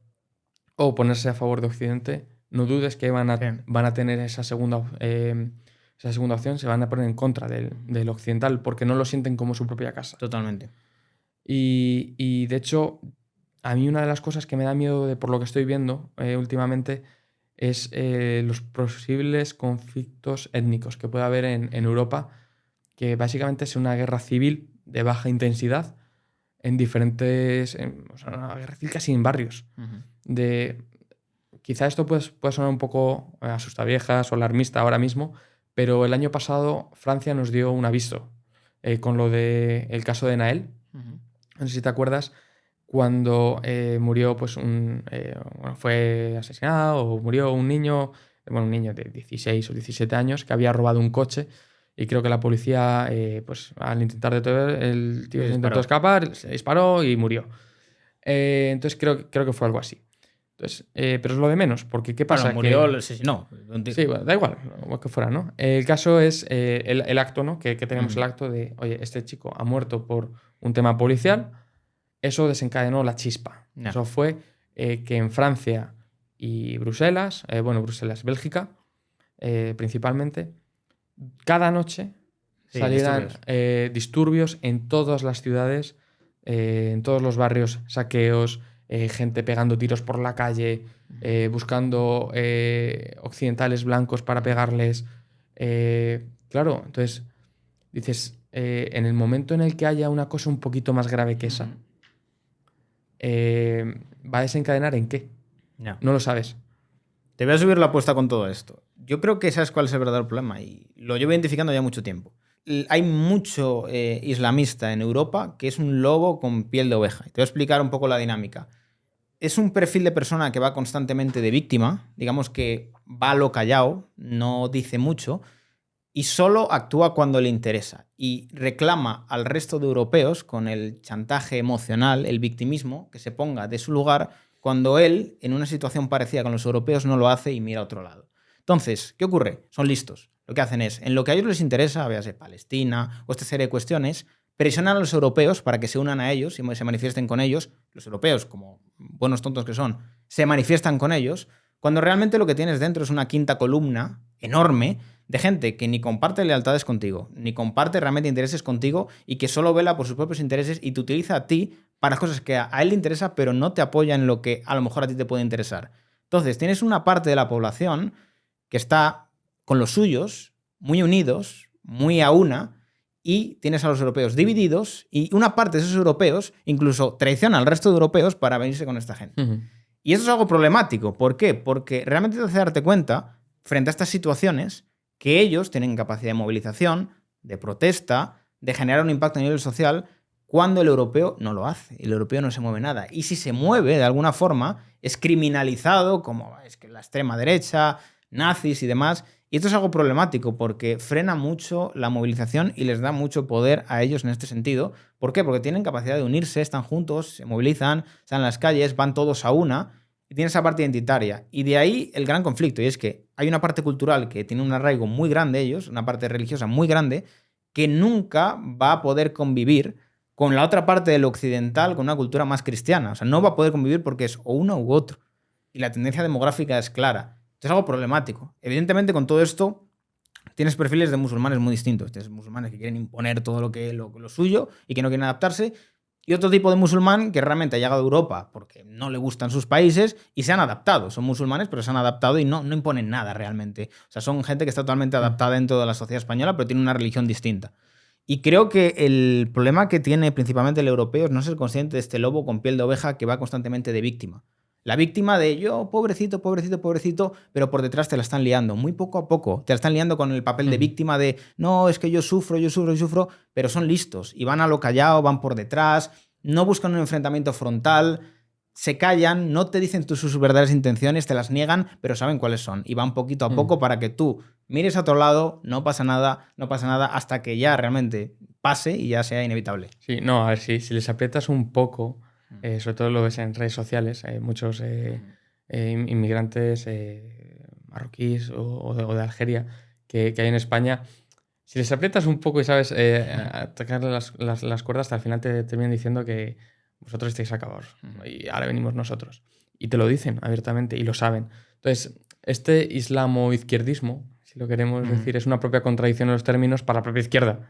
o ponerse a favor de Occidente, no dudes que van a tener esa segunda opción, se van a poner en contra del occidental, porque no lo sienten como su propia casa. Totalmente. Y de hecho, a mí una de las cosas que me da miedo por lo que estoy viendo últimamente es los posibles conflictos étnicos que puede haber en Europa, que básicamente es una guerra civil de baja intensidad, en diferentes, o sea, una guerra civil casi en barrios. Quizá esto puede sonar un poco asustaviejas o alarmista ahora mismo, pero el año pasado Francia nos dio un aviso con lo del caso de Nael. No sé si te acuerdas, cuando murió, pues fue asesinado o murió un niño de 16 o 17 años que había robado un coche y creo que la policía, pues al intentar detener, el tío se intentó escapar, se disparó y murió. Entonces creo que fue algo así. Entonces, pero es lo de menos, porque ¿qué pasa? Bueno, murió, el asesinó. Sí, bueno, da igual, lo que fuera, ¿no? El caso es el acto, ¿no? Que tenemos el acto de, oye, este chico ha muerto por un tema policial. Eso desencadenó la chispa. No. Eso fue que en Francia y Bruselas, Bélgica, principalmente, cada noche salieran disturbios en todas las ciudades, en todos los barrios, saqueos, gente pegando tiros por la calle, buscando occidentales blancos para pegarles. Claro, entonces dices, en el momento en el que haya una cosa un poquito más grave que esa, ¿va a desencadenar en qué? No lo sabes. Te voy a subir la apuesta con todo esto. Yo creo que sabes cuál es el verdadero problema y lo llevo identificando ya mucho tiempo. Hay mucho islamista en Europa que es un lobo con piel de oveja. Te voy a explicar un poco la dinámica. Es un perfil de persona que va constantemente de víctima, digamos que va a lo callao, no dice mucho y solo actúa cuando le interesa y reclama al resto de europeos con el chantaje emocional, el victimismo, que se ponga de su lugar cuando él, en una situación parecida con los europeos, no lo hace y mira a otro lado. Entonces, ¿qué ocurre? Son listos. Lo que hacen es, en lo que a ellos les interesa, véase Palestina o esta serie de cuestiones, presionan a los europeos para que se unan a ellos y se manifiesten con ellos. Los europeos, como buenos tontos que son, se manifiestan con ellos, cuando realmente lo que tienes dentro es una quinta columna enorme de gente que ni comparte lealtades contigo, ni comparte realmente intereses contigo y que solo vela por sus propios intereses y te utiliza a ti para cosas que a él le interesa, pero no te apoya en lo que a lo mejor a ti te puede interesar. Entonces, tienes una parte de la población que está con los suyos, muy unidos, muy a una, y tienes a los europeos divididos, y una parte de esos europeos incluso traiciona al resto de europeos para venirse con esta gente. Y eso es algo problemático. ¿Por qué? Porque realmente te hace darte cuenta, frente a estas situaciones, que ellos tienen capacidad de movilización, de protesta, de generar un impacto a nivel social, cuando el europeo no lo hace. El europeo no se mueve nada. Y si se mueve, de alguna forma, es criminalizado como es que la extrema derecha, nazis y demás. Y esto es algo problemático porque frena mucho la movilización y les da mucho poder a ellos en este sentido. ¿Por qué? Porque tienen capacidad de unirse, están juntos, se movilizan, están en las calles, van todos a una y tienen esa parte identitaria. Y de ahí el gran conflicto. Y es que hay una parte cultural que tiene un arraigo muy grande ellos, una parte religiosa muy grande, que nunca va a poder convivir con la otra parte del occidental, con una cultura más cristiana. O sea, no va a poder convivir porque es o uno u otro. Y la tendencia demográfica es clara. Es algo problemático. Evidentemente, con todo esto, tienes perfiles de musulmanes muy distintos. Tienes musulmanes que quieren imponer todo lo suyo y que no quieren adaptarse. Y otro tipo de musulmán que realmente ha llegado a Europa porque no le gustan sus países y se han adaptado. Son musulmanes, pero se han adaptado y no imponen nada realmente. O sea, son gente que está totalmente adaptada dentro de la sociedad española, pero tiene una religión distinta. Y creo que el problema que tiene principalmente el europeo es no ser consciente de este lobo con piel de oveja que va constantemente de víctima. La víctima de yo, pobrecito, pobrecito, pobrecito, pero por detrás te la están liando, muy poco a poco. Te la están liando con el papel de víctima de no, es que yo sufro, pero son listos y van a lo callado, van por detrás, no buscan un enfrentamiento frontal, se callan, no te dicen sus verdaderas intenciones, te las niegan, pero saben cuáles son y van poquito a poco para que tú mires a otro lado, no pasa nada, hasta que ya realmente pase y ya sea inevitable. Sí, no, a ver, si les aprietas un poco, sobre todo lo ves en redes sociales, muchos inmigrantes marroquíes o de Algeria que hay en España, si les aprietas un poco y sabes atacarle las cuerdas, hasta al final te terminan diciendo que vosotros estáis acabados y ahora venimos nosotros. Y te lo dicen abiertamente y lo saben. Entonces, este islamo-izquierdismo, si lo queremos decir, es una propia contradicción en los términos para la propia izquierda.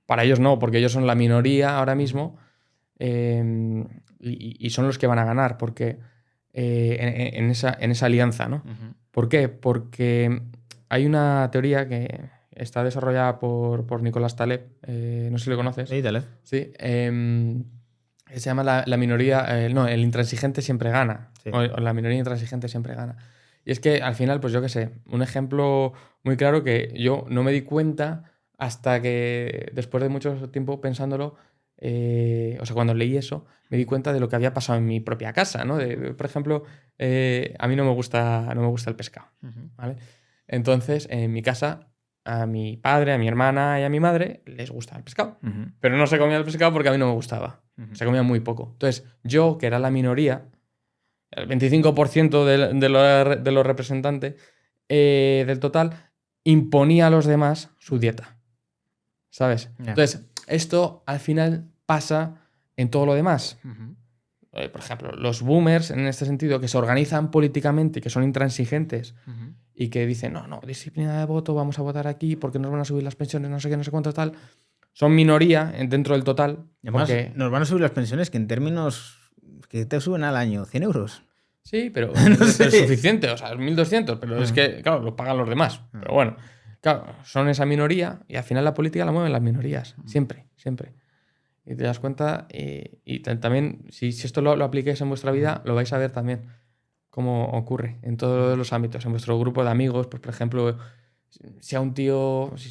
Para ellos no, porque ellos son la minoría ahora mismo y son los que van a ganar porque en esa alianza, ¿no? ¿Por qué? Porque hay una teoría que está desarrollada por Nicolás Taleb, no sé si lo conoces. Sí, Taleb. Sí, Se llama la minoría, no, el intransigente siempre gana. Sí. O la minoría intransigente siempre gana. Y es que al final, pues yo qué sé, un ejemplo muy claro que yo no me di cuenta hasta que después de mucho tiempo pensándolo, o sea, cuando leí eso, me di cuenta de lo que había pasado en mi propia casa, ¿no? Por ejemplo, a mí no me gusta el pescado, ¿vale? Entonces, en mi casa, a mi padre, a mi hermana y a mi madre les gusta el pescado. Pero no se comía el pescado porque a mí no me gustaba. Se comía muy poco. Entonces, yo, que era la minoría, el 25% de los representantes del total, imponía a los demás su dieta. ¿Sabes? Yeah. Entonces, esto al final pasa en todo lo demás. Por ejemplo, los boomers, en este sentido, que se organizan políticamente y que son intransigentes y que dicen, no, disciplina de voto, vamos a votar aquí porque nos van a subir las pensiones, no sé qué, no sé cuánto, tal. Son minoría dentro del total. Y además, porque... nos van a subir las pensiones que en términos que te suben al año 100 euros. Sí, pero No es sé. suficiente, o sea, es 1.200, pero es que, claro, lo pagan los demás. Pero bueno, claro, son esa minoría y al final la política la mueven las minorías, siempre, siempre. Y te das cuenta, y también, si esto lo apliquéis en vuestra vida, lo vais a ver también cómo ocurre en todos los ámbitos. En vuestro grupo de amigos, pues por ejemplo, si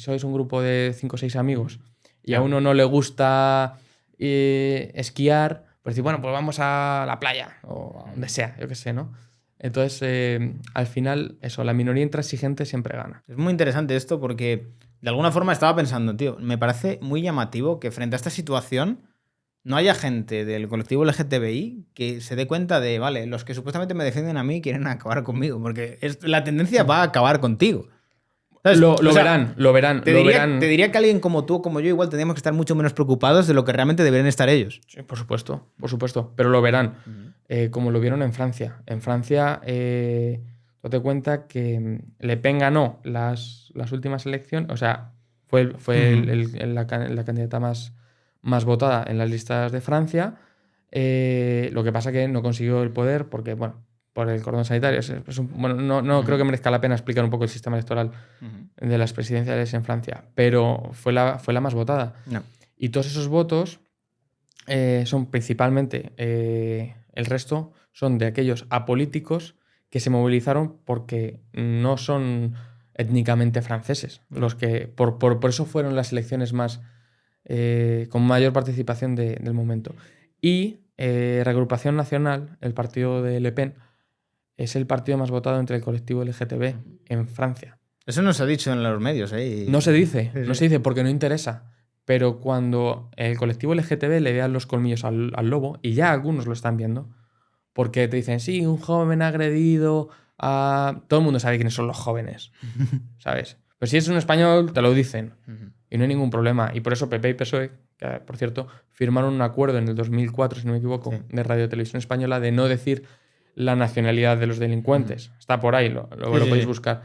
sois un grupo de 5 o 6 amigos y a uno no le gusta esquiar, pues decir, bueno, pues vamos a la playa o a donde sea, yo qué sé, ¿no? Entonces, al final, eso, la minoría intransigente siempre gana. Es muy interesante esto porque de alguna forma estaba pensando, tío, me parece muy llamativo que frente a esta situación no haya gente del colectivo LGTBI que se dé cuenta de, vale, los que supuestamente me defienden a mí quieren acabar conmigo, porque la tendencia va a acabar contigo. ¿Sabes? Lo O sea, verán. Te diría que alguien como tú o como yo igual tendríamos que estar mucho menos preocupados de lo que realmente deberían estar ellos. Sí, por supuesto, pero lo verán, como lo vieron en Francia. En Francia, date cuenta que Le Pen ganó las últimas elecciones, o sea, fue la candidata más votada en las listas de Francia. Lo que pasa que no consiguió el poder porque, bueno, por el cordón sanitario. Bueno, no creo que merezca la pena explicar un poco el sistema electoral de las presidenciales en Francia, pero fue la más votada. No. Y todos esos votos son principalmente, el resto son de aquellos apolíticos que se movilizaron porque no son étnicamente franceses. Los que por eso fueron las elecciones más con mayor participación del momento. Y Reagrupación Nacional, el partido de Le Pen, es el partido más votado entre el colectivo LGTB en Francia. Eso no se ha dicho en los medios, ¿eh? No se dice, Sí, sí. no se dice porque no interesa. Pero cuando el colectivo LGTB le vea los colmillos al lobo, y ya algunos lo están viendo, porque te dicen, sí, un joven agredido a... Todo el mundo sabe quiénes son los jóvenes, ¿sabes? Pero si es un español, te lo dicen. Y no hay ningún problema. Y por eso PP y PSOE, que por cierto, firmaron un acuerdo en el 2004, si no me equivoco, de Radio y Televisión Española, de no decir la nacionalidad de los delincuentes. Está por ahí, lo podéis buscar.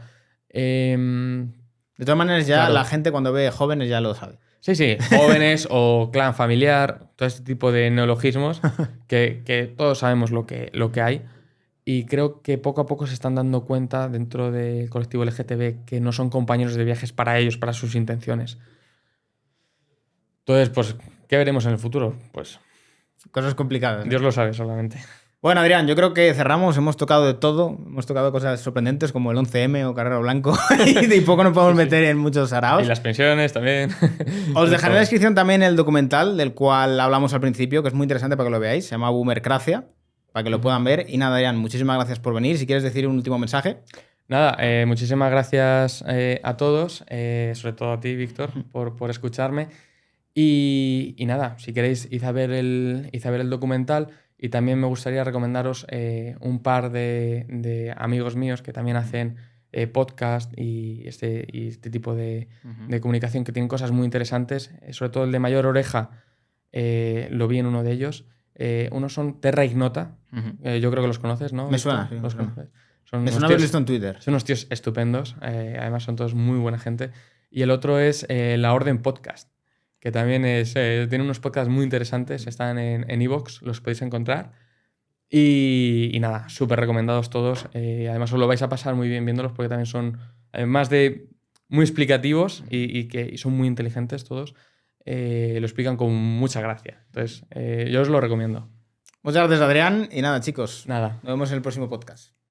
De todas maneras, ya claro. la gente cuando ve jóvenes ya lo sabe. Sí, jóvenes o clan familiar, todo este tipo de neologismos que todos sabemos lo que hay. Y creo que poco a poco se están dando cuenta dentro del colectivo LGTB que no son compañeros de viajes para ellos, para sus intenciones. Entonces, pues, ¿qué veremos en el futuro? Pues Cosas complicadas. Dios lo sabe solamente. Bueno, Adrián, yo creo que cerramos. Hemos tocado de todo. Hemos tocado cosas sorprendentes como el 11M o Carrero Blanco. Y poco nos podemos meter en muchos araos. Y las pensiones también. Os dejaré en la descripción también el documental del cual hablamos al principio, que es muy interesante para que lo veáis. Se llama Boomercracia, para que lo puedan ver. Y nada, Adrián, muchísimas gracias por venir. Si quieres decir un último mensaje. Nada, muchísimas gracias a todos, sobre todo a ti, Víctor, por escucharme. Y nada, si queréis, id a ver el documental. Y también me gustaría recomendaros un par de amigos míos que también hacen podcast y este tipo de comunicación, que tienen cosas muy interesantes. Sobre todo el de Mayor Oreja, lo vi en uno de ellos. Unos son Terra Ignota, yo creo que los conoces, ¿no? Me suena, sí. Los conoces. Me suena haber visto en Twitter. Son unos tíos estupendos, además son todos muy buena gente. Y el otro es La Orden Podcast, que también tiene unos podcasts muy interesantes, están en iVoox, los podéis encontrar. Y nada, súper recomendados todos. Además os lo vais a pasar muy bien viéndolos porque también son, además de muy explicativos y son muy inteligentes todos, lo explican con mucha gracia. Entonces, yo os lo recomiendo. Muchas gracias, Adrián. Y nada, chicos. Nada. Nos vemos en el próximo podcast.